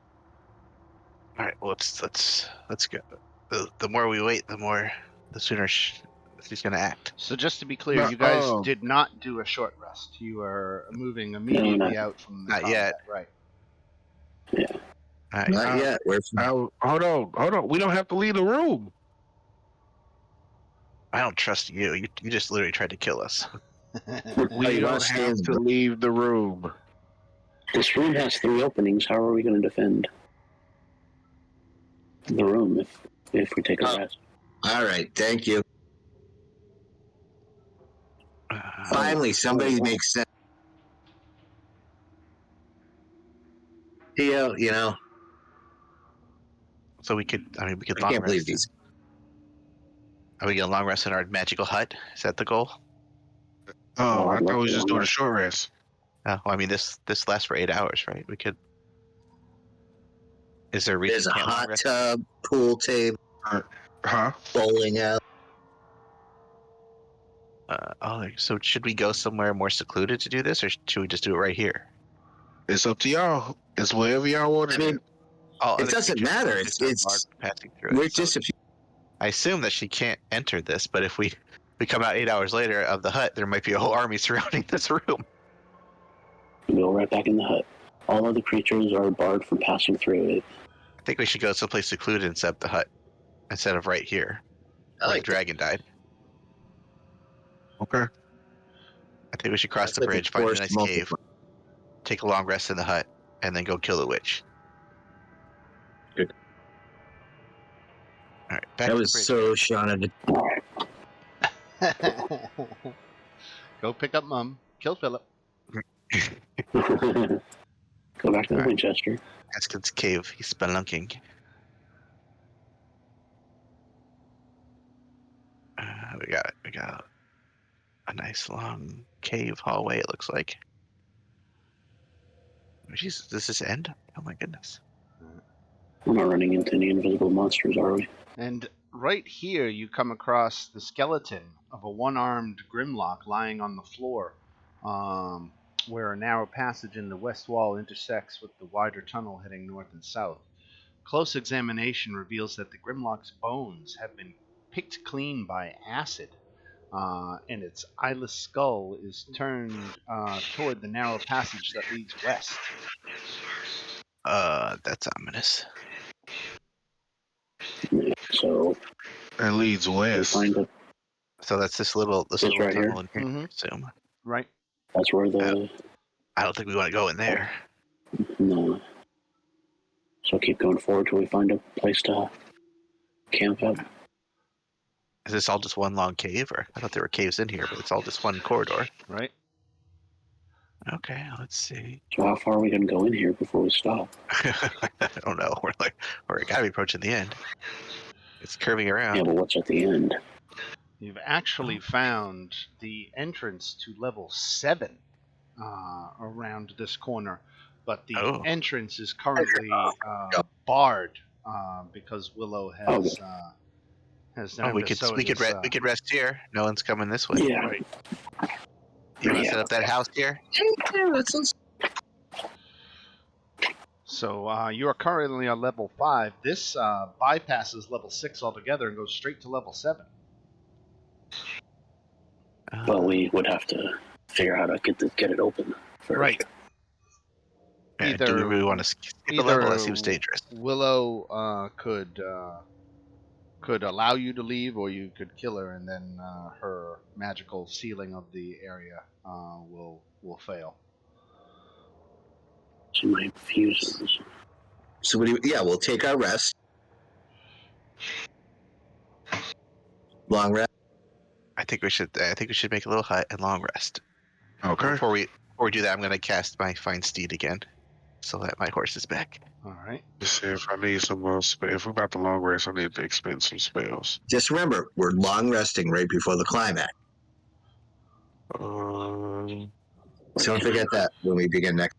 All right, well, let's go. The more we wait, the sooner she's gonna act. So just to be clear, But, you guys did not do a short rest. You are moving immediately out from the Not combat, yet. right? Yeah. All right. Not yet. Hold on. We don't have to leave the room. I don't trust you. You just literally tried to kill us. We don't have to leave the room. This room has 3 openings. How are we going to defend the room if we take a rest? All right, thank you. Finally, somebody makes sense. Theo, So we could I long can't believe rest. these. Are we gonna long rest in our magical hut? Is that the goal? Oh, I I'd thought love we was to just long doing a rest. short rest. Well, I mean this lasts for 8 hours, right? We could. Is there a reason There's a we can't long hot rest? tub, pool table, Huh? bowling alley. So should we go somewhere more secluded to do this, or should we just do it right here? It's up to y'all. It's wherever y'all want I it. mean, All it other doesn't creatures matter. subjects are barred from passing through We're it. So just I assume that she can't enter this, but if we come out 8 hours later of the hut, there might be a whole army surrounding this room. We go right back in the hut. All other creatures are barred from passing through it. I think we should go someplace secluded and set up the hut instead of right here I where the like that. dragon died. Okay. I think we should cross That's the like a bridge, find a forced nice multiple. cave, take a long rest in the hut, and then go kill the witch. Good. All right, back That to was the bridge. so Shaun of the. All Go pick up Mum. Kill Philip. right. Go back to the All right. Winchester. Eskin's cave. He's spelunking. We got a nice long cave hallway. It looks like. Jesus, does this end? Oh my goodness. We're not running into any invisible monsters, are we? And right here, you come across the skeleton of a one-armed Grimlock lying on the floor, where a narrow passage in the west wall intersects with the wider tunnel heading north and south. Close examination reveals that the Grimlock's bones have been picked clean by acid, and its eyeless skull is turned toward the narrow passage that leads west. That's ominous. So That leads we west. find a. So that's this little This little right here? tunnel in here. Mhm. I assume. Right? That's where the. I don't think we want to go in there. No. So keep going forward till we find a place to camp out. Is this all just one long cave, or I thought there were caves in here, but it's all just one corridor. Right? Okay, let's see. So how far are we going to go in here before we stop? I don't know. We're gotta be approaching the end. It's curving around. Yeah, but what's at the end? You've actually found the entrance to level 7 around this corner, but the Oh. entrance is currently barred because Willow has has Oh, we nervous, could so we could it's, we could rest here. No one's coming this way. Yeah. right. You want to Yeah. set up that house here? So you are currently on level 5. This bypasses level 6 altogether and goes straight to level 7. But we would have to figure out how to get it open first. Right. Yeah, do we really want to skip a either level? That seems dangerous. Willow could allow you to leave, or you could kill her, and then her magical sealing of the area will fail. So my fuses. So we'll take our rest. Long rest. I think we should make a little hut and long rest. Okay. Before we do that, I'm gonna cast my Find Steed again, so that my horse is back. All right. Let's see if I need some more if we're about to long rest, I need to expend some spells. Just remember, we're long resting right before the climax. Um, So don't forget that when we begin next.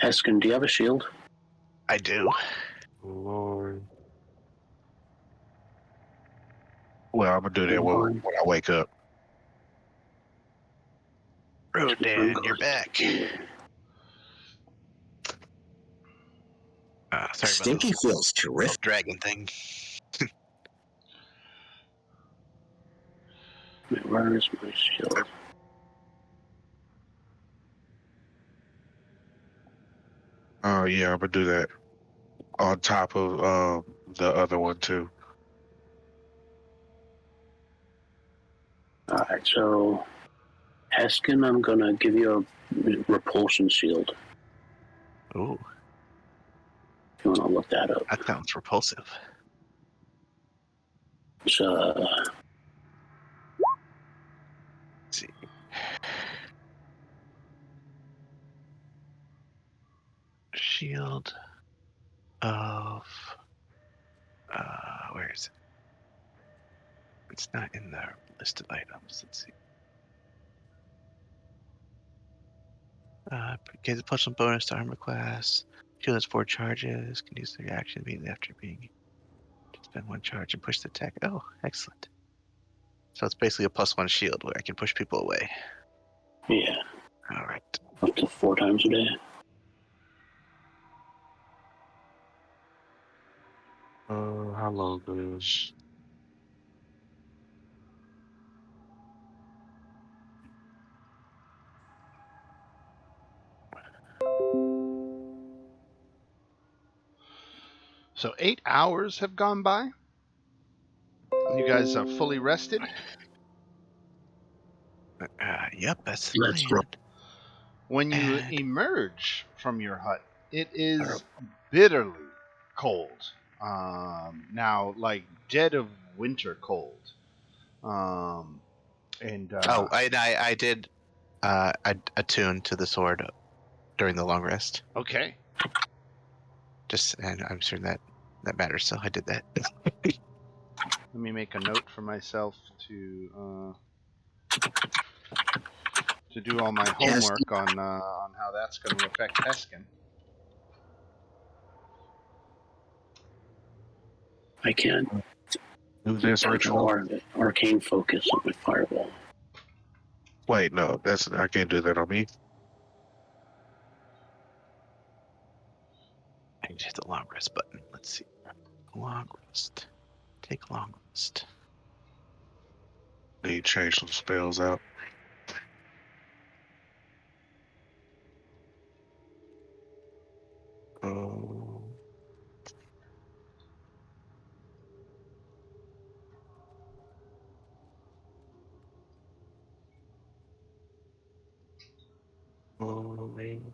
Eskin, do you have a shield? I do. Lord. Well, I'm gonna do that when I wake up. Rodan, you're back. Sorry about Stinky this feels little terrific. dragon thing. Wait, where is my shield? Oh yeah, I'm gonna do that on top of the other one too. Alright, so Eskin, I'm gonna give you a repulsion shield. Ooh, If you wanna look that up. that sounds repulsive. It's Let's see. Shield of where is it? It's not in the list of items. Let's see. Gives a plus 1 bonus to armor class. Shield has 4 charges. Can use the reaction immediately after being spend 1 charge and push the attack. Oh, excellent. So it's basically a +1 shield where I can push people away. Yeah, All right. up to 4 times a day. How long is? So 8 hours have gone by. You guys are fully rested. Yep, that's the That's plan. When you And- emerge from your hut, it is bitterly cold. Now, like dead of winter cold. And I did attune to the sword during the long rest. okay. And I'm sure that matters. So I did that. Let me make a note for myself to do all my homework on how that's going to affect Peskin. I can't Do this put ritual. arcane focus on my fireball. Wait, no, I can't do that on me. I can hit the long rest button. Let's see. Long rest. Take long rest. Need to change some spells out. Oh. Oh, man.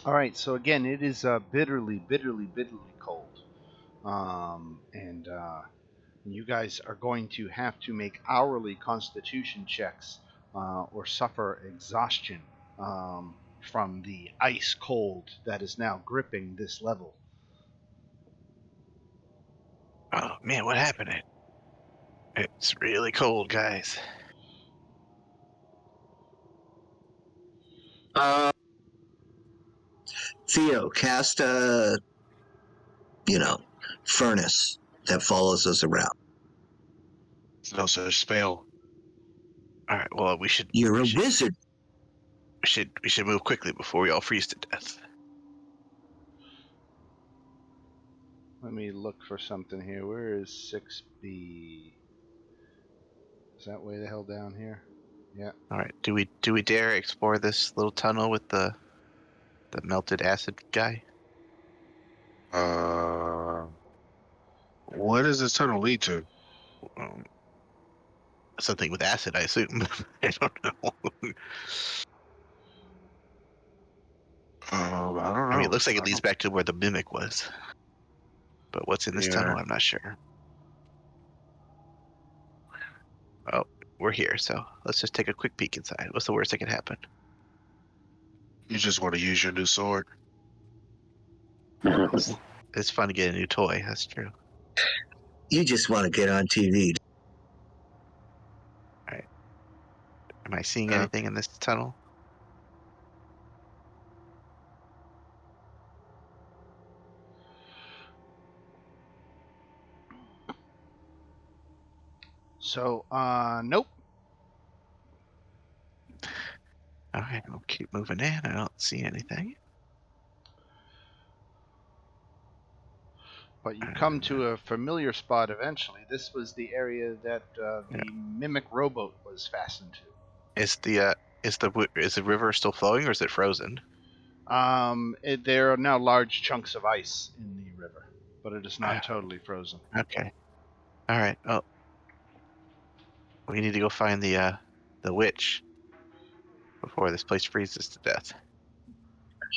All right. So again, it is bitterly cold. And you guys are going to have to make hourly Constitution checks or suffer exhaustion from the ice cold that is now gripping this level. Oh man, what happened? It's really cold, guys. Theo, cast a, furnace that follows us around. There's no such spell. All right. Well, we should You're a wizard. move quickly before we all freeze to death. Let me look for something here. Where is 6B? Is that way the hell down here? Yeah. All right. Do we dare explore this little tunnel with the melted acid guy? What does this tunnel lead to? Um, Something with acid, I assume. I don't know. I don't know. I mean, it looks like it leads back to where the mimic was. But what's in this Yeah. tunnel, I'm not sure. Oh, we're here, so let's just take a quick peek inside. What's the worst that could happen? You just want to use your new sword. It's fun to get a new toy. That's true. You just want to get on TV. Am I seeing anything in this tunnel? So, nope. All right, I'll keep moving in. I don't see anything. But you come to a familiar spot eventually. This was the area that the mimic rowboat was fastened to. Is the river still flowing or is it frozen? There are now large chunks of ice in the river, but it is not totally frozen. Okay. All right. Oh, we need to go find the witch before this place freezes to death.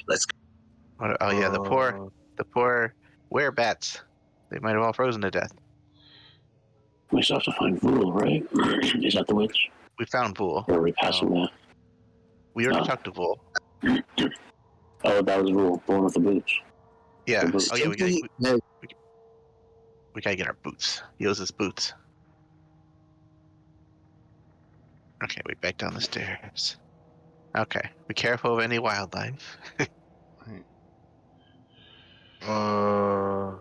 Let's go. Oh yeah, the poor werebats. They might have all frozen to death. We still have to find Vool, right? Is that the witch? We found Vool. Or are we passing that? We already talked to Vool. Oh, that was Vool, the one with the boots. Yeah. The boots. Oh yeah. We gotta get our boots. He owes us boots. Okay, we back down the stairs. Okay, be careful of any wildlife. Right. Uh,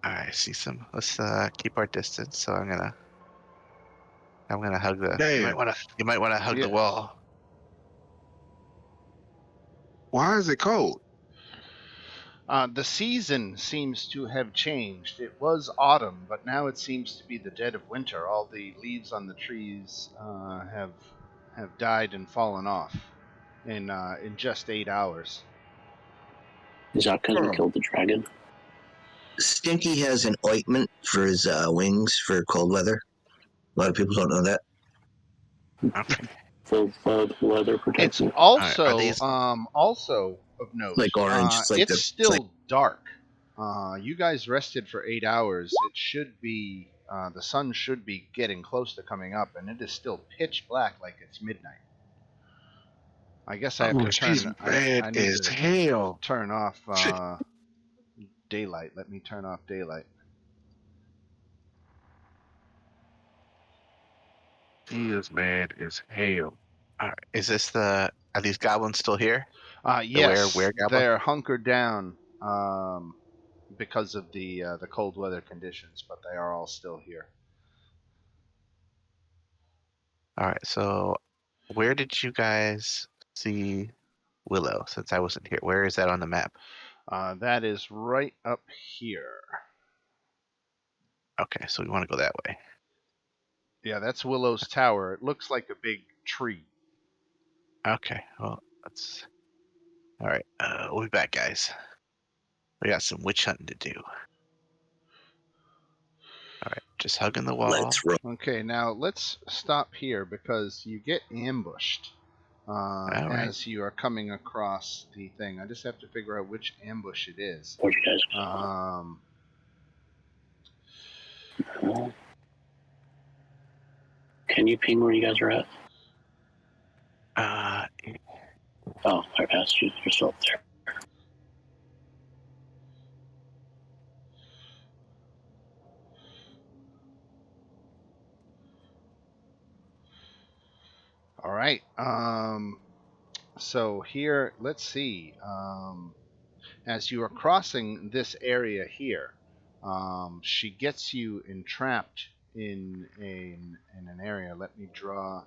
I see some. Let's keep our distance. So I'm gonna hug the. damn. You might wanna hug Yeah. the wall. Why is it cold? The season seems to have changed. It was autumn, but now it seems to be the dead of winter. All the leaves on the trees have died and fallen off in just 8 hours. Is that because we Oh, killed the dragon? Stinky has an ointment for his wings for cold weather. A lot of people don't know that. Okay. Full leather It's protector? All right. Are also these? also of note. Like orange. It's like It's the. It's like still dark. You guys rested for 8 hours. It should be the sun should be getting close to coming up, and it is still pitch black, like it's midnight. I guess I have oh, to she's turn. mad I need as to hell. turn off daylight. Let me turn off daylight. She is mad as hell. All right. Is this the? Are these goblins still here? The Yes, were goblin. they're hunkered down because of the cold weather conditions, but they are all still here. All right. So, where did you guys see Willow? Since I wasn't here, where is that on the map? That is right up here. Okay, so we want to go that way. Yeah, that's Willow's Tower. It looks like a big tree. Okay. Well, let's. All right. We'll be back, guys. We got some witch hunting to do. All right. Just hugging the wall. Let's roll. Okay, now let's stop here because you get ambushed All right. as you are coming across the thing. I just have to figure out which ambush it is. Where'd you guys go? Can you ping where you guys are at? Uh, Oh, I passed you. You're still up there. All right. So here, let's see. As you are crossing this area here, she gets you entrapped in an area. Let me draw.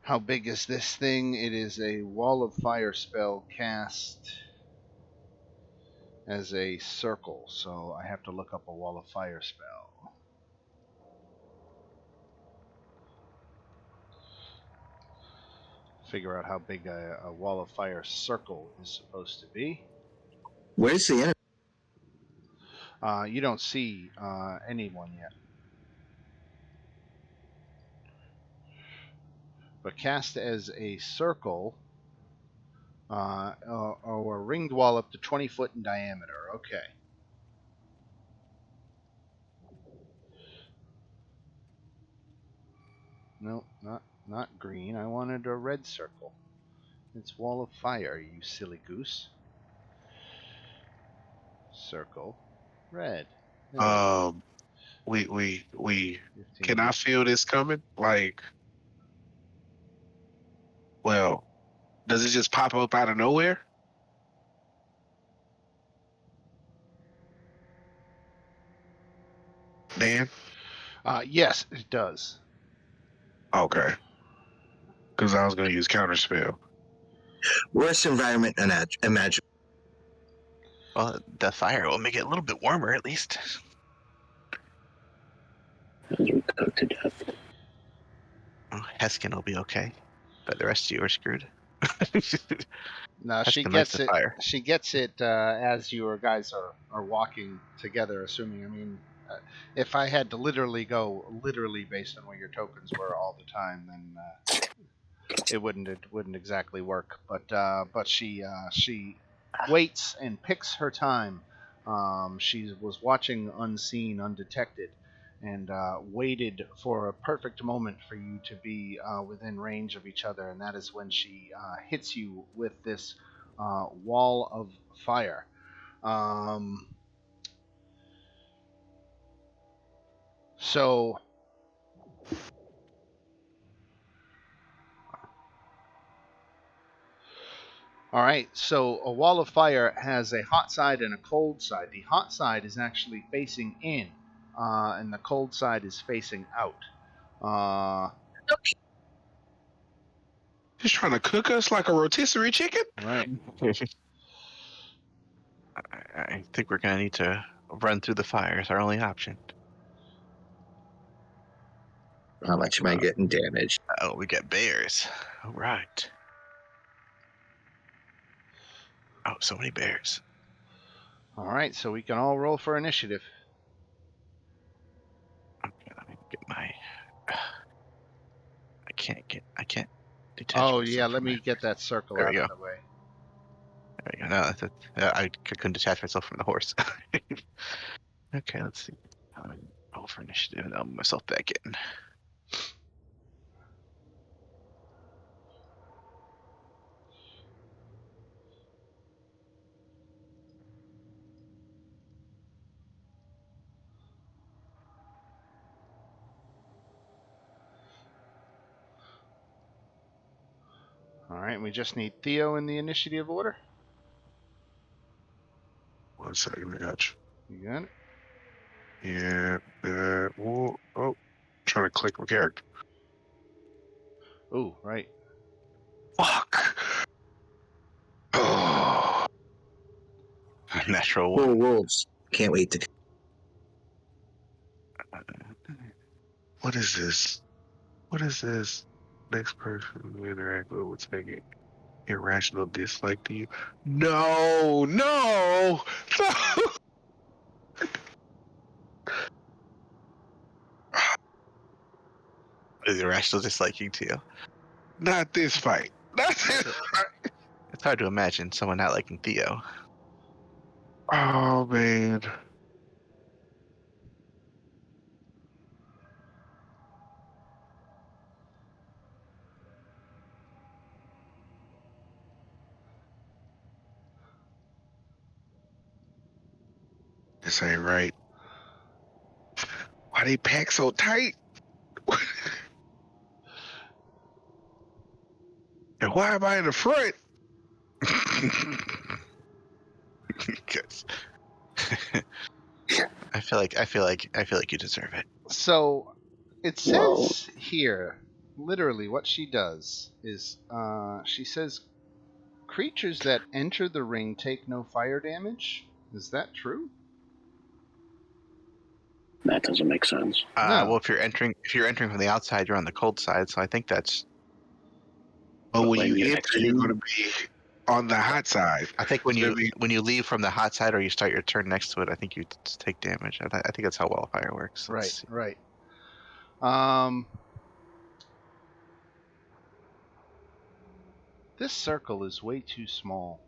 How big is this thing? It is a wall of fire spell cast as a circle, so I have to look up a wall of fire spell. Figure out how big a wall of fire circle is supposed to be. Where's the enemy? You don't see anyone yet. But cast as a circle, or a ringed wall up to 20 foot in diameter. Okay. No, not green. I wanted a red circle. It's wall of fire, you silly goose. Circle, red. There we go. Um, we. 15 Can I feet. feel this coming? Like, well, does it just pop up out of nowhere? Dan? Yes, it does. Okay. Because I was going to use counterspell. Worst environment imaginable. well, the fire will make it a little bit warmer at least. As we cooked to death. Oh, Heskin will be okay, but the rest of you are screwed. No, she Heskin likes gets the it. fire. She gets it as you guys are walking together. Assuming, I mean, if I had to literally go literally based on where your tokens were all the time, then it wouldn't exactly work. But she waits and picks her time. She was watching unseen, undetected, and waited for a perfect moment for you to be within range of each other, and that is when she hits you with this wall of fire. Um, So, all right. So a wall of fire has a hot side and a cold side. The hot side is actually facing in, and the cold side is facing out. Just trying to cook us like a rotisserie chicken? Right. I think we're gonna need to run through the fire. It's our only option. How much am I getting damaged? Oh, we get bears. All right. Oh, so many bears. All right. So we can all roll for initiative. Okay, let me get my. I can't detach Oh myself yeah. Let from me it. get that circle There out we of go. the way. There we go. No, I couldn't detach myself from the horse. Okay, let's see. Let me roll for initiative and I'll move myself back in. All right. We just need Theo in the initiative order. 1 second, I got you. You got it. Yeah. Trying to click my character. Oh, right. Fuck. Oh. Natural Whoa, one. wolves. Can't wait to. What is this? What is this? Next person you interact with will take it. Irrational dislike to you. No, no, no. Is irrational disliking to you? Not this fight. Not this. It's hard to imagine someone not liking Theo. Oh man. This ain't right. Why they pack so tight? And why am I in the front? Because I feel like you deserve it. So it Well, says here, literally, what she does is she says creatures that enter the ring take no fire damage. Is that true? that doesn't make sense. No. Well, if you're entering from the outside, you're on the cold side. So I think that's. But when Like, you you enter, exit you're in? going to be on the hot side. I think when So you that means- when you leave from the hot side or you start your turn next to it, I think you take damage. I think that's how wildfire works. Let's Right, see. right. This circle is way too small.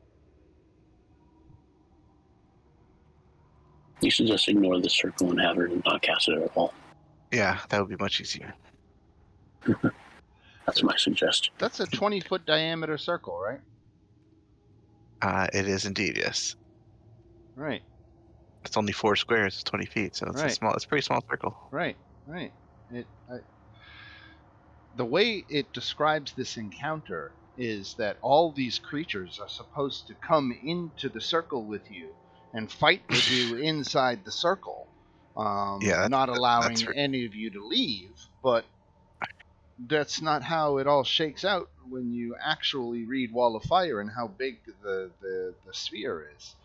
You should just ignore the circle and have her not cast it at all. Yeah, that would be much easier. That's my suggestion. That's a 20-foot diameter circle, right? It is indeed, yes. Right, It's only 4 squares, it's 20 feet, so it's Right. it's a pretty small circle. right. The way it describes this encounter is that all these creatures are supposed to come into the circle with you and fight with you inside the circle, Yeah, not that's allowing right. any of you to leave. But that's not how it all shakes out when you actually read Wall of Fire and how big the sphere is.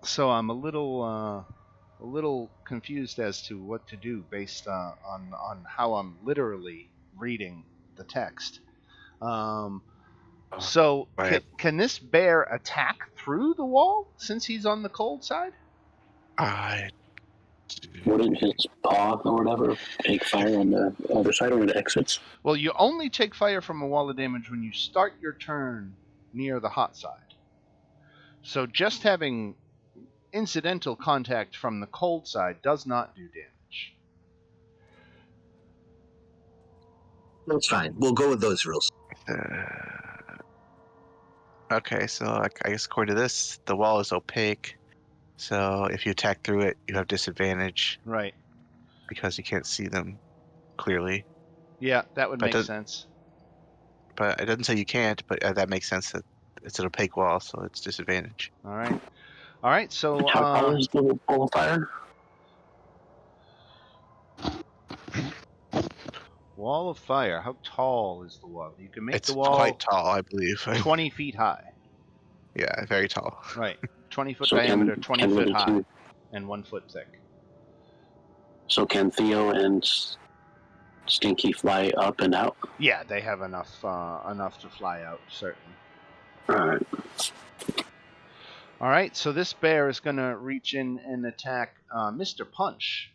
So I'm a little confused as to what to do based on how I'm literally reading the text. So can this bear attack through the wall since he's on the cold side? I Wouldn't his paw or whatever take fire on the other side when it exits? Well, you only take fire from a wall of damage when you start your turn near the hot side. So just having incidental contact from the cold side does not do damage. That's fine. We'll go with those rules. Okay, so I guess according to this, the wall is opaque. So if you attack through it, you have disadvantage Right. because you can't see them clearly. Yeah, that would But make does- sense. But it doesn't say you can't, but that makes sense that it's an opaque wall, so it's disadvantage. All right. All right. So How tall is the ball of fire? wall of fire. How tall is the wall? You can make It's the wall quite tall, I believe. 20 feet high. Yeah, very tall. Right. 20-foot So diameter, can 20 foot the high, two, and 1 foot thick. so can Theo and Stinky fly up and out? Yeah, they have enough to fly out, certainly. All right. All right, so this bear is going to reach in and attack Mr. Punch.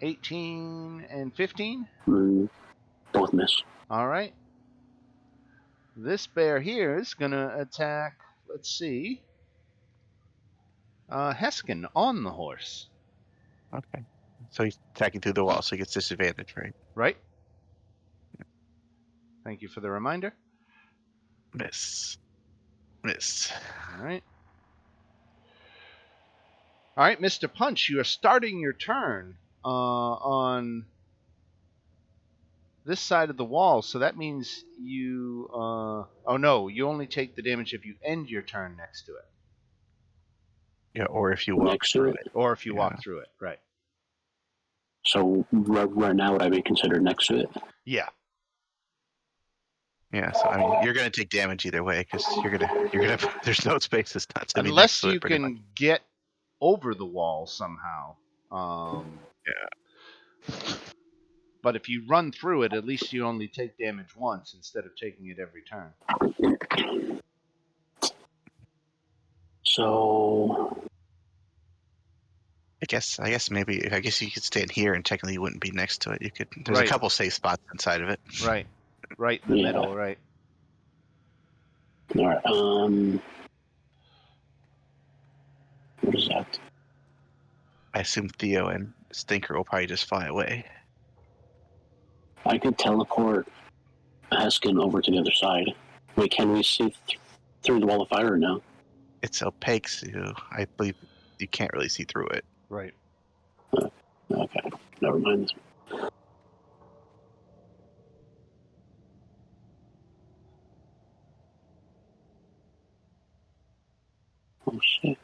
18 and 15. Both miss. All right. This bear here is going to attack, let's see, Heskin on the horse. Okay. So he's attacking through the wall, so he gets disadvantage, right? Right? Thank you for the reminder. Miss. Miss. All right. All right, Mr. Punch, you are starting your turn on this side of the wall, so that means you. Oh no, you only take the damage if you end your turn next to it, Yeah, or if you walk Next to through it? it. or if you Yeah. walk through it. Right. So right now, would I be considered next to it? Yeah. Yeah, so I mean, you're gonna take damage either way because you're gonna. There's no spaces not to be next Unless to you it. Pretty much. can get over the wall somehow. Yeah. But if you run through it, at least you only take damage once instead of taking it every turn. So I guess maybe you could stand here and technically you wouldn't be next to it. You could. There's Right. a couple safe spots inside of it. Right. Right in the Yeah. middle. Right. all right. What is that? I assume Theo and Stinker will probably just fly away. I could teleport Heskin over to the other side. Wait, can we see through the wall of fire or no? It's opaque, so I believe you can't really see through it. Right. Okay, never mind. Oh shit.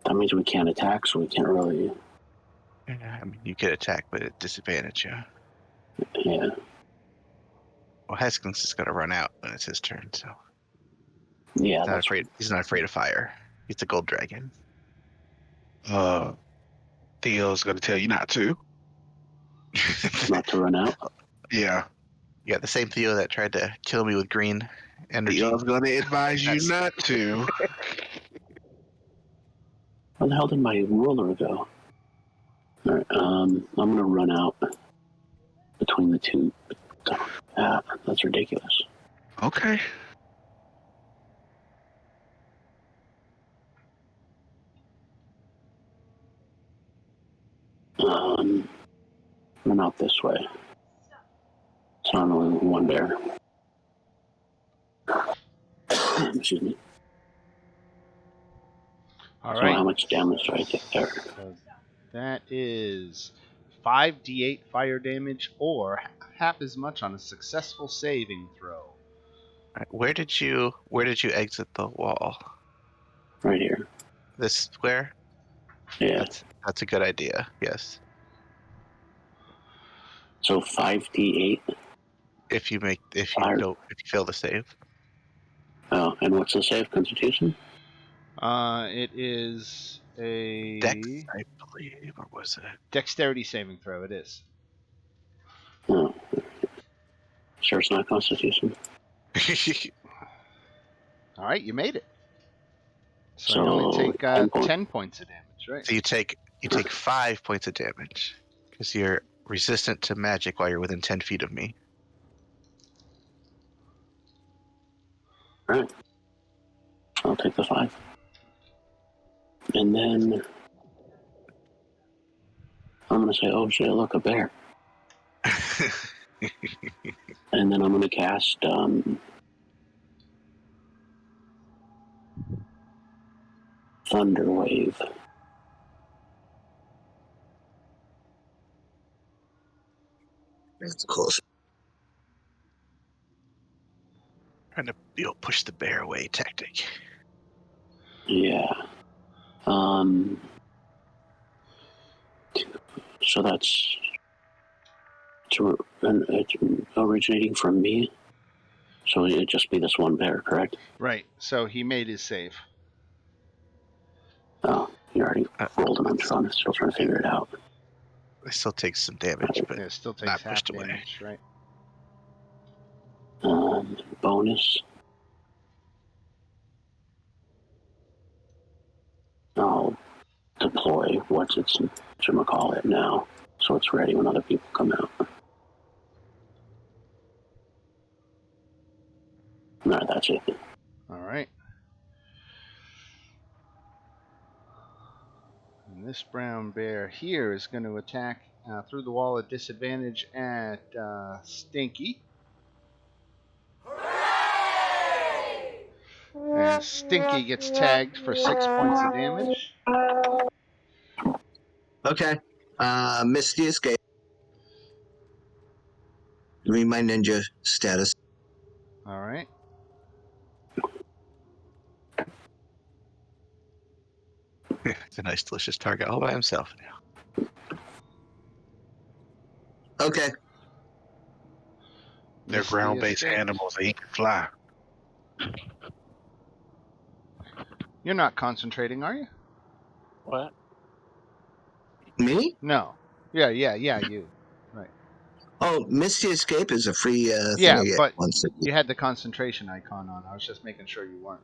That means we can't attack, so we can't really. Yeah, I mean, you could attack, but at disadvantage. Yeah. Yeah. Well, Heskin's just gonna run out when it's his turn, so Yeah. he's not That's afraid. He's not afraid of fire. He's a gold dragon. Theo's gonna tell you not to. not to run out. Yeah. You got the same Theo that tried to kill me with green energy. Theo's gonna advise you That's- not to. Where the hell did my ruler go? All right. I'm gonna run out between the two. That's ridiculous. Okay. Run out this way. So I'm only one bear. Excuse me. All So right. how much damage do I take there? So that is 5d8 fire damage, or half as much on a successful saving throw. Right, where did you exit the wall? Right here. This square? Yeah. That's a good idea. Yes. So 5d8. If you Fire. fail the save. Oh, and what's the save? Constitution? It is a Dex, I believe, or was dexterity saving throw. It is. Oh. Sure, it's not Constitution. it? All right, you made it. So So, you only take 10 points. 10 points of damage, right? So you take 5 points of damage because you're resistant to magic while you're within 10 feet of me. Right. I'll take the 5. And then I'm going to say, oh shit, look, a bear. And then I'm going to cast Thunder Wave. That's cool. Trying to push the bear away tactic. Yeah. So that's it's originating from me. So it'd just be this one bear, correct? Right. So he made his save. Oh, you already rolled and I'm still trying to figure it out. It still takes some damage, but Yeah, it still takes not half pushed away. damage, right? Bonus. I'll deploy what's its it now, so it's ready when other people come out. No, that's it. All right. And this brown bear here is going to attack through the wall at disadvantage at Stinky. And Stinky gets tagged for 6 points of damage. Okay. Misty escape. Read my ninja status. All right. It's a nice, delicious target all by himself now. Okay. They're Misty ground-based escapes. animals. They can fly. You're not concentrating, are you? What? Me? No. Yeah, you. Right. Oh, Misty escape is a free thing Yeah, I get but once a year. you had the concentration icon on. I was just making sure you weren't.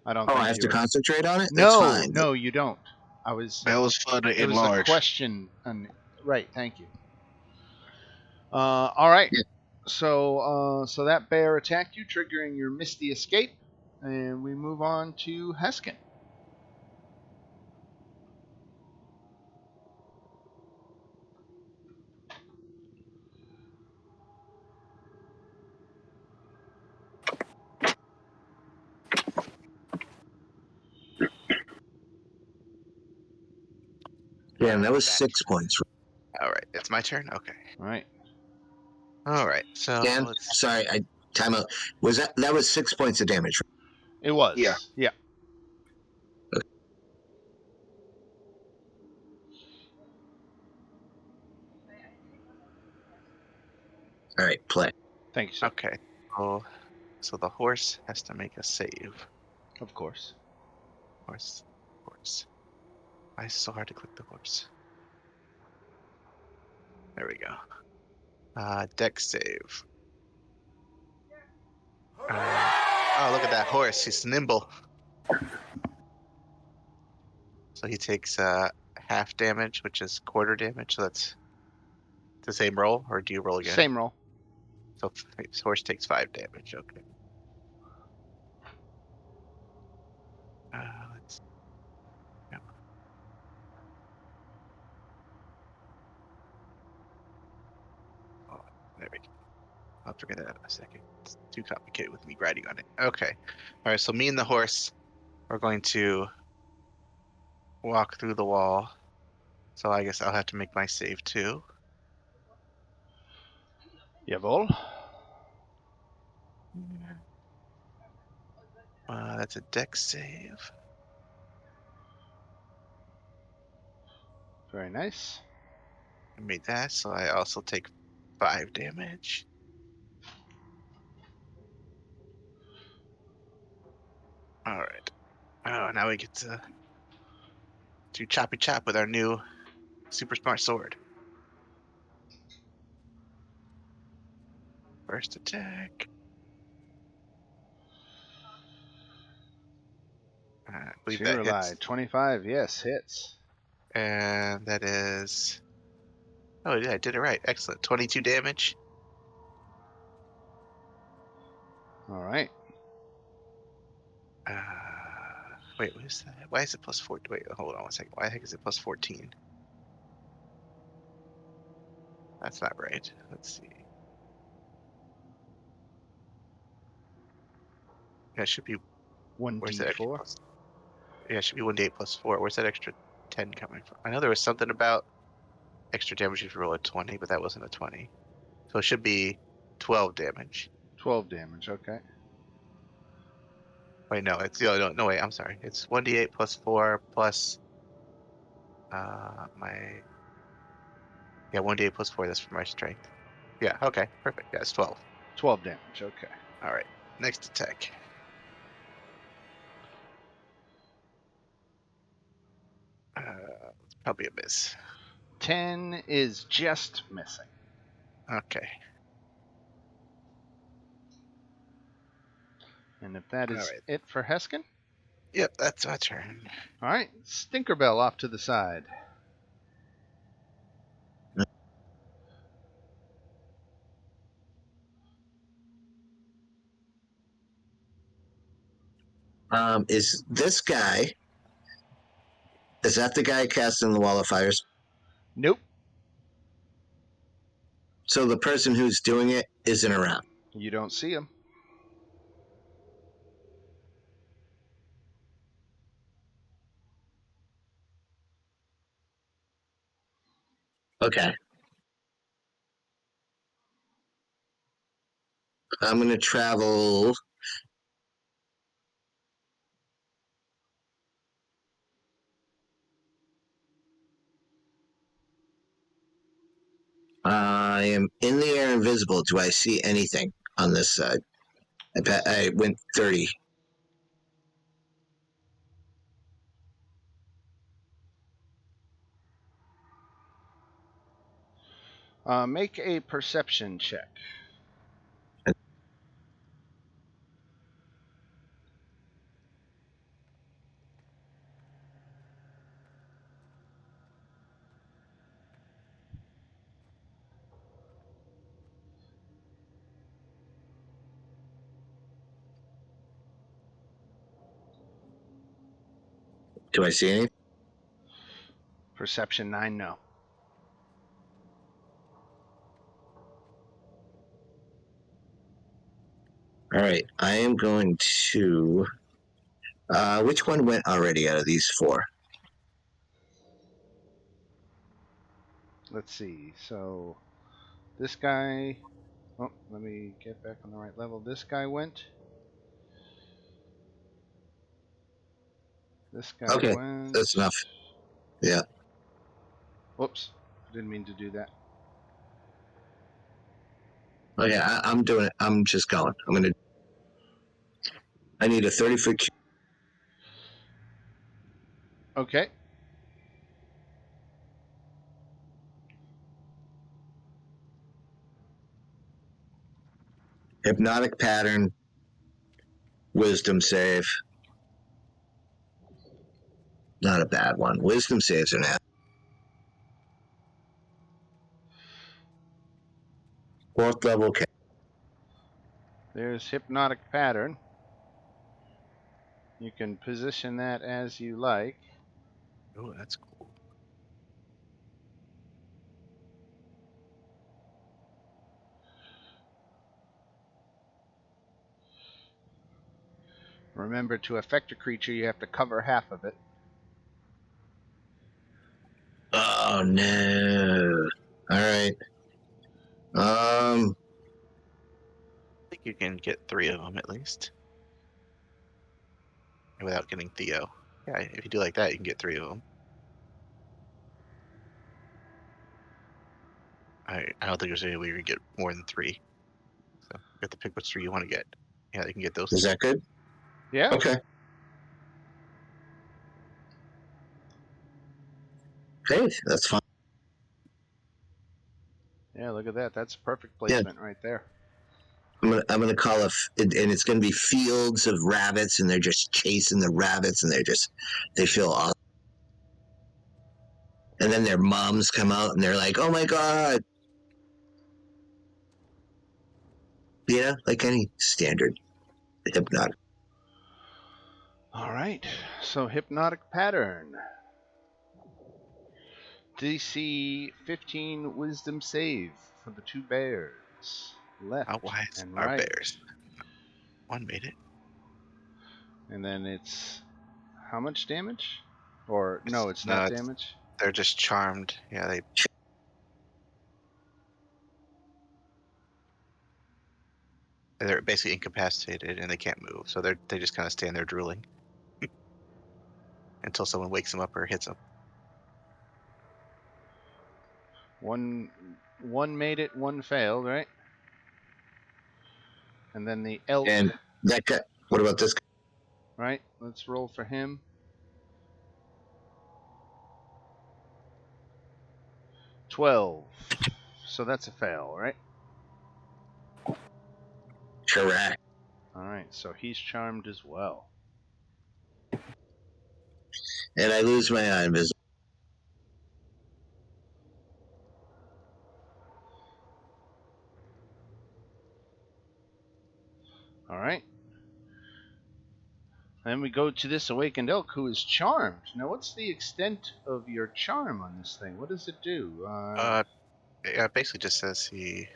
I don't Oh, I think have you to were. concentrate on it? That's No, fine. no, you don't. I was. That was for the It was a enlarge. question. And right. Thank you. All right. Yeah. So that bear attacked you, triggering your Misty escape, and we move on to Heskin. Damn, that was Back. 6 points. All right, it's my turn. Okay. All right. All right. So Dan, let's. sorry, time out. Was that was 6 points of damage? It was. Yeah. Yeah. All right, play. Thank you, sir. Okay. So the horse has to make a save. Of course. Horse. Why is it so hard to click the horse? There we go. Deck save. Oh, look at that horse. He's nimble. So he takes half damage, which is quarter damage. So that's the same roll, or do you roll again? Same roll. So his horse takes 5 damage. Okay. Let's. Yeah. Oh, there we go. I'll figure that out in a second. It's too complicated with me writing on it. Okay. All right. So me and the horse are going to walk through the wall. So I guess I'll have to make my save too. Jawohl. That's a deck save. Very nice. I made that, so I also take 5 damage. All right. Oh, now we get to do choppy chop with our new super smart sword. First attack. I believe that hits. 25. Yes, hits. And that is. Oh, yeah, I did it right. Excellent. 22 damage. All right. Uh, Wait, what is that? Why is it plus 4? Wait, hold on one second. Why the heck is it plus 14? That's not right. Let's see. Yeah, it should be. Where's that extra 1d4. plus? Yeah, it should be 1d8 plus 4. Where's that extra 10 coming from? I know there was something about extra damage if you roll a 20, but that wasn't a 20. So it should be 12 damage. 12 damage, okay. Wait, no, it's no, wait, I'm sorry. It's 1d8 plus 4 plus my 1d8 plus 4, that's for my strength. Yeah, okay, perfect. Yeah, it's 12. 12 damage, okay. All right. Next attack. It's probably a miss. 10 is just missing. Okay. And if that is Alright. it for Heskin, Yep, that's my turn. all right, Stinkerbell off to the side. Is this guy? Is that the guy casting the wall of fires? Nope, So the person who's doing it isn't around. you don't see him. Okay. I'm going to travel. I am in the air invisible. Do I see anything on this side? I went 30. Make a perception check. Do I see anything? Perception 9, no. All right. I am going to. Which one went already out of these four? Let's see. So this guy. Oh, let me get back on the right level. This guy went. This guy Okay, went. that's enough. Yeah. Whoops. Didn't mean to do that. Okay, I'm doing it. I'm just going. I need a 30-foot. Okay. Hypnotic pattern. Wisdom save. Not a bad one. Wisdom saves are now. Fourth level. There's hypnotic pattern. You can position that as you like. Oh, that's cool. Remember, to affect a creature, you have to cover half of it. Oh no. All right. I think you can get 3 of them at least. Without getting Theo. Yeah, if you do like that, you can get 3 of them. I don't think there's any way you can get more than 3. So you have to pick which 3 you want to get. Yeah, you can get those. Is that good? Yeah. Okay. Hey, that's fine. Yeah, look at that. That's perfect placement right there. I'm gonna call and it's gonna be fields of rabbits, and they're just chasing the rabbits, and they feel awesome. And then their moms come out, and they're like, "Oh my god!" You know, like any standard hypnotic. All right. So hypnotic pattern. DC 15 wisdom save for the two bears. Left How wise and are right. bears? One made it. And then it's how much damage? Or no, it's No, not damage. they're just charmed. Yeah, they're basically incapacitated and they can't move, so they just kind of stand there drooling until someone wakes them up or hits them. One made it, one failed, right? And then the elk, And that guy. What about this guy? right? Let's roll for him. 12. So that's a fail, right? Correct. All right. So he's charmed as well. And I lose my eye invisibility. All right. Then we go to this awakened elk who is charmed. Now, what's the extent of your charm on this thing? What does it do? Yeah, it basically just says he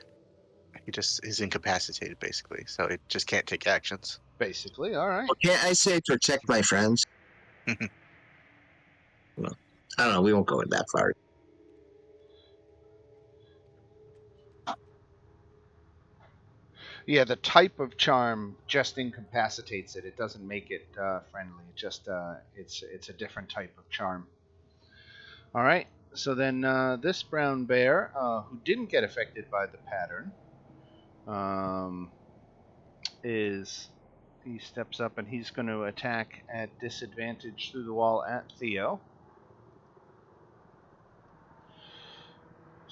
just is incapacitated, basically, so it just can't take actions. Basically, all right. Well, can't I say protect my friends? Well, I don't know. We won't go that far. Yeah, the type of charm just incapacitates it. It doesn't make it friendly. It just it's a different type of charm. All right. So then this brown bear, who didn't get affected by the pattern, is he steps up and he's going to attack at disadvantage through the wall at Theo.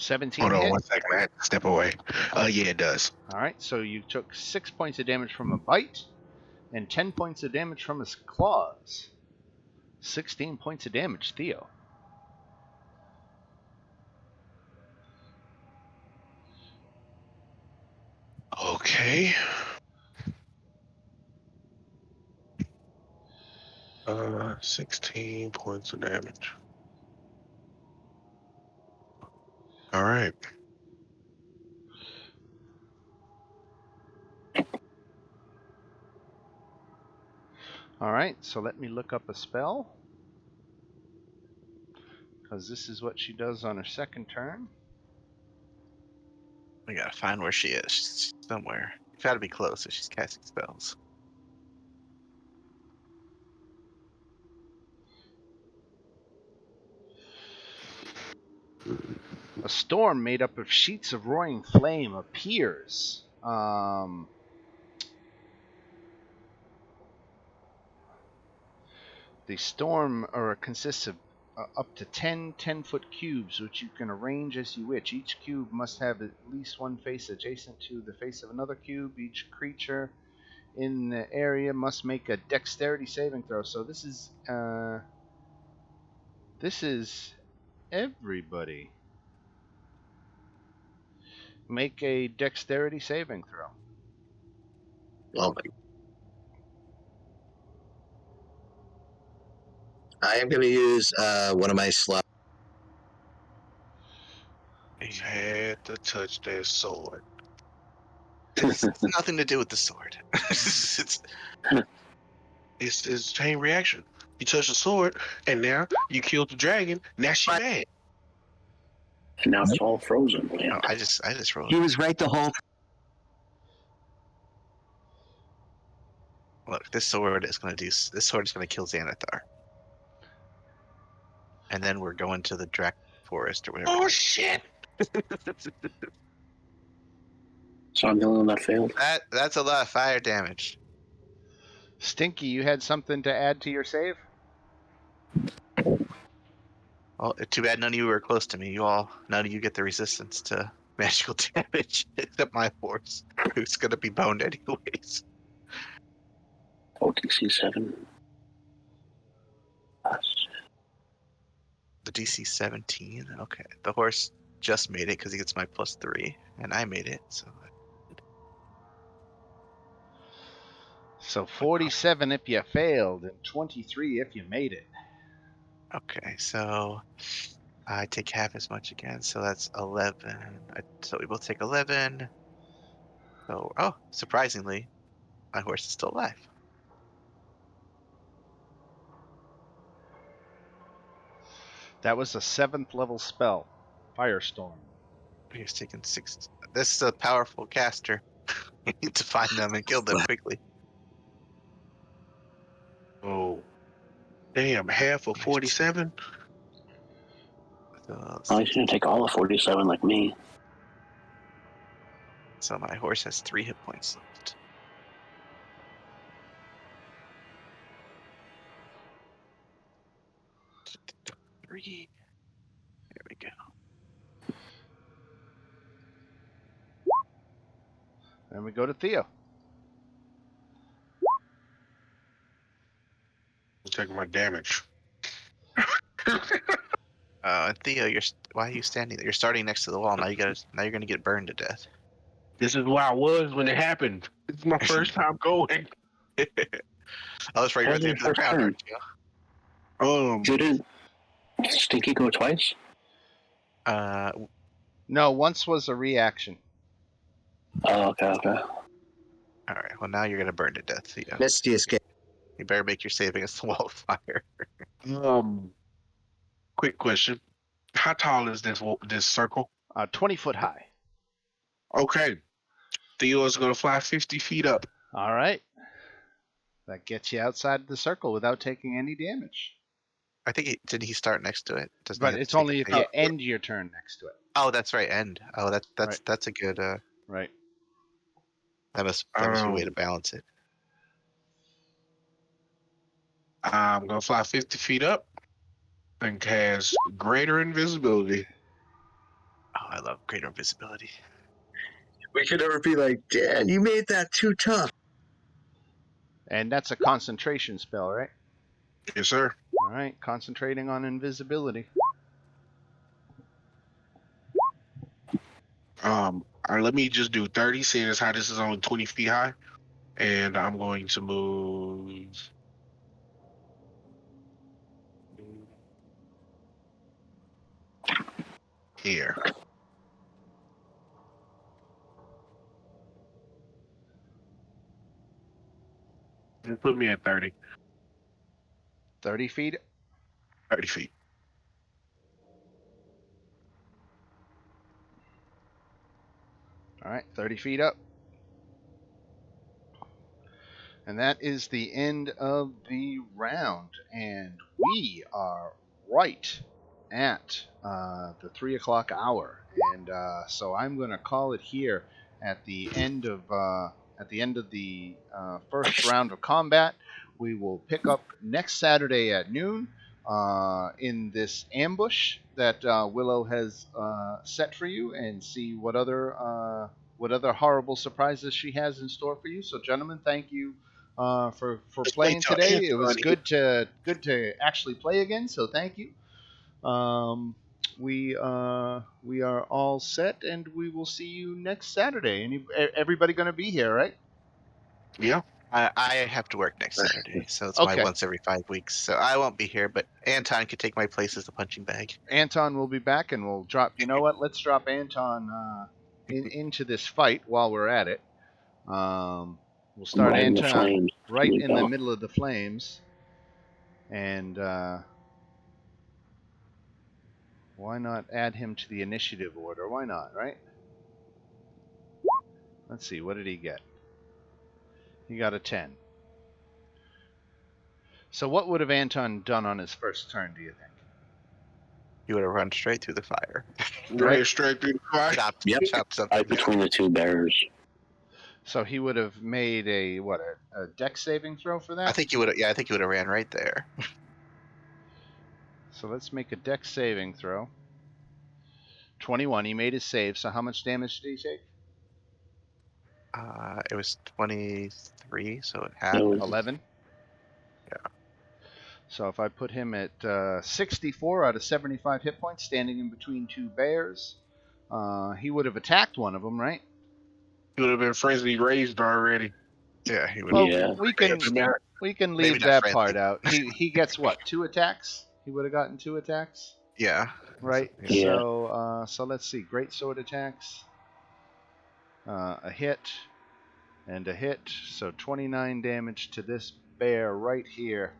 17 Hold on hit. 1 second. I have to step away. Yeah, it does. All right, so you took 6 points of damage from a bite and 10 points of damage from his claws. 16 points of damage, Theo. Okay. 16 points of damage. All right. All right, so let me look up a spell. Because this is what she does on her second turn. We gotta find where she is. She's somewhere. You've got to be close if she's casting spells. A storm made up of sheets of roaring flame appears. The storm consists of up to 10 10-foot cubes, which you can arrange as you wish. Each cube must have at least one face adjacent to the face of another cube. Each creature in the area must make a dexterity saving throw. So this is everybody. Make a dexterity saving throw. Oh my. I am going to use one of my slots. He's had to touch that sword. It's nothing to do with the sword. It's It's chain reaction. You touch the sword, and now you killed the dragon. Now she mad. And now it's all frozen land. I just rolled. He was right the whole. Look, this sword is gonna kill Xanathar. And then we're going to the Drac Forest or whatever. Oh shit! So I'm the only one that failed. That's a lot of fire damage. Stinky, you had something to add to your save? Well, too bad none of you were close to me. None of you get the resistance to magical damage except my force, who's gonna be boned anyways. OTC 7. The DC 17. Okay, the horse just made it because he gets my +3, and I made it. So So 47 if you failed, and 23 if you made it. Okay, so I take half as much again, so that's 11. So we both take 11. So, oh, surprisingly, my horse is still alive. That was a 7th level spell, Firestorm. He's taking 6. This is a powerful caster. We need to find them and kill them quickly. Oh, damn! Half of 47. So, Oh, he's gonna take all of 47 like me. so my horse has 3 hit points left. Three. There we go. Then we go to Theo. I'm taking my damage. Theo, why are you standing there? You're starting next to the wall. Now you're gonna get burned to death. This is where I was when it happened. This is my first time going. Oh, that's right. You're at the end of the First round, turn. aren't you? Didn't Stinky go twice? Uh, No, once was a reaction. Oh, okay. all right. Well, now you're gonna burn to death, Theo. Misty escape. You better make your save against the wall of fire. Quick question: how tall is this circle? 20 foot high. Okay, Theo is gonna fly 50 feet up. All right. That gets you outside the circle without taking any damage. I think did he start next to it? Doesn't he But have it's to take only a if phase? you end your turn next to it. Oh, that's right. End. Oh, Right. that's a good. Right. That must be a way to balance it. I'm gonna fly 50 feet up and cast greater invisibility. Oh, I love greater invisibility. We could never be like, Dad, you made that too tough. And that's a concentration spell, right? Yes, sir. All right. Concentrating on invisibility. Let me just do 30, seeing as how this is only 20 feet high, and I'm going to move here. Just put me at 30. 30 feet. 30 feet. All right. 30 feet up. And that is the end of the round. And we are right at the 3 o'clock hour. And so I'm going to call it here at the end of the first round of combat. We will pick up next Saturday at noon in this ambush that Willow has set for you, and see what other horrible surprises she has in store for you. So, gentlemen, thank you for playing today. It was good to actually play again. So thank you. We are all set, and we will see you next Saturday. Everybody going to be here, right? Yeah. I have to work next Saturday, so it's Okay. my once every 5 weeks. So I won't be here, but Anton could take my place as the punching bag. Anton will be back, and we'll drop. You know what? Let's drop Anton into this fight while we're at it. We'll start Right in the Anton flames. right There you in the go. middle of the flames, and why not add him to the initiative order? Why not, right? Let's see, what did he get? He got a 10. So what would have Anton done on his first turn, do you think? He would have run straight through the fire. Right straight through the fire. Chopped something. Right between the two bears. So he would have made a dex saving throw for that? I think he would have. Yeah, I think he would have ran right there. So let's make a dex saving throw. 21. He made his save. So how much damage did he take? It was 23, so it had 11. Yeah. So if I put him at 64 out of 75 hit points, standing in between two bears, he would have attacked one of them, right? He would have been frenzy raised already. Yeah, he would. Well, Yeah. we can Maybe leave not that friendly. part out. He gets what? 2 attacks. He would have gotten 2 attacks, Yeah. right? Yeah. Yeah. So let's see. Great sword attacks. A hit and a hit. So 29 damage to this bear right here.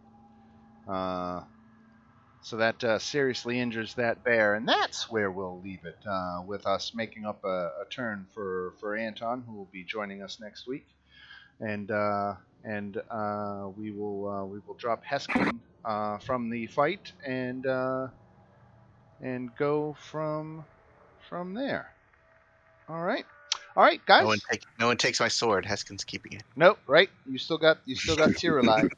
So that seriously injures that bear, and that's where we'll leave it, with us making up a turn for Anton, who will be joining us next week, and we will drop Heskin from the fight and go from there. All right, guys. No one takes my sword. Heskin's keeping it. Nope, right? You still got Tiralai.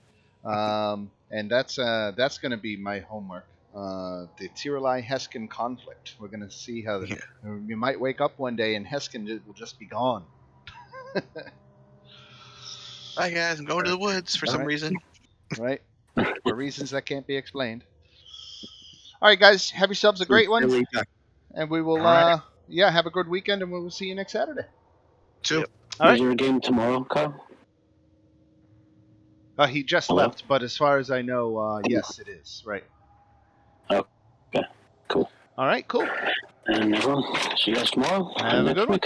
And that's going to be my homework. The Tiralai Heskin conflict. We're going to see how Yeah. you might wake up one day and Heskin will just be gone. Bye guys, I'm going to the woods for All some right. reason. Right? For reasons that can't be explained. All right, guys, have yourselves a great one, and we will All right. have a good weekend, and we will see you next Saturday. 2. Yep. All Is right. there a game tomorrow, Kyle? He just Hello? left, but as far as I know, yes, it is. Right. Okay. Cool. All right, cool. And everyone, see you guys tomorrow. Have a next good one. week.